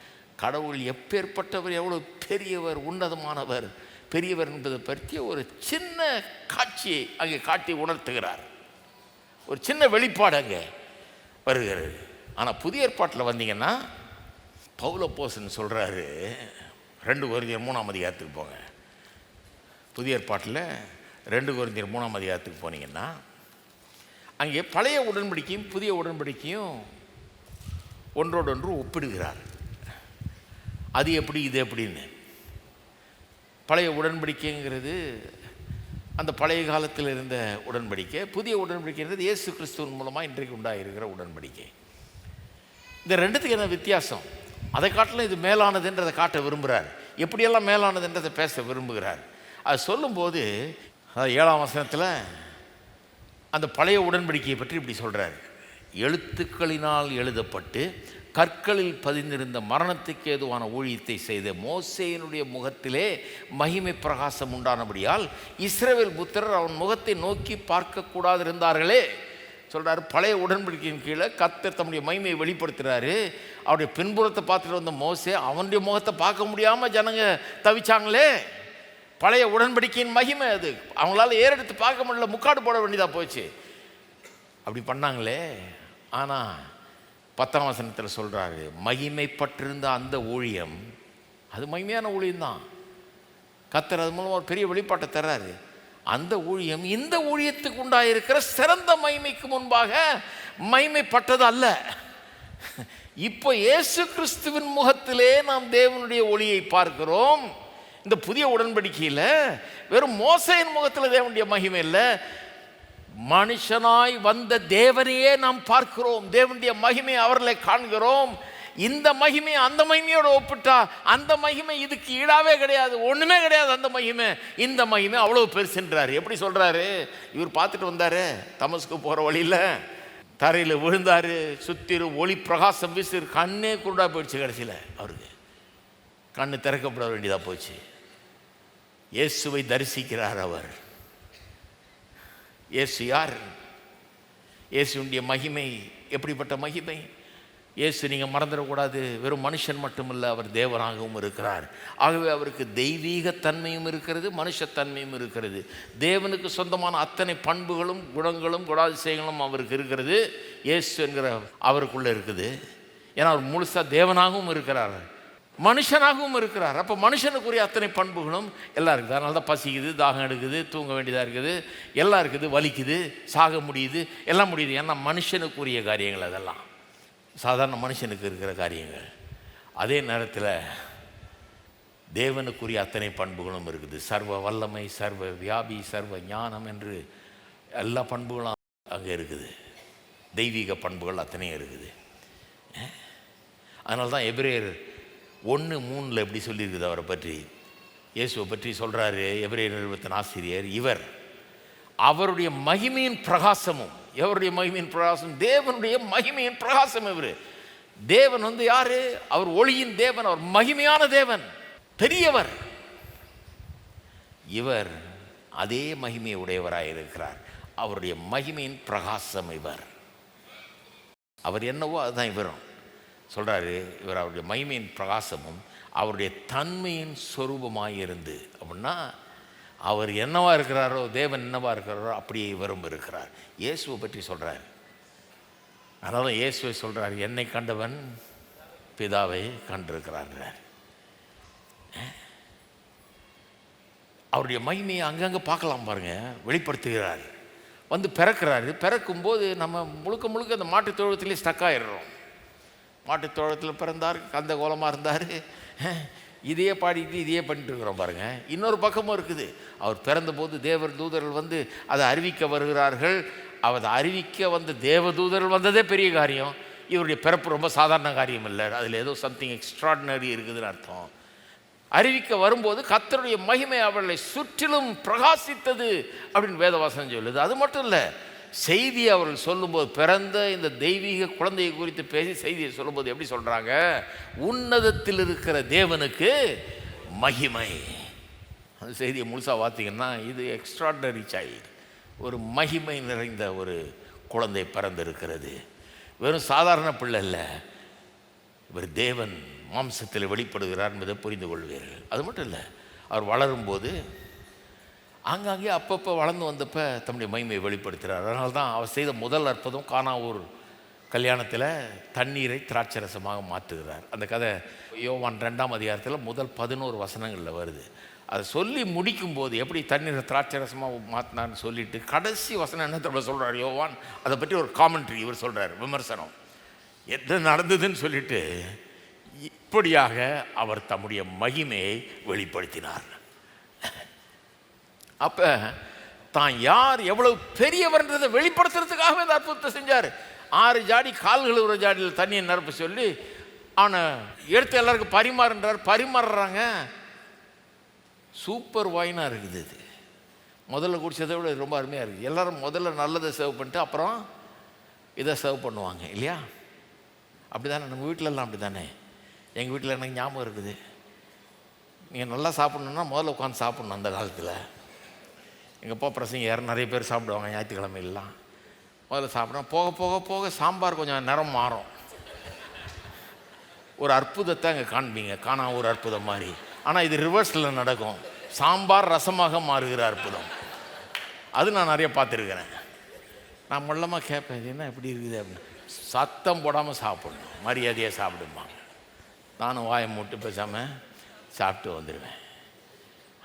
கடவுள். எப்பேற்பட்டவர், எவ்வளவு பெரியவர், உன்னதமானவர், பெரியவர் என்பதை பற்றிய ஒரு சின்ன காட்சியை அங்கே காட்டி உணர்த்துகிறார். ஒரு சின்ன வெளிப்பாடு அங்கே வருகிறது. ஆனால் புதிய ஏற்பாட்டில் வந்தீங்கன்னா பவுல் அப்போஸ்தலன் சொல்கிறாரு, 2 கொரிந்தியர் 3ஆம் அதிகாரத்துக்கு போங்க. புதிய ஏற்பாட்டில் 2 கொரிந்தியர் 3ஆம் அதிகாரத்துக்கு போனீங்கன்னா அங்கே பழைய உடன்படிக்கையும் புதிய உடன்படிக்கையும் ஒன்றோடொன்று ஒப்பிடுகிறார். அது எப்படி, இது எப்படின்னு. பழைய உடன்படிக்கைங்கிறது அந்த பழைய காலத்தில் இருந்த உடன்படிக்கை. புதிய உடன்படிக்கைங்கிறது இயேசு கிறிஸ்துவின் மூலமாக இன்றைக்கு உண்டாயிருக்கிற உடன்படிக்கை. இந்த ரெண்டுத்துக்கு என்ன வித்தியாசம்? அதை காட்டிலும் இது மேலானதுன்றதை காட்ட விரும்புகிறார். எப்படியெல்லாம் மேலானதுன்றதை பேச விரும்புகிறார். அது சொல்லும்போது 7ஆம் வசனத்தில் அந்த பழைய உடன்படிக்கையை பற்றி இப்படி சொல்கிறார். எழுத்துக்களினால் எழுதப்பட்டு கற்களில் பதிந்திருந்த மரணத்துக்கு ஏதுவான ஊழியத்தை செய்த மோசேயினுடைய முகத்திலே மகிமை பிரகாசம் உண்டானபடியால் இஸ்ரவேல் புத்திரர் அவன் முகத்தை நோக்கி பார்க்கக்கூடாது இருந்தார்களே சொல்கிறார். பழைய உடன்படிக்கையின் கீழே கர்த்தர் தம்முடைய மகிமையை வெளிப்படுத்துகிறாரு. அவருடைய பின்புறத்தை பார்த்துட்டு வந்த மோசே அவனுடைய முகத்தை பார்க்க முடியாமல் ஜனங்க தவிச்சாங்களே. பழைய உடன்படிக்கையின் மகிமை அது. அவங்களால ஏறெடுத்து பார்க்க முடியல, முக்காடு போட வேண்டியதாக போச்சு. அப்படி பண்ணாங்களே. ஆனால் 10ஆம் வசனத்தில் சொல்கிறாரு, மகிமைப்பட்டிருந்த அந்த ஊழியம் அது மகிமையான ஊழியம்தான். கர்த்தர் அது மூலம் ஒரு பெரிய வெளிப்பாட்டை தர்றாரு. அந்த ஊழியம் இந்த ஊழியத்துக்கு உண்டாயிருக்கிற சிறந்த மகிமைக்கு முன்பாக மகிமைப்பட்டது அல்ல. இப்போ இயேசு கிறிஸ்துவின் முகத்திலே நாம் தேவனுடைய ஒளியை பார்க்கிறோம். இந்த புதிய உடன்படிக்கையில் வெறும் மோசேயின் முகத்தில் தேவனுடைய மகிமை இல்லை, மனுஷனாய் வந்த தேவனையே நாம் பார்க்கிறோம். தேவனுடைய மகிமை அவர்களை காண்கிறோம். இந்த மகிமை அந்த மகிமையோடு ஒப்பிட்டா அந்த மகிமை இதுக்கு ஈடாவே கிடையாது, ஒன்றுமே கிடையாது அந்த மகிமை. இந்த மகிமை அவ்வளோ பெருசுன்றாரு. எப்படி சொல்கிறாரு? இவர் பார்த்துட்டு வந்தார், தமஸ்கு போகிற வழியில் தரையில் விழுந்தார், சுற்றிலும் ஒளி பிரகாசம் வீசு, கண்ணே குருடா போயிடுச்சு. கடைசியில் அவருக்கு கண்ணு திறக்கப்பட வேண்டியதாக போச்சு. இயேசுவை தரிசிக்கிறார் அவர். இயேசு யார்? இயேசுடைய மகிமை எப்படிப்பட்ட மகிமை? இயேசு நீங்கள் மறந்துடக்கூடாது, வெறும் மனுஷன் மட்டுமில்லை, அவர் தேவனாகவும் இருக்கிறார். ஆகவே அவருக்கு தெய்வீக தன்மையும் இருக்கிறது, மனுஷத்தன்மையும் இருக்கிறது. தேவனுக்கு சொந்தமான அத்தனை பண்புகளும் குணங்களும் குணாதிசயங்களும் அவருக்கு இருக்கிறது. இயேசு என்கிற அவருக்குள்ளே இருக்குது. ஏன்னா அவர் முழுசாக தேவனாகவும் இருக்கிறார், மனுஷனாகவும் இருக்கிறார். அப்போ மனுஷனுக்குரிய அத்தனை பண்புகளும் எல்லாம் இருக்குது. அதனால தான் பசிக்குது, தாகம் எடுக்குது, தூங்க வேண்டியதாக இருக்குது, எல்லாம் இருக்குது, வலிக்குது, சாக முடியுது, எல்லாம் முடியுது. ஏன்னா மனுஷனுக்குரிய காரியங்கள் அதெல்லாம், சாதாரண மனுஷனுக்கு இருக்கிற காரியங்கள். அதே நேரத்தில் தேவனுக்குரிய அத்தனை பண்புகளும் இருக்குது. சர்வ வல்லமை, சர்வ வியாபி, சர்வ ஞானம் என்று எல்லா பண்புகளும் அங்கே இருக்குது. தெய்வீக பண்புகள் அத்தனையும் இருக்குது. அதனால தான் எபிரேயர் 1:3 எப்படி சொல்லியிருக்குது அவரை பற்றி, இயேசுவை பற்றி சொல்கிறாரு எபிரேயர் நிருபத்தின் ஆசிரியர். இவர் அவருடைய மகிமையின் பிரகாசமும். எவருடைய மகிமையின் பிரகாசம்? தேவனுடைய மகிமையின் பிரகாசம். இவர் தேவன் யாரு? அவர் ஒளியின் தேவன், அவர் மகிமையான தேவன், பெரியவர். இவர் அதே மகிமை உடையவராக இருக்கிறார். அவருடைய மகிமையின் பிரகாசம் இவர். அவர் என்னவோ அதுதான் இவரும் சொல்கிறாரு. இவர் அவருடைய மகிமையின் பிரகாசமும் அவருடைய தன்மையின் சொரூபமாக இருந்து. அப்படின்னா அவர் என்னவா இருக்கிறாரோ, தேவன் என்னவா இருக்கிறாரோ அப்படியே இவரும் இருக்கிறார். இயேசுவை பற்றி சொல்கிறார். அதனால தான் இயேசுவை சொல்கிறார், என்னை கண்டவன் பிதாவை கண்டிருக்கிறார். அவருடைய மகிமையை அங்கங்கே பார்க்கலாம் பாருங்கள். வெளிப்படுத்துகிறார், பிறக்கிறாரு. பிறக்கும்போது நம்ம முழுக்க அந்த மாட்டுத் தொழுவத்திலே ஸ்டக் ஆகிடுறோம். மாட்டுத் தொழுவத்தில் பிறந்தார், கந்த கோலமாக இருந்தார், இதையே பாடிட்டு இதையே பண்ணிட்டு இருக்கிறோம் பாருங்கள். இன்னொரு பக்கமும் இருக்குது. அவர் பிறந்தபோது தேவர் தூதர்கள் அதை அறிவிக்க வருகிறார்கள். அவர் அறிவிக்க வந்த தேவ தூதர்கள் வந்ததே பெரிய காரியம். இவருடைய பிறப்பு ரொம்ப சாதாரண காரியம் இல்லை, அதில் ஏதோ சம்திங் எக்ஸ்ட்ராடினரி இருக்குதுன்னு அர்த்தம். அறிவிக்க வரும்போது கர்த்தருடைய மகிமை அவர்களை சுற்றிலும் பிரகாசித்தது அப்படின்னு வேதவாசனம் சொல்லுது. அது மட்டும் இல்லை, செய்தி அவர்கள் சொல்லும்போது, பிறந்த இந்த தெய்வீக குழந்தையை குறித்து பேசி செய்தியை சொல்லும்போது எப்படி சொல்கிறாங்க? உன்னதத்தில் இருக்கிற தேவனுக்கு மகிமை. அந்த செய்தியை முழுசாக பார்த்தீங்கன்னா இது எக்ஸ்ட்ராடினரி சைல்டு, ஒரு மகிமை நிறைந்த ஒரு குழந்தை பிறந்திருக்கிறது. வெறும் சாதாரண பிள்ளை இல்லை, இவர் தேவன் மாம்சத்தில் வெளிப்படுகிறார் என்பதை புரிந்து கொள்வீர்கள். அது மட்டும் இல்லை, அவர் வளரும்போது ஆங்காங்கே அப்பப்போ வளர்ந்து வந்தப்போ தம்முடைய மகிமையை வெளிப்படுத்துகிறார். அதனால தான் அவர் செய்த முதல் அற்புதம் கானாவூர் கல்யாணத்தில் தண்ணீரை திராட்சரசமாக மாற்றுகிறார். அந்த கதை யோவான் 2ஆம் அதிகாரத்தில் முதல் 11 வசனங்களில் வருது. அதை சொல்லி முடிக்கும்போது எப்படி தண்ணீரை திராட்சரசமாக மாற்றினான்னு சொல்லிட்டு கடைசி வசனம் என்ன திரும்ப சொல்கிறார் யோவான். அதை பற்றி ஒரு காமெண்ட்ரி இவர் சொல்கிறார், விமர்சனம் என்ன நடந்ததுன்னு சொல்லிட்டு, இப்படியாக அவர் தம்முடைய மகிமையை வெளிப்படுத்தினார். அப்போ தான் யார் எவ்வளவு பெரியவர்ன்றதை வெளிப்படுத்துறதுக்காகவே இந்த அற்புதத்தை செஞ்சார். 6 ஜாடி கால் கழுவுற ஜாடியில் தண்ணியை நிரப்ப சொல்லி அவனை எடுத்து எல்லாருக்கும் பரிமாறுறாங்க. சூப்பர் வாயினாக இருக்குது. இது முதல்ல குடித்ததை விட ரொம்ப அருமையாக இருக்குது. எல்லோரும் முதல்ல நல்லதை சர்வ் பண்ணிட்டு அப்புறம் இதை சர்வ் பண்ணுவாங்க இல்லையா? அப்படி தானே நம்ம வீட்டிலலாம் அப்படி தானே. எங்கள் வீட்டில் எனக்கு ஞாபகம் இருக்குது, நீங்கள் நல்லா சாப்பிட்ணுன்னா முதல்ல உட்காந்து சாப்பிட்ணும். அந்த காலத்தில் எங்கள் அப்பா பிரசங்க நிறைய பேர் சாப்பிடுவாங்க ஞாயிற்றுக்கிழமையெல்லாம். முதல்ல சாப்பிட்றோம். போக போக போக சாம்பார் கொஞ்சம் நிறம் மாறும். ஒரு அற்புதத்தை அங்கே காண்பீங்க, ஒரு அற்புதம் மாதிரி. ஆனால் இது ரிவர்ஸில் நடக்கும். சாம்பார் ரசமாக மாறுகிற அற்புதம். அது நான் நிறைய பார்த்துருக்கிறேன். நான் மொல்லமாக கேட்பேன், இது என்ன இப்படி இருக்குது அப்படின்னு. சத்தம் போடாமல் சாப்பிடணும், மரியாதையாக சாப்பிடுமா. நானும் வாயை மூட்டு பேசாமல் சாப்பிட்டு வந்துடுவேன்.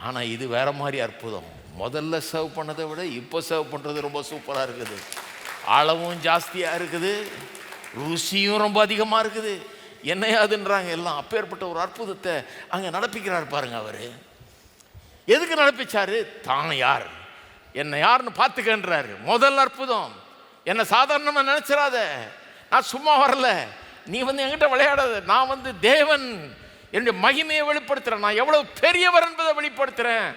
ஆனால் இது வேறு மாதிரி அற்புதம். முதல்ல சர்வ் பண்ணதை விட இப்போ சர்வ் பண்ணுறது ரொம்ப சூப்பராக இருக்குது. அளவும் ஜாஸ்தியாக இருக்குது, ருசியும் ரொம்ப அதிகமாக இருக்குது. என்னையாதுன்றாங்க எல்லாம். அப்பேற்பட்ட ஒரு அற்புதத்தை அங்கே நடப்பிக்கிறார் பாருங்க. அவர் எதுக்கு நடப்பிச்சாரு? தான் யார், என்னை யாருன்னு பார்த்துக்கன்றாரு. முதல் அற்புதம். என்னை சாதாரணமாக நினச்சிடாத, நான் சும்மா வரல, நீ என்கிட்ட விளையாடாத. நான் தேவன், என்னுடைய மகிமையை வெளிப்படுத்துகிறேன். நான் எவ்வளவு பெரியவர் என்பதை வெளிப்படுத்துகிறேன்.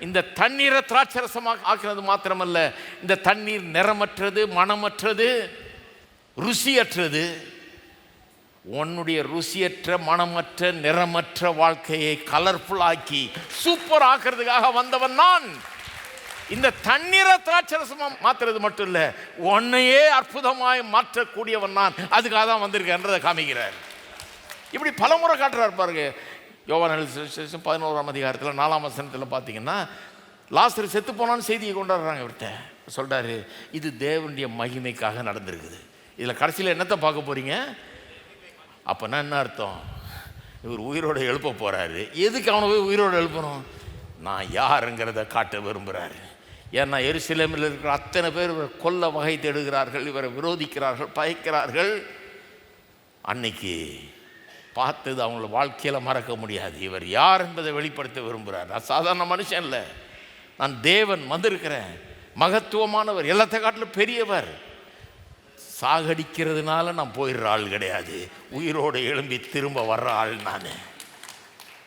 இந்த தண்ணீரை திராட்சரசமாக ஆக்குறது மாத்திரமல்ல, இந்த தண்ணீர் நிறமற்றது, மனமற்றது, ருசியற்றது. உன்னுடைய ருசியற்ற, மனமற்ற, நிறமற்ற வாழ்க்கையை கலர்ஃபுல் ஆக்கி சூப்பர் ஆக்குறதுக்காக வந்தவன் நான். இந்த தண்ணீரை திராட்சரசமாக மாற்றுறது மட்டும் இல்லை, உன்னையே அற்புதமாய் மாற்றக்கூடியவன் நான். அதுக்காக தான் வந்திருக்கேன்றதை காமிக்கிறார். இப்படி பலமுறை காட்டுறாரு பாருங்க. யோவான் 11ஆம் அதிகாரத்தில் 4ஆம் வசனத்தில் பார்த்தீங்கன்னா, லாசரு செத்து போனான்னு செய்தியை கொண்டாடுறாங்க. இவர்கிட்ட சொல்கிறாரு, இது தேவனுடைய மகிமைக்காக நடந்திருக்குது. இதில் கடைசியில் என்னத்தை பார்க்க போகிறீங்க? அப்போனா என்ன அர்த்தம்? இவர் உயிரோடு எழுப்ப போகிறாரு. எதுக்கு அவனை போய் உயிரோடு எழுப்பணும்? நான் யாருங்கிறத காட்ட விரும்புகிறாரு. ஏன்னா எருசலேமில் இருக்கிற அத்தனை பேர் இவரை கொல்ல வகை தேடுகிறார்கள், இவரை விரோதிக்கிறார்கள், பயக்கிறார்கள். அன்னைக்கு பார்த்தது அவங்கள வாழ்க்கையில் மறக்க முடியாது. இவர் யார் என்பதை வெளிப்படுத்த விரும்புகிறார். நான் சாதாரண மனுஷன் இல்லை, நான் தேவன் வந்திருக்கிறேன், மகத்துவமானவர், எல்லாத்த காட்டிலும் பெரியவர். சாகடிக்கிறதுனால நான் போயிடுற ஆள் கிடையாது, உயிரோடு எழும்பி திரும்ப வர்ற ஆள் நான்.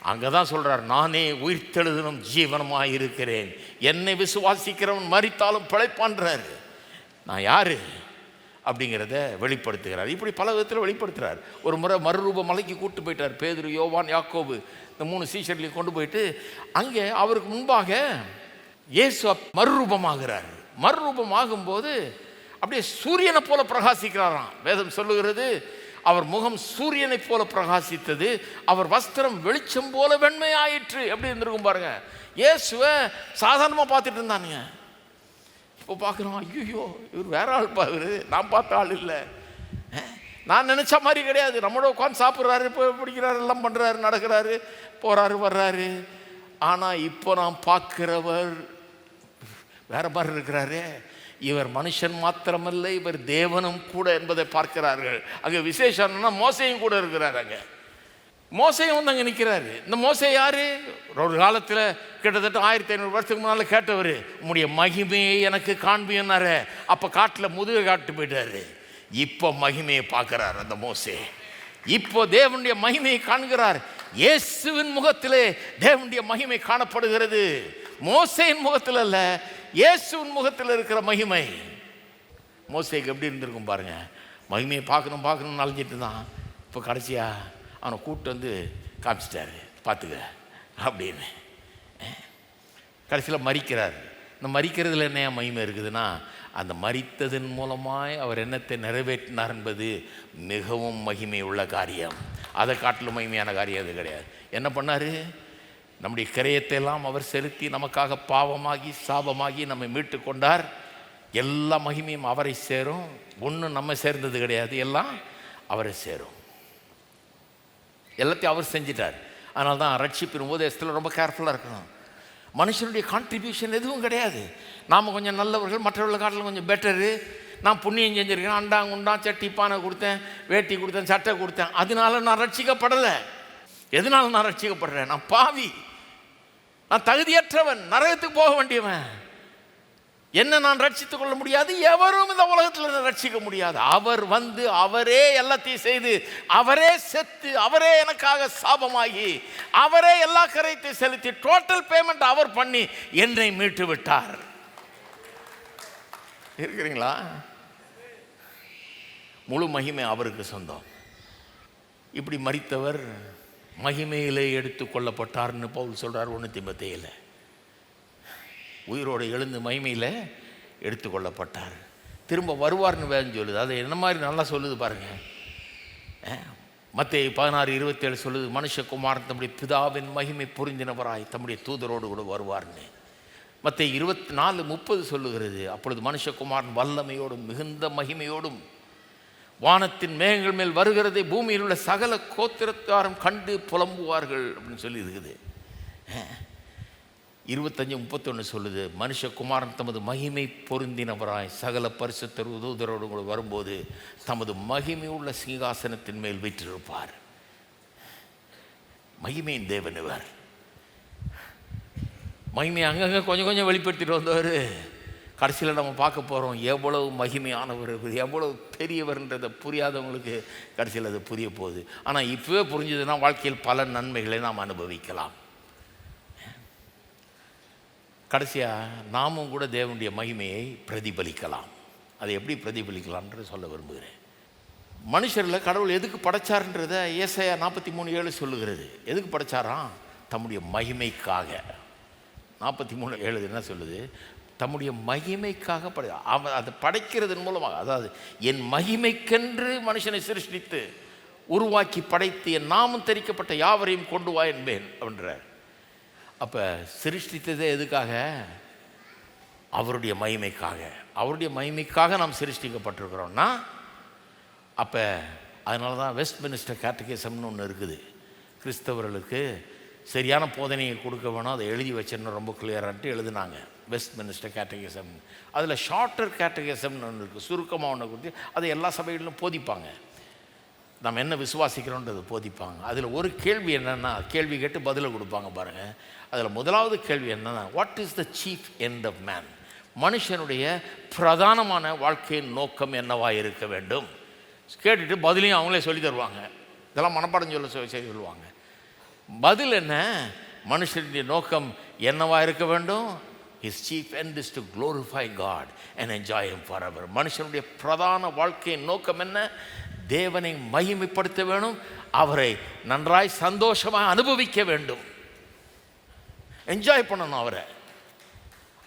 அங்கே தான் சொல்கிறார், நானே உயிர்த்தெழுதலும் ஜீவனமாக இருக்கிறேன், என்னை விசுவாசிக்கிறவன் மரித்தாலும் பிழைப்பான்றார். நான் யார் அப்படிங்கிறத வெளிப்படுத்துகிறார். இப்படி பல விதத்தில் வெளிப்படுத்துகிறார். ஒரு முறை மறுரூப மலைக்கு கூட்டு போயிட்டார். பேதுரு, யோவான், யாக்கோபு இந்த 3 சீஷர்களையும் கொண்டு போயிட்டு அங்கே அவருக்கு முன்பாக இயேசு மறுரூபமாகிறார். மறுரூபமாகும்போது அப்படியே சூரியனை போல பிரகாசிக்கிறாராம். வேதம் சொல்லுகிறது, அவர் முகம் சூரியனை போல பிரகாசித்தது, அவர் வஸ்திரம் வெளிச்சம் போல வெண்மையாயிற்று. எப்படி இருந்திருக்கும் பாருங்க. இயேசுவை சாதாரணமாக பார்த்துட்டு இருந்தானுங்க. இப்போ பார்க்குறோம், ஐயோ இவர் வேற ஆள்ப்பா, இவர் நான் பார்த்த ஆள் இல்லை, நான் நினச்ச மாதிரி கிடையாது. நம்மளோட உட்காந்து சாப்பிட்றாரு, இப்போ பிடிக்கிறாரு, எல்லாம் பண்ணுறாரு, நடக்கிறாரு, போகிறாரு, வர்றாரு. ஆனால் இப்போ நான் பார்க்கிறவர் வேற மாதிரி இருக்கிறாரு. இவர் மனுஷன் மாத்திரமல்ல, இவர் தேவனும் கூட என்பதை பார்க்கிறார்கள். அங்கே விசேஷம் என்னன்னா, மோசையும் கூட இருக்கிறார். அங்கே மோசையும் அங்கே நிற்கிறாரு. இந்த மோசை யாரு? ஒரு காலத்தில் கிட்டத்தட்ட 1500 வருஷத்துக்கு முன்னால் கேட்டவர், உம்முடைய மகிமையை எனக்கு காண்பியன்னாரு. அப்போ காட்டில் முதுகை காட்டு போயிட்டாரு. இப்போ மகிமையை பார்க்கிறார் அந்த மோசே. இப்போ தேவனுடைய மகிமையை காண்கிறார். இயேசுவின் முகத்திலே தேவனுடைய மகிமை காணப்படுகிறது. மோசையின் முகத்தில் அல்ல, இயேசுவின் முகத்தில் இருக்கிற மகிமை. மோசைக்கு எப்படி இருந்திருக்கும் பாருங்க. மகிமையை பார்க்கணும்னு அலைஞ்சிட்டு தான். இப்போ கடைசியாக அவனை கூப்பிட்டு காமிச்சிட்டாரு, பார்த்துக்க அப்படின்னு. கடைசியில் மரிக்கிறார். இந்த மரிக்கிறதுல என்ன மகிமை இருக்குதுன்னா, அந்த மரித்ததன் மூலமாய் அவர் எண்ணத்தை நிறைவேற்றினார் என்பது மிகவும் மகிமை உள்ள காரியம். அதை காட்டிலும் மகிமையான காரியம் அது கிடையாது. என்ன பண்ணார்? நம்முடைய கிரயத்தை எல்லாம் அவர் செலுத்தி நமக்காக பாவமாகி சாபமாகி நம்மை மீட்டு கொண்டார். எல்லா மகிமையும் அவரை சேரும். ஒன்றும் நம்ம சேர்ந்தது கிடையாது, எல்லாம் அவரை சேரும். எல்லாத்தையும் அவர் செஞ்சிட்டார். அதனால தான் ரட்சிப்பின் உபதேசத்தில் ரொம்ப கேர்ஃபுல்லாக இருக்கணும். மனுஷனுடைய கான்ட்ரிபியூஷன் எதுவும் கிடையாது. நாம் கொஞ்சம் நல்லவர்கள், மற்றவர்கள் காட்டிலும் கொஞ்சம் பெட்டரு. நான் புண்ணியம் செஞ்சுருக்கேன், அண்டாங்குண்டான் சட்டி பானை கொடுத்தேன், வேட்டி கொடுத்தேன், சட்டை கொடுத்தேன், அதனால நான் ரட்சிக்கப்படலை. எதனால நான் ரட்சிக்கப்படுறேன்? நான் பாவி, நான் தகுதியற்றவன், நரகத்துக்கு போக வேண்டியவன். என்ன நான் ரட்சித்துக் கொள்ள முடியாது, எவரும் இந்த உலகத்தில் ரட்சிக்க முடியாது. அவர் வந்து அவரே எல்லாத்தையும் செய்து, அவரே செத்து, அவரே எனக்காக சாபமாகி, அவரே எல்லா கரையத்தை செலுத்தி டோட்டல் பேமெண்ட் அவர் பண்ணி என்னை மீட்டு விட்டார். இருக்கிறீங்களா? முழு மகிமை அவருக்கு சொந்தம். இப்படி மரித்தவர் மகிமையிலே எடுத்து கொள்ளப்பட்டார்னு பவுல் சொல்றார் 1 தீமோத்தேயுல. உயிரோடு எழுந்து மகிமையில் எடுத்து கொள்ளப்பட்டார். திரும்ப வருவார்னு வேதம் சொல்லுது. அது என்ன மாதிரி நல்லா சொல்லுது பாருங்க. மத்தேயு 16:27 சொல்லுது, மனுஷகுமாரன் தம்முடைய பிதாவின் மகிமை பொருந்தினவராய் தம்முடைய தூதரோடு கூட வருவார்னு. மத்தேயு 24:30 சொல்லுகிறது, அப்பொழுது மனுஷகுமாரன் வல்லமையோடும் மிகுந்த மகிமையோடும் வானத்தின் மேகங்கள் மேல் வருகிறதை பூமியில் உள்ள சகல கோத்திரத்தாரும் கண்டு புலம்புவார்கள் அப்படின்னு சொல்லி இருக்குது. 25:31 சொல்லுது, மனுஷகுமாரன் தமது மகிமை பொருந்தினவராய் சகல பரிசுத்தர் தூதரோடு கூட வரும்போது தமது மகிமை உள்ள சிங்காசனத்தின் மேல் வீற்றிருப்பார். மகிமையின் தேவன் இவர். மகிமையை அங்கங்கே கொஞ்சம் கொஞ்சம் வெளிப்படுத்திட்டு வந்தவர். கடைசியில் நம்ம பார்க்க போகிறோம் எவ்வளவு மகிமையானவர், எவ்வளவு பெரியவர்ன்றதை புரியாதவங்களுக்கு கடைசியில் அது புரிய போகுது. ஆனால் இப்போவே புரிஞ்சதுன்னா வாழ்க்கையில் பல நன்மைகளை நாம் அனுபவிக்கலாம். கடைசியாக நாமும் கூட தேவனுடைய மகிமையை பிரதிபலிக்கலாம். அதை எப்படி பிரதிபலிக்கலாம்ன்றது சொல்ல விரும்புகிறேன். மனுஷரில் கடவுள் எதுக்கு படைச்சார்ன்றதை ஏசாயா 43:7 சொல்லுகிறது. எதுக்கு படைச்சாராம்? தம்முடைய மகிமைக்காக. 43:7 என்ன சொல்லுது? தம்முடைய மகிமைக்காக அதை படைக்கிறதன் மூலமாக, அதாவது என் மகிமைக்கென்று மனுஷனை சிருஷ்டித்து உருவாக்கி படைத்து என் நாமம் தெரிக்கப்பட்ட யாவரையும் கொண்டு வா என்பேன் அப்படின்றார். அப்போ சிருஷ்டித்ததே எதுக்காக? அவருடைய மகிமைக்காக. அவருடைய மகிமைக்காக நாம் சிருஷ்டிக்கப்பட்டிருக்கிறோம்னா அப்போ அதனால தான் வெஸ்ட் மினிஸ்டர் கேட்டகிசம்னு ஒன்று இருக்குது. கிறிஸ்தவர்களுக்கு சரியான போதனையை கொடுக்க வேணும், அதை எழுதி வச்சிடணும், ரொம்ப கிளியரான்ட்டு எழுதுனாங்க வெஸ்ட் மினிஸ்டர் கேட்டகிசம். அதில் ஷார்ட்டர் கேட்டகிசம்னு ஒன்று இருக்குது, சுருக்கமாக ஒன்று கொடுத்து அதை எல்லா சபைகளிலும் போதிப்பாங்க. நம்ம என்ன விசுவாசிக்கிறோன்றது போதிப்பாங்க. அதில் ஒரு கேள்வி என்னென்னா, கேள்வி கேட்டு பதிலை கொடுப்பாங்க பாருங்கள். அதில் முதலாவது கேள்வி என்னென்னா, what is the chief end of man? மனுஷனுடைய பிரதானமான வாழ்க்கையின் நோக்கம் என்னவாக இருக்க வேண்டும் கேட்டுட்டு பதிலையும் அவங்களே சொல்லி தருவாங்க. இதெல்லாம் மனப்பாடம் சொல்லுவாங்க. பதில் என்ன? மனுஷனுடைய நோக்கம் என்னவாக இருக்க வேண்டும்? His chief end is to glorify God and enjoy Him forever. மனுஷனுடைய பிரதான வாழ்க்கையின் நோக்கம் என்ன? தேவனை மகிமைப்படுத்த வேணும், அவரை நன்றாய் சந்தோஷமாக அனுபவிக்க வேண்டும், என்ஜாய் பண்ணணும்,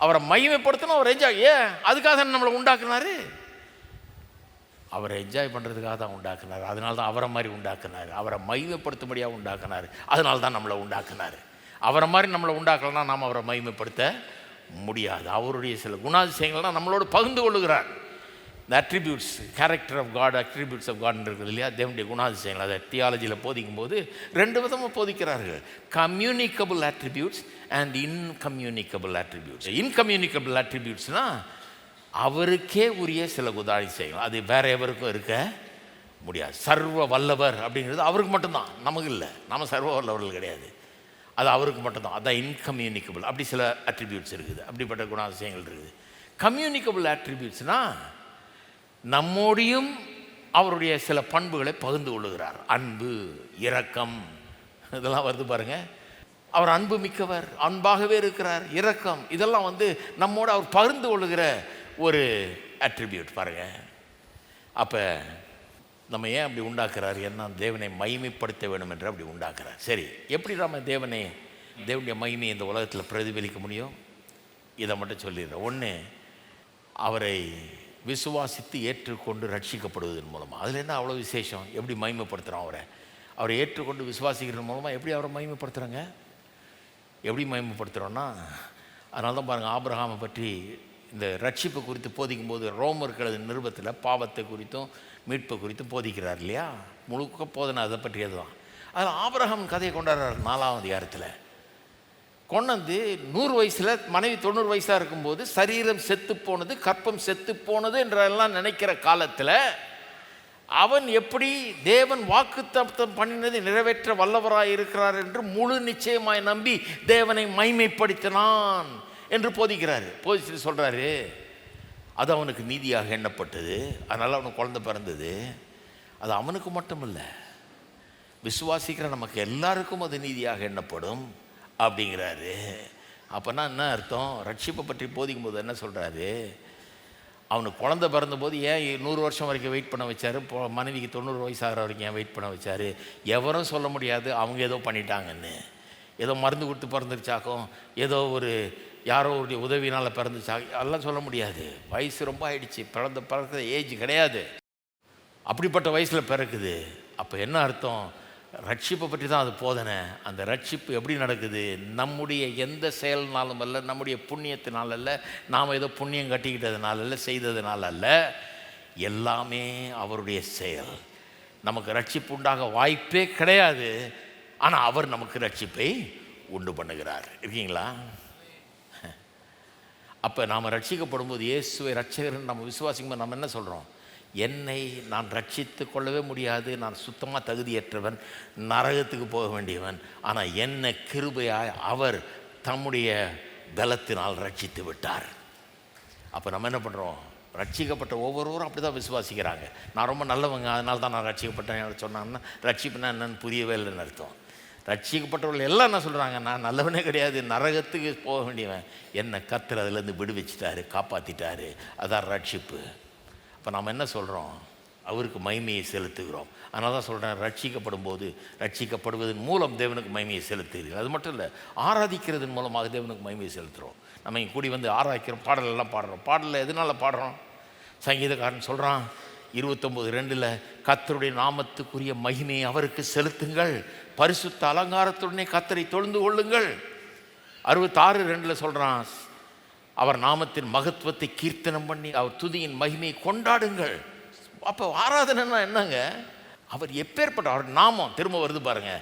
அவரை மகிமைப்படுத்தணும், அவர் என்ஜாய். அதுக்காக நம்மளை உண்டாக்குனாரு. அவரை என்ஜாய் பண்ணுறதுக்காக தான் உண்டாக்குனார். அதனால தான் அவரை மாதிரி உண்டாக்குனார். அவரை மகிமைப்படுத்தும்படியாக உண்டாக்குனார். அதனால தான் நம்மளை உண்டாக்குனார். அவரை மாதிரி நம்மளை உண்டாக்கலன்னா நாம் அவரை மகிமைப்படுத்த முடியாது. அவருடைய சில குணாதிசயங்கள்லாம் நம்மளோடு பகிர்ந்து கொள்ளுகிறார். இந்த attributes, character of God, attributes of God இருக்குது இல்லையா, தேவனுடைய குணாதிசயங்கள். அதை தியாலஜியில் போதிக்கும் போது 2 விதமாக போதிக்கிறார்கள். Communicable attributes and incommunicable attributes. Incommunicable அட்ரிபியூட்ஸ்னால் அவருக்கே உரிய சில குணாதிசயங்கள், அது வேற எவருக்கும் இருக்க முடியாது. சர்வ வல்லவர் அப்படிங்கிறது அவருக்கு மட்டும்தான், நமக்கு இல்லை. நம்ம சர்வ வல்லவர்கள் கிடையாது, அது அவருக்கு மட்டும்தான். அதான் இன்கம்யூனிகபிள். அப்படி சில அட்ரிபியூட்ஸ் இருக்குது, அப்படிப்பட்ட குணாதிசயங்கள் இருக்குது. கம்யூனிகபிள் அட்ரிபியூட்ஸ்னால் நம்மோடையும் அவருடைய சில பண்புகளை பகிர்ந்து கொள்ளுகிறார். அன்பு, இரக்கம், இதெல்லாம் வருது பாருங்கள். அவர் அன்பு மிக்கவர், அன்பாகவே இருக்கிறார். இரக்கம், இதெல்லாம் நம்மோடு அவர் பகிர்ந்து கொள்ளுகிற ஒரு அட்ரிபியூட் பாருங்கள். அப்போ நம்ம ஏன் அப்படி உண்டாக்குறாரு? என்ன, தேவனை மகிமைப்படுத்த வேண்டும் என்று அப்படி உண்டாக்குறார். சரி, எப்படி நம்ம தேவனுடைய மகிமையை இந்த உலகத்தில் பிரதிபலிக்க முடியும்? இதை மட்டும் சொல்லிடுறேன். ஒன்று, அவரை விசுவாசித்து ஏற்றுக்கொண்டு ரட்சிக்கப்படுவதன் மூலமாக. அதில் என்ன அவ்வளோ விசேஷம்? எப்படி மகிமைப்படுத்துகிறோம் அவரை ஏற்றுக்கொண்டு விசுவாசிக்கிறது மூலமாக எப்படி அவரை மகிமைப்படுத்துகிறாங்க? எப்படி மகிமைப்படுத்துகிறோன்னா, அதனால தான் பாருங்கள், ஆபிரகாமை பற்றி இந்த ரட்சிப்பு குறித்து போதிக்கும் போது ரோமர்கள் நிருபத்தில் பாவத்தை குறித்தும் மீட்பை குறித்தும் போதிக்கிறார் இல்லையா? முழுக்க போதனை அதை பற்றியது தான். அதில் ஆபிரகாம் கதையை கொண்டாடுறார் 4ஆம் அதிகாரத்தில். கொண்டு 100 வயசில் மனைவி 90 வயசாக இருக்கும்போது சரீரம் செத்து போனது, கற்பம் செத்து போனது என்றெல்லாம் நினைக்கிற காலத்தில் அவன் எப்படி தேவன் வாக்குத்தத்தம் பண்ணினதை நிறைவேற்ற வல்லவராய் இருக்கிறார் என்று முழு நிச்சயமாய் நம்பி தேவனை மகிமைப்படுத்தினான் என்று போதிக்கிறாரு. போதிச்சுட்டு சொல்கிறாரு, அது அவனுக்கு நீதியாக எண்ணப்பட்டது, அதனால் அவனுக்கு குழந்தை பிறந்தது. அது அவனுக்கு மட்டும் இல்லை, விசுவாசிக்கிற நமக்கு எல்லாருக்கும் அது நீதியாக எண்ணப்படும் அப்படிங்கிறாரு. அப்போனா என்ன அர்த்தம்? ரட்சிப்பை பற்றி போதிக்கும் போது என்ன சொல்கிறாரு? அவனுக்கு குழந்தை பிறந்தபோது ஏன் 100 வருஷம் வரைக்கும் வெயிட் பண்ண வச்சார்? மனைவிக்கு 90 வயசு ஆகிற வரைக்கும் ஏன் வெயிட் பண்ண வச்சார்? எவரும் சொல்ல முடியாது அவங்க ஏதோ பண்ணிட்டாங்கன்னு. ஏதோ மருந்து கொடுத்து பிறந்துருச்சாக்கும், ஏதோ ஒரு யாரோ ஒரு உதவினால் பிறந்துச்சா, அதெல்லாம் சொல்ல முடியாது. வயசு ரொம்ப ஆயிடுச்சு, பிறக்கிற ஏஜ் கிடையாது, அப்படிப்பட்ட வயசில் பிறக்குது. அப்போ என்ன அர்த்தம்? ரட்சிப்பை பற்றி தான் அது போதனை. அந்த ரட்சிப்பு எப்படி நடக்குது? நம்முடைய எந்த செயல்னாலும் அல்ல, நம்முடைய புண்ணியத்தினால் அல்ல, நாம் ஏதோ புண்ணியம் கட்டிக்கிட்டதுனால அல்ல, செய்ததுனால அல்ல, எல்லாமே அவருடைய செயல். நமக்கு ரட்சிப்பு உண்டாக வாய்ப்பே கிடையாது, ஆனால் அவர் நமக்கு ரட்சிப்பை உண்டு பண்ணுகிறார். இருக்கீங்களா? அப்போ நாம் ரட்சிக்கப்படும் போது இயேசுவை ரட்சகர்னு நம்ம விசுவாசிக்கும் போது நம்ம என்ன சொல்கிறோம்? என்னை நான் ரட்சித்து கொள்ளவே முடியாது, நான் சுத்தமாக தகுதியற்றவன், நரகத்துக்கு போக வேண்டியவன். ஆனால் என்னை கிருபையாய் அவர் தம்முடைய பலத்தினால் ரட்சித்து விட்டார். அப்போ நம்ம என்ன பண்ணுறோம்? ரட்சிக்கப்பட்ட ஒவ்வொருவரும் அப்படி தான் விசுவாசிக்கிறாங்க. நான் ரொம்ப நல்லவங்க, அதனால தான் நான் ரட்சிக்கப்பட்டேன் சொன்னாங்கன்னா ரட்சிப்புனா என்னன்னு புரியவே இல்லைன்னு அர்த்தம். ரட்சிக்கப்பட்டவர்கள் எல்லாம் என்ன சொல்கிறாங்க? நான் நல்லவனே கிடையாது, நரகத்துக்கு போக வேண்டியவன், என்னை கர்த்தர் அதுலேருந்து விடுவிச்சிட்டாரு, காப்பாற்றிட்டாரு, அதான் ரட்சிப்பு. இப்போ நாம் என்ன சொல்கிறோம்? அவருக்கு மகிமையை செலுத்துகிறோம். அதனால தான் சொல்கிறேன், ரட்சிக்கப்படும் போது ரட்சிக்கப்படுவதன் மூலம் தேவனுக்கு மகிமையை செலுத்துகிறீர்கள். அது மட்டும் இல்லை, ஆராதிக்கிறதன் மூலமாக தேவனுக்கு மகிமையை செலுத்துகிறோம். நம்ம இங்கே கூடி வந்து ஆராதிக்கிறோம், பாடலெல்லாம் பாடுறோம். பாடலில் எதனால் பாடுறோம்? சங்கீதக்காரன் சொல்கிறான் 29:2 கர்த்தருடைய நாமத்துக்குரிய மகிமையை அவருக்கு செலுத்துங்கள், பரிசுத்த அலங்காரத்துடனே கர்த்தரை தொழுந்து கொள்ளுங்கள். 66:2 சொல்கிறான், அவர் நாமத்தின் மகத்துவத்தை கீர்த்தனம் பண்ணி அவர் துதியின் மகிமையை கொண்டாடுங்கள். அப்போ ஆராதனைன்னா என்னங்க? அவர் எப்பேற்பட்ட, அவர் நாமம் திரும்ப வருது பாருங்க,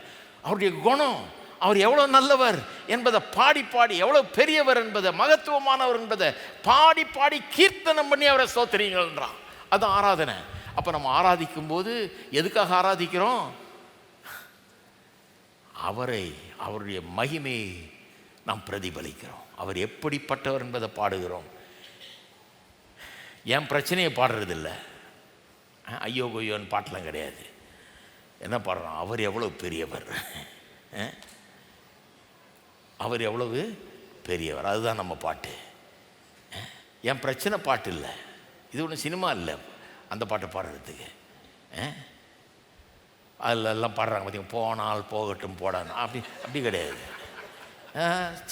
அவருடைய குணம், அவர் எவ்வளோ நல்லவர் என்பதை பாடி பாடி, எவ்வளோ பெரியவர் என்பதை, மகத்துவமானவர் என்பதை பாடி பாடி கீர்த்தனம் பண்ணி அவரை ஸ்தோத்திரிங்கள்ன்றான். அதுதான் ஆராதனை. அப்போ நம்ம ஆராதிக்கும் போது எதுக்காக ஆராதிக்கிறோம்? அவரை, அவருடைய மகிமையை நாம் பிரதிபலிக்கிறோம். அவர் எப்படிப்பட்டவர் என்பதை பாடுகிறோம். என் பிரச்சனையை பாடுறதில்லை, ஐயோ கொய்யோன்னு பாட்டெலாம் கிடையாது. என்ன பாடுறோம்? அவர் எவ்வளோ பெரியவர், அவர் எவ்வளவு பெரியவர், அதுதான் நம்ம பாட்டு. என் பிரச்சனை பாட்டு இல்லை, இது ஒன்றும் சினிமா இல்லை அந்த பாட்டை பாடுறதுக்கு. அதில் எல்லாம் பாடுறாங்க பார்த்தீங்க, போனால் போகட்டும் போடான்னு, அப்படி கிடையாது.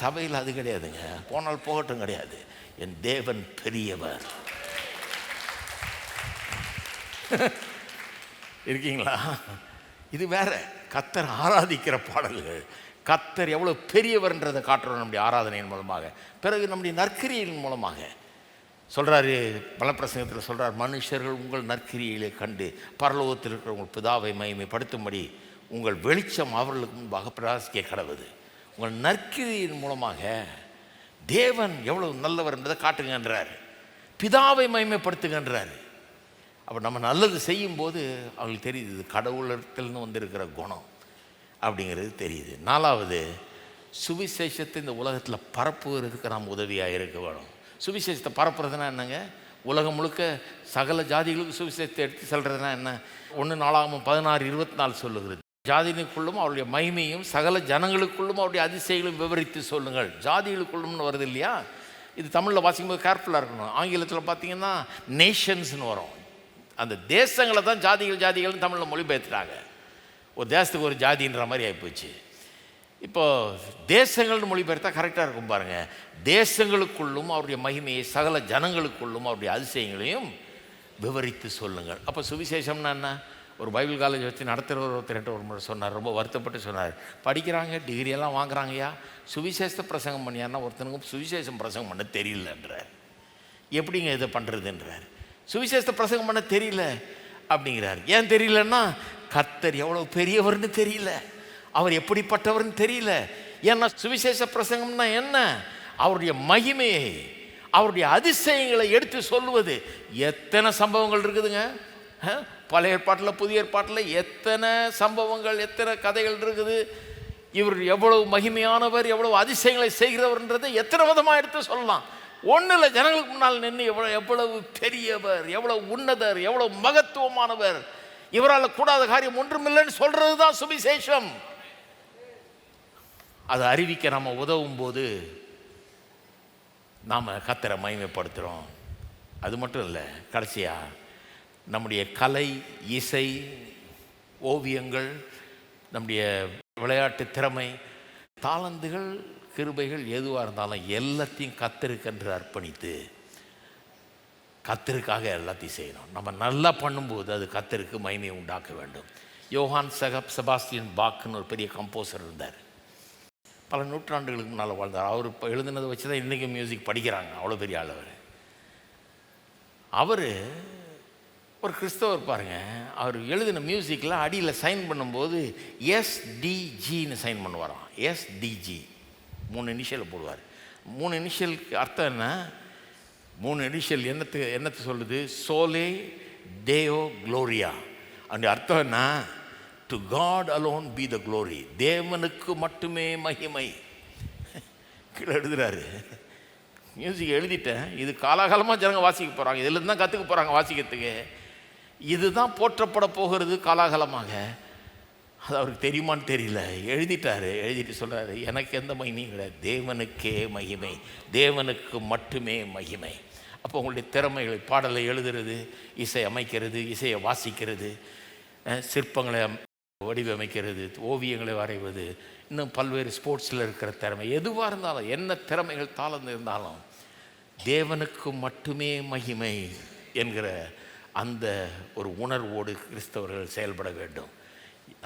சபையில் அது கிடையாதுங்க, போனால் போகட்டும் கிடையாது. என் தேவன் பெரியவர். இருக்கீங்களா? இது வேற. கர்த்தர் ஆராதிக்கிற பாடல்கள், கர்த்தர் எவ்வளோ பெரியவர்ன்றதை காட்டுறோம் நம்முடைய ஆராதனையின் மூலமாக. பிறகு நம்முடைய நற்கிரியின் மூலமாக சொல்கிறாரு, பலப்பிரசங்கத்தில் சொல்கிறார், மனுஷர்கள் உங்கள் நற்கிரியிலே கண்டு பரலோகத்தில் இருக்கிற உங்கள் பிதாவை மகிமைப்படுத்தும்படி உங்கள் வெளிச்சம் அவர்களுக்கு முன்பாக பிரகாசிக்க கடவுது. உங்கள் நற்கிரியின் மூலமாக தேவன் எவ்வளோ நல்லவர் என்பதை காட்டுங்கன்றார், பிதாவை மகிமைப்படுத்துகின்றார். அப்போ நம்ம நல்லது செய்யும்போது அவங்களுக்கு தெரியுது, இது கடவுளத்தில்னு வந்திருக்கிற குணம் அப்படிங்கிறது தெரியுது. 4வது, சுவிசேஷத்தை இந்த உலகத்தில் பரப்புகிறதுக்கு நாம் உதவியாக இருக்க வேணும். சுவிசேஷத்தை பரப்புறதுனா என்னங்க? உலகம் முழுக்க சகல ஜாதிகளுக்கு சுவிசேஷத்தை எடுத்து செல்றதுனா என்ன? 1 நாளாகமம் 16:24 சொல்லுகிறது, ஜாதிகளுக்குள்ளும் அவருடைய மகிமையும் சகல ஜனங்களுக்குள்ளும் அவருடைய அதிசயங்களும் விவரித்து சொல்லுங்கள். ஜாதிகளுக்குள்ளும்னு வருது இல்லையா? இது தமிழில் வாசிக்கும்போது கேர்ஃபுல்லாக இருக்கணும். ஆங்கிலத்தில் பார்த்தீங்கன்னா நேஷன்ஸ்னு வரும். அந்த தேசங்களை தான் ஜாதிகள்னு தமிழில் மொழிபெயர்த்துட்டாங்க. ஒரு தேசத்துக்கு ஒரு ஜாதின்ற மாதிரி ஆகிப்போச்சு. இப்போது தேசங்கள்னு மொழிபெயர்த்தா கரெக்டாக இருக்கும் பாருங்கள். தேசங்களுக்குள்ளும் அவருடைய மகிமையை சகல ஜனங்களுக்குள்ளும் அவருடைய அதிசயங்களையும் விவரித்து சொல்லுங்கள். அப்போ சுவிசேஷம்னா என்ன? ஒரு பைபிள் காலேஜ் வச்சு நடத்துகிற ஒருத்தர் ஒரு முறை சொன்னார், ரொம்ப வருத்தப்பட்டு சொன்னார், படிக்கிறாங்க, டிகிரியெல்லாம் வாங்குறாங்கய்யா, சுவிசேஷத்தை பிரசங்கம் பண்ணியாருன்னா ஒருத்தனுக்கும் சுவிசேஷம் பிரசங்கம் பண்ண தெரியலன்றார். எப்படிங்க இதை பண்ணுறதுன்றார். சுவிசேஷத்தை பிரசங்கம் பண்ண தெரியல அப்படிங்கிறார். ஏன் தெரியலன்னா, கர்த்தர் எவ்வளோ பெரியவர்னு தெரியல, அவர் எப்படிப்பட்டவர்னு தெரியல. ஏன்னா சுவிசேஷ பிரசங்கம்னா என்ன? அவருடைய மகிமையை, அவருடைய அதிசயங்களை எடுத்து சொல்லுவது. எத்தனை சம்பவங்கள் இருக்குதுங்க பழைய ஏற்பாட்டில் புதிய ஏற்பாட்டில், எத்தனை சம்பவங்கள், எத்தனை கதைகள் இருக்குது. இவர் எவ்வளவு மகிமையானவர், எவ்வளவு அதிசயங்களை செய்கிறவர்ன்றதை எத்தனை விதமாக எடுத்து சொல்லலாம். ஒன்றில் ஜனங்களுக்கு முன்னால் நின்று எவ்வளவு பெரியவர், எவ்வளவு உன்னதர், எவ்வளவு மகத்துவமானவர், இவரால் கூடாத காரியம் ஒன்றுமில்லைன்னு சொல்றது தான் சுவிசேஷம். அதை அறிவிக்க நம்ம உதவும் போது நாம் கர்த்தரை மகிமைப்படுத்துகிறோம். அது மட்டும் இல்லை, கடைசியாக நம்முடைய கலை, இசை, ஓவியங்கள், நம்முடைய விளையாட்டு திறமை, தாளந்துகள், கிருபைகள் எதுவாக இருந்தாலும் எல்லாத்தையும் கர்த்தருக்கென்று அர்ப்பணித்து கர்த்தருக்காக எல்லாத்தையும் செய்யணும். நம்ம நல்லா பண்ணும்போது அது கர்த்தருக்கு மகிமையை உண்டாக்க வேண்டும். யோஹான் செபாஸ்டியன் பாக்னு ஒரு பெரிய கம்போசர் இருந்தார். பல நூற்றாண்டுகளுக்கு முன்னால் வாழ்ந்தார். அவர் இப்போ எழுதுனதை வச்சு தான் இன்றைக்கும் மியூசிக் படிக்கிறாங்க. அவ்வளோ பெரிய ஆள் அவர். அவர் ஒரு கிறிஸ்தவர் பாருங்க. அவர் எழுதின மியூசிக்கில் அடியில் சைன் பண்ணும்போது எஸ்டிஜின்னு சைன் பண்ணுவாராம். எஸ்டிஜி 3 இனிஷியல் போடுவார். 3 இனிஷியலுக்கு அர்த்தம் என்ன? 3 இனிஷியல் என்னத்தை சொல்லுது? சோலே டேயோ க்ளோரியா. அந்த அர்த்தம் என்ன? To God alone be the glory. தேவனுக்கு மட்டுமே மகிமை. கீழே எழுதுறாரு. மியூசிக் எழுதிட்டேன், இது காலாகாலமாக ஜனங்க வாசிக்க போகிறாங்க, இதுலேருந்து தான் கற்றுக்க போகிறாங்க வாசிக்கிறதுக்கு. இதுதான் போற்றப்பட போகிறது காலாகாலமாக. அது அவருக்கு தெரியுமான்னு தெரியல. எழுதிட்டாரு. எழுதிட்டு சொல்கிறாரு, எனக்கு எந்த மகிமையும் கிடையாது, தேவனுக்கே மகிமை, தேவனுக்கு மட்டுமே மகிமை. அப்போ உங்களுடைய திறமைகளை, பாடலை எழுதுறது, இசை அமைக்கிறது, இசையை வாசிக்கிறது, சிற்பங்களை வடிவமைக்கிறது, ஓவியங்களை வரைவது, இன்னும் பல்வேறு ஸ்போர்ட்ஸில் இருக்கிற திறமை எதுவாக இருந்தாலும், என்ன திறமைகள் தாளந்து இருந்தாலும் தேவனுக்கு மட்டுமே மகிமை என்கிற அந்த ஒரு உணர்வோடு கிறிஸ்தவர்கள் செயல்பட வேண்டும்.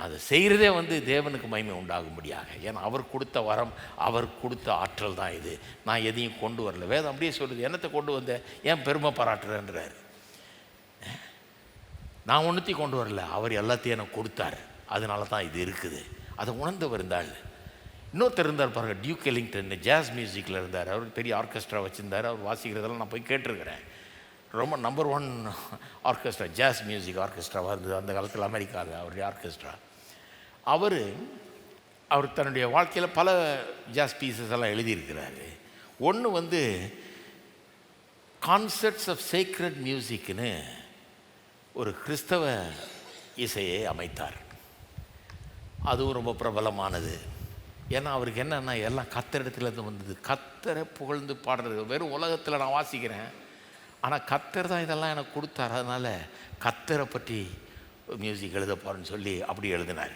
அதை செய்கிறதே தேவனுக்கு மகிமை உண்டாகும்படியாக. ஏன்னா அவர் கொடுத்த வரம், அவர் கொடுத்த ஆற்றல் தான் இது. நான் எதையும் கொண்டு வரல. வேதம் அப்படியே சொல்லுது, என்னத்தை கொண்டு வந்தேன், ஏன் பெருமை பாராட்டுறேன்றார். நான் ஒன்றுத்தையும் கொண்டு வரல, அவர் எல்லாத்தையும் எனக்கு கொடுத்தார், அதனால தான் இது இருக்குது. அதை உணர்ந்தவர் இருந்தாள். இன்னொருத்தர் இருந்தார் பாருங்கள், டியூக் எலிங்டன், ஜாஸ் மியூசிக்கில் இருந்தார். அவர் பெரிய ஆர்கெஸ்ட்ரா வச்சுருந்தார். அவர் வாசிக்கிறதெல்லாம் நான் போய் கேட்டிருக்கிறேன். ரொம்ப நம்பர் 1 ஆர்கெஸ்ட்ரா, ஜாஸ் மியூசிக் ஆர்கெஸ்ட்ராவாக இருந்தது அந்த காலத்தில் அமெரிக்காவில் அவருடைய ஆர்கெஸ்ட்ரா. அவர் தன்னுடைய வாழ்க்கையில் பல ஜாஸ் பீசஸ் எல்லாம் எழுதியிருக்கிறாரு. ஒன்று கான்சர்ட்ஸ் ஆஃப் சேக்ரட் மியூசிக்னு ஒரு கிறிஸ்தவ இசையை அமைத்தார். அதுவும் ரொம்ப பிரபலமானது. ஏன்னா அவருக்கு என்னென்னா எல்லாம் கத்தரிடத்துலேருந்து வந்தது. கத்தரை புகழ்ந்து பாடுறது. வெறும் உலகத்தில் நான் வாசிக்கிறேன், ஆனால் கத்தர் தான் இதெல்லாம் எனக்கு கொடுத்தார், அதனால் கத்தரை பற்றி மியூசிக் எழுத போகிறேன்னு சொல்லி அப்படி எழுதினார்.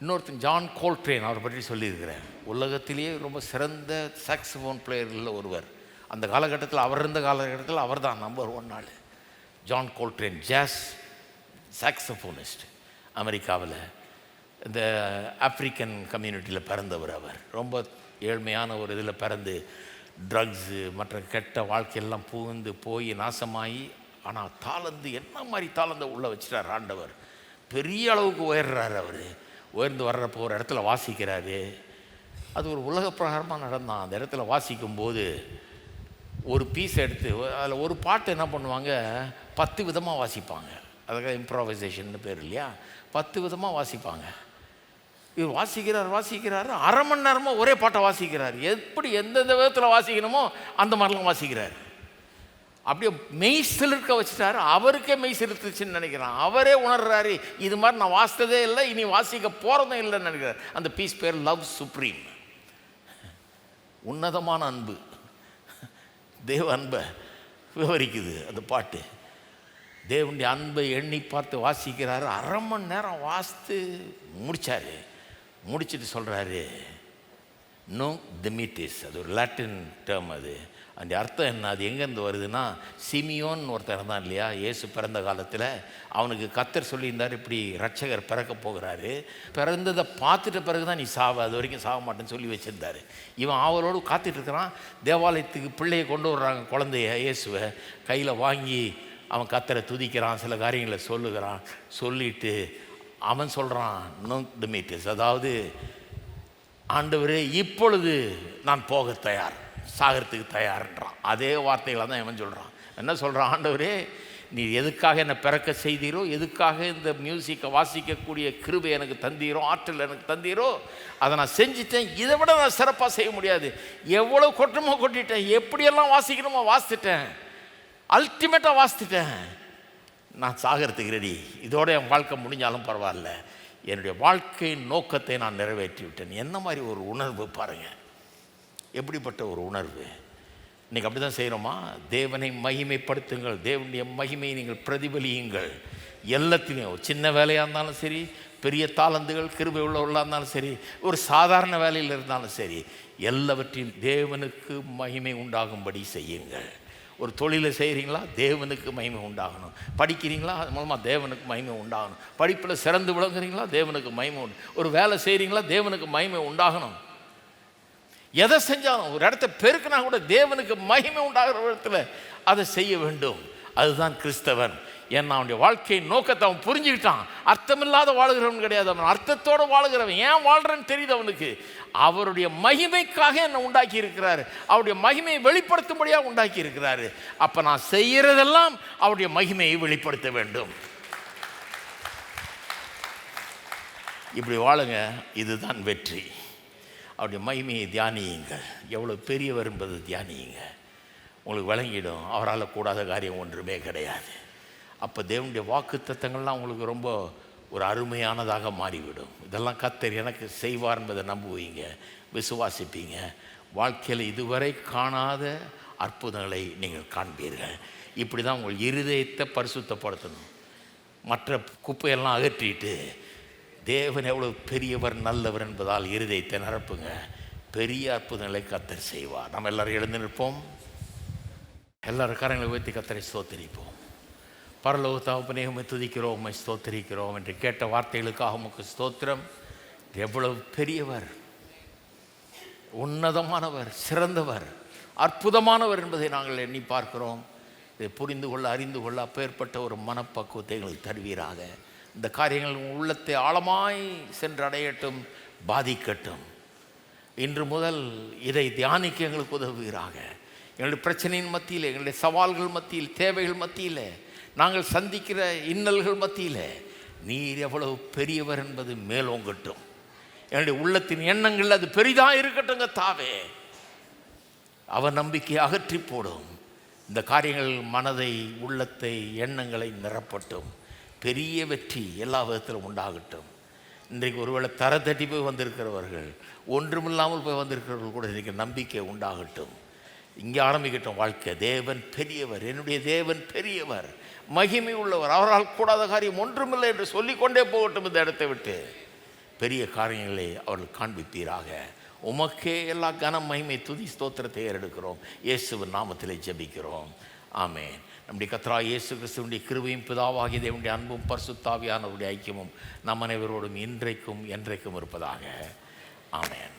இன்னொருத்தன் ஜான் கோல்ட்ரேன், அவரை பற்றி சொல்லியிருக்கிறேன். உலகத்திலேயே ரொம்ப சிறந்த சாக்ஸோஃபோன் பிளேயர்களில் ஒருவர். அந்த காலகட்டத்தில், அவர் இருந்த காலகட்டத்தில் அவர் தான் நம்பர் 1 ஆள். ஜான் கோல்ட்ரேன் ஜாஸ் சாக்ஸோஃபோனிஸ்ட். அமெரிக்காவில் இந்த ஆப்ரிக்கன் கம்யூனிட்டியில் பிறந்தவர். அவர் ரொம்ப ஏழ்மையான ஒரு இதில் பிறந்து ட்ரக்ஸு மற்ற கெட்ட வாழ்க்கையெல்லாம் புகுந்து போய் நாசமாகி, ஆனால் தாளந்து என்ன மாதிரி தாளந்தை உள்ளே வச்சுட்டார் ஆண்டவர். பெரிய அளவுக்கு உயர்றாரு. அவர் உயர்ந்து வர்றப்போ ஒரு இடத்துல வாசிக்கிறாரு. அது ஒரு உலக பிரகாரமாக நடந்தான். அந்த இடத்துல வாசிக்கும்போது ஒரு பீஸ் எடுத்து அதில் ஒரு பாட்டு என்ன பண்ணுவாங்க, 10 விதமாக வாசிப்பாங்க. அதுக்காக இம்ப்ரோவைசேஷன் பேர் இல்லையா, 10 விதமாக வாசிப்பாங்க. இவர் வாசிக்கிறாரு 1/2 மணி நேரமாக ஒரே பாட்டை வாசிக்கிறார். எப்படி எந்தெந்த விதத்தில் வாசிக்கணுமோ அந்த மாதிரிலாம் வாசிக்கிறார். அப்படியே மெய் சிலிர்க்க வச்சுட்டாரு. அவருக்கே மெய் சிலிர்த்துச்சுன்னு நினைக்கிறான். அவரே உணர்றாரு, இது மாதிரி நான் வாசித்ததே இல்லை, இனி வாசிக்க போகிறதும் இல்லைன்னு நினைக்கிறார். அந்த பீஸ் பேர் லவ் சுப்ரீம், உன்னதமான அன்பு. தேவ அன்பை விவரிக்குது அந்த பாட்டு. தேவனுடைய அன்பை எண்ணி பார்த்து வாசிக்கிறாரு. 1/2 மணி நேரம் வாசித்து முடித்தார். முடிச்சுட்டு சொல்கிறாரு, நோ திமிட்டிஸ். அது ஒரு லாட்டின் டேர்ம். அது அந்த அர்த்தம் என்ன, அது எங்கேருந்து வருதுன்னா, சிமியோன் ஒருத்தர் தான் இல்லையா, இயேசு பிறந்த காலத்தில் அவனுக்கு கர்த்தர் சொல்லியிருந்தார், இப்படி ரட்சகர் பிறக்க போகிறாரு, பிறந்ததை பார்த்துட்ட பிறகு தான் நீ சாவ, அது வரைக்கும் சாக மாட்டேன்னு சொல்லி வச்சுருந்தார். இவன் அவளோடு காத்துட்ருக்கிறான். தேவாலயத்துக்கு பிள்ளையை கொண்டு வர்றாங்க, குழந்தைய இயேசுவை கையில் வாங்கி அவன் கர்த்தரை துதிக்கிறான், சில காரியங்களை சொல்லுகிறான். சொல்லிட்டு அவன் சொல்கிறான், நோ திமிட்டிஸ், அதாவது ஆண்டவரே இப்பொழுது நான் போக தயார், சாகிறதுக்கு தயார்ன்றான். அதே வார்த்தைகளை தான் இவன் சொல்கிறான். என்ன சொல்கிறான், ஆண்டவரே நீ எதுக்காக என்னை பிறக்க செய்தீரோ, எதுக்காக இந்த மியூசிக்கை வாசிக்கக்கூடிய கிருபை எனக்கு தந்தீரோ, ஆற்றல் எனக்கு தந்தீரோ, அதை நான் செஞ்சுட்டேன். இதை விட நான் சிறப்பாக செய்ய முடியாது. எவ்வளோ கொட்டணுமோ கொட்டிட்டேன், எப்படியெல்லாம் வாசிக்கணுமோ வாசித்துட்டேன், அல்டிமேட்டாக வாசித்துட்டேன். நான் சாகிறதுக்கு ரெடி. இதோட என் வாழ்க்கை முடிஞ்சாலும் பரவாயில்ல, என்னுடைய வாழ்க்கையின் நோக்கத்தை நான் நிறைவேற்றி விட்டேன். என்ன மாதிரி ஒரு உணர்வு பாருங்கள், எப்படிப்பட்ட ஒரு உணர்வு. இன்றைக்கி அப்படி தான் செய்கிறோமா? தேவனை மகிமைப்படுத்துங்கள், தேவனுடைய மகிமையை நீங்கள் பிரதிபலியுங்கள். எல்லாத்திலையும் சின்ன வேலையாக இருந்தாலும் சரி, பெரிய தாளந்துகள் கிருபை உள்ளவர்களாக இருந்தாலும் சரி, ஒரு சாதாரண வேலையில் இருந்தாலும் சரி, எல்லாவற்றையும் தேவனுக்கு மகிமை உண்டாகும்படி செய்யுங்கள். ஒரு தொழிலை செய்கிறீங்களா, தேவனுக்கு மகிமை உண்டாகணும். படிக்கிறீங்களா, அது மூலமாக தேவனுக்கு மகிமை உண்டாகணும். படிப்பில் சிறந்து விளங்குறீங்களா, தேவனுக்கு மகிமை உண்டு. ஒரு வேலை செய்கிறீங்களா, தேவனுக்கு மகிமை உண்டாகணும். எதை செஞ்சாலும், ஒரு இடத்த பெருக்கினா கூட தேவனுக்கு மகிமை உண்டாகிற இடத்துல அதை செய்ய வேண்டும். அதுதான் கிறிஸ்தவன். ஏன்னா அவனுடைய வாழ்க்கையின் நோக்கத்தை அவன் புரிஞ்சுக்கிட்டான். அர்த்தமில்லாத வாழுகிறவன் கிடையாது, அவன் அர்த்தத்தோடு வாழுகிறவன். ஏன் வாழ்கிறன்னு தெரியுது அவனுக்கு. அவருடைய மகிமைக்காக என்னை உண்டாக்கி இருக்கிறாரு, அவருடைய மகிமையை வெளிப்படுத்தும்படியாக உண்டாக்கி இருக்கிறாரு. அப்போ நான் செய்கிறதெல்லாம் அவருடைய மகிமையை வெளிப்படுத்த வேண்டும். இப்படி வாழுங்க, இதுதான் வெற்றி. அவருடைய மகிமையை தியானியுங்கள். எவ்வளோ பெரியவர் என்பது தியானியுங்க, உங்களுக்கு விளங்கிடும். அவரால் கூடாத காரியம் ஒன்றுமே கிடையாது. அப்போ தேவனுடைய வாக்கு தத்தங்கள்லாம் உங்களுக்கு ரொம்ப ஒரு அருமையானதாக மாறிவிடும். இதெல்லாம் கர்த்தர் எனக்கு செய்வார் என்பதை நம்புவீங்க, விசுவாசிப்பீங்க. வாழ்க்கையில் இதுவரை காணாத அற்புதங்களை நீங்கள் காண்பீர்கள். இப்படி தான் உங்கள் இருதயத்தை பரிசுத்தப்படுத்தணும். மற்ற குப்பையெல்லாம் அகற்றிட்டு தேவன் எவ்வளவு பெரியவர் நல்லவர் என்பதால் இருதயத்தை நிரப்புங்க. பெரிய அற்புதங்களை கர்த்தர் செய்வார். நம்ம எல்லாரும் எழுந்து நிற்போம். எல்லாரும் கரங்களை உயர்த்தி கர்த்தரை ஸ்தோத்திரிப்போம். பரலோக தகப்பனே, உம்மை துதிக்கிறோம், உம்மை ஸ்தோத்திரிக்கிறோம் என்று கேட்ட வார்த்தைகளுக்காக உமக்கு ஸ்தோத்திரம். எவ்வளவு பெரியவர், உன்னதமானவர், சிறந்தவர், அற்புதமானவர் என்பதை நாங்கள் எண்ணி பார்க்கிறோம். இதை புரிந்து கொள்ள, அறிந்து கொள்ள அப்பேற்பட்ட ஒரு மனப்பக்குவத்தை எங்களுக்கு தருவீராக. இந்த காரியங்கள் உள்ளத்தை ஆழமாய் சென்றடையட்டும், பாதிக்கட்டும். இன்று முதல் இதை தியானிக்க எங்களுக்கு உதவுகிறாங்க. எங்களுடைய பிரச்சனையின் மத்தியில், எங்களுடைய சவால்கள் மத்தியில், தேவைகள் மத்தியில், நாங்கள் சந்திக்கிற இன்னல்கள் மத்தியில் நீர் எவ்வளவு பெரியவர் என்பது மேலோங்கட்டும். என்னுடைய உள்ளத்தின் எண்ணங்கள் அது பெரிதாக இருக்கட்டுங்க தாவே. அவர் நம்பிக்கையை அகற்றி போடும். இந்த காரியங்கள் மனதை, உள்ளத்தை, எண்ணங்களை நிரப்பட்டும். பெரிய வெற்றி எல்லா விதத்திலும் உண்டாகட்டும். இன்றைக்கு ஒருவேளை தர தட்டி போய் வந்திருக்கிறவர்கள், ஒன்றுமில்லாமல் போய் வந்திருக்கிறவர்கள் கூட இன்றைக்கு நம்பிக்கை உண்டாகட்டும். இங்கே ஆரம்பிக்கட்டும் வாழ்க்கை. தேவன் பெரியவர், என்னுடைய தேவன் பெரியவர், மகிமை உள்ளவர், அவரால் கூடாத காரியம் ஒன்றுமில்லை என்று சொல்லிக்கொண்டே போகட்டும். இந்த இடத்தை விட்டு பெரிய காரியங்களை அவர்கள் காண்பிப்பீராக. உமக்கே எல்லா கன மகிமை, துதி, ஸ்தோத்திரத்தை ஏறெடுக்கிறோம். இயேசுவின் நாமத்திலே ஜெபிக்கிறோம். ஆமென். நம்முடைய கர்த்தராகிய இயேசு கிறிஸ்துவினுடைய கிருபையும், பிதாவாகிய தேவனுடைய அன்பும், பரிசுத்த ஆவியானவருடைய ஐக்கியமும் நம் அனைவரோடும் இன்றைக்கும் என்றைக்கும் இருப்பதாக. ஆமென்.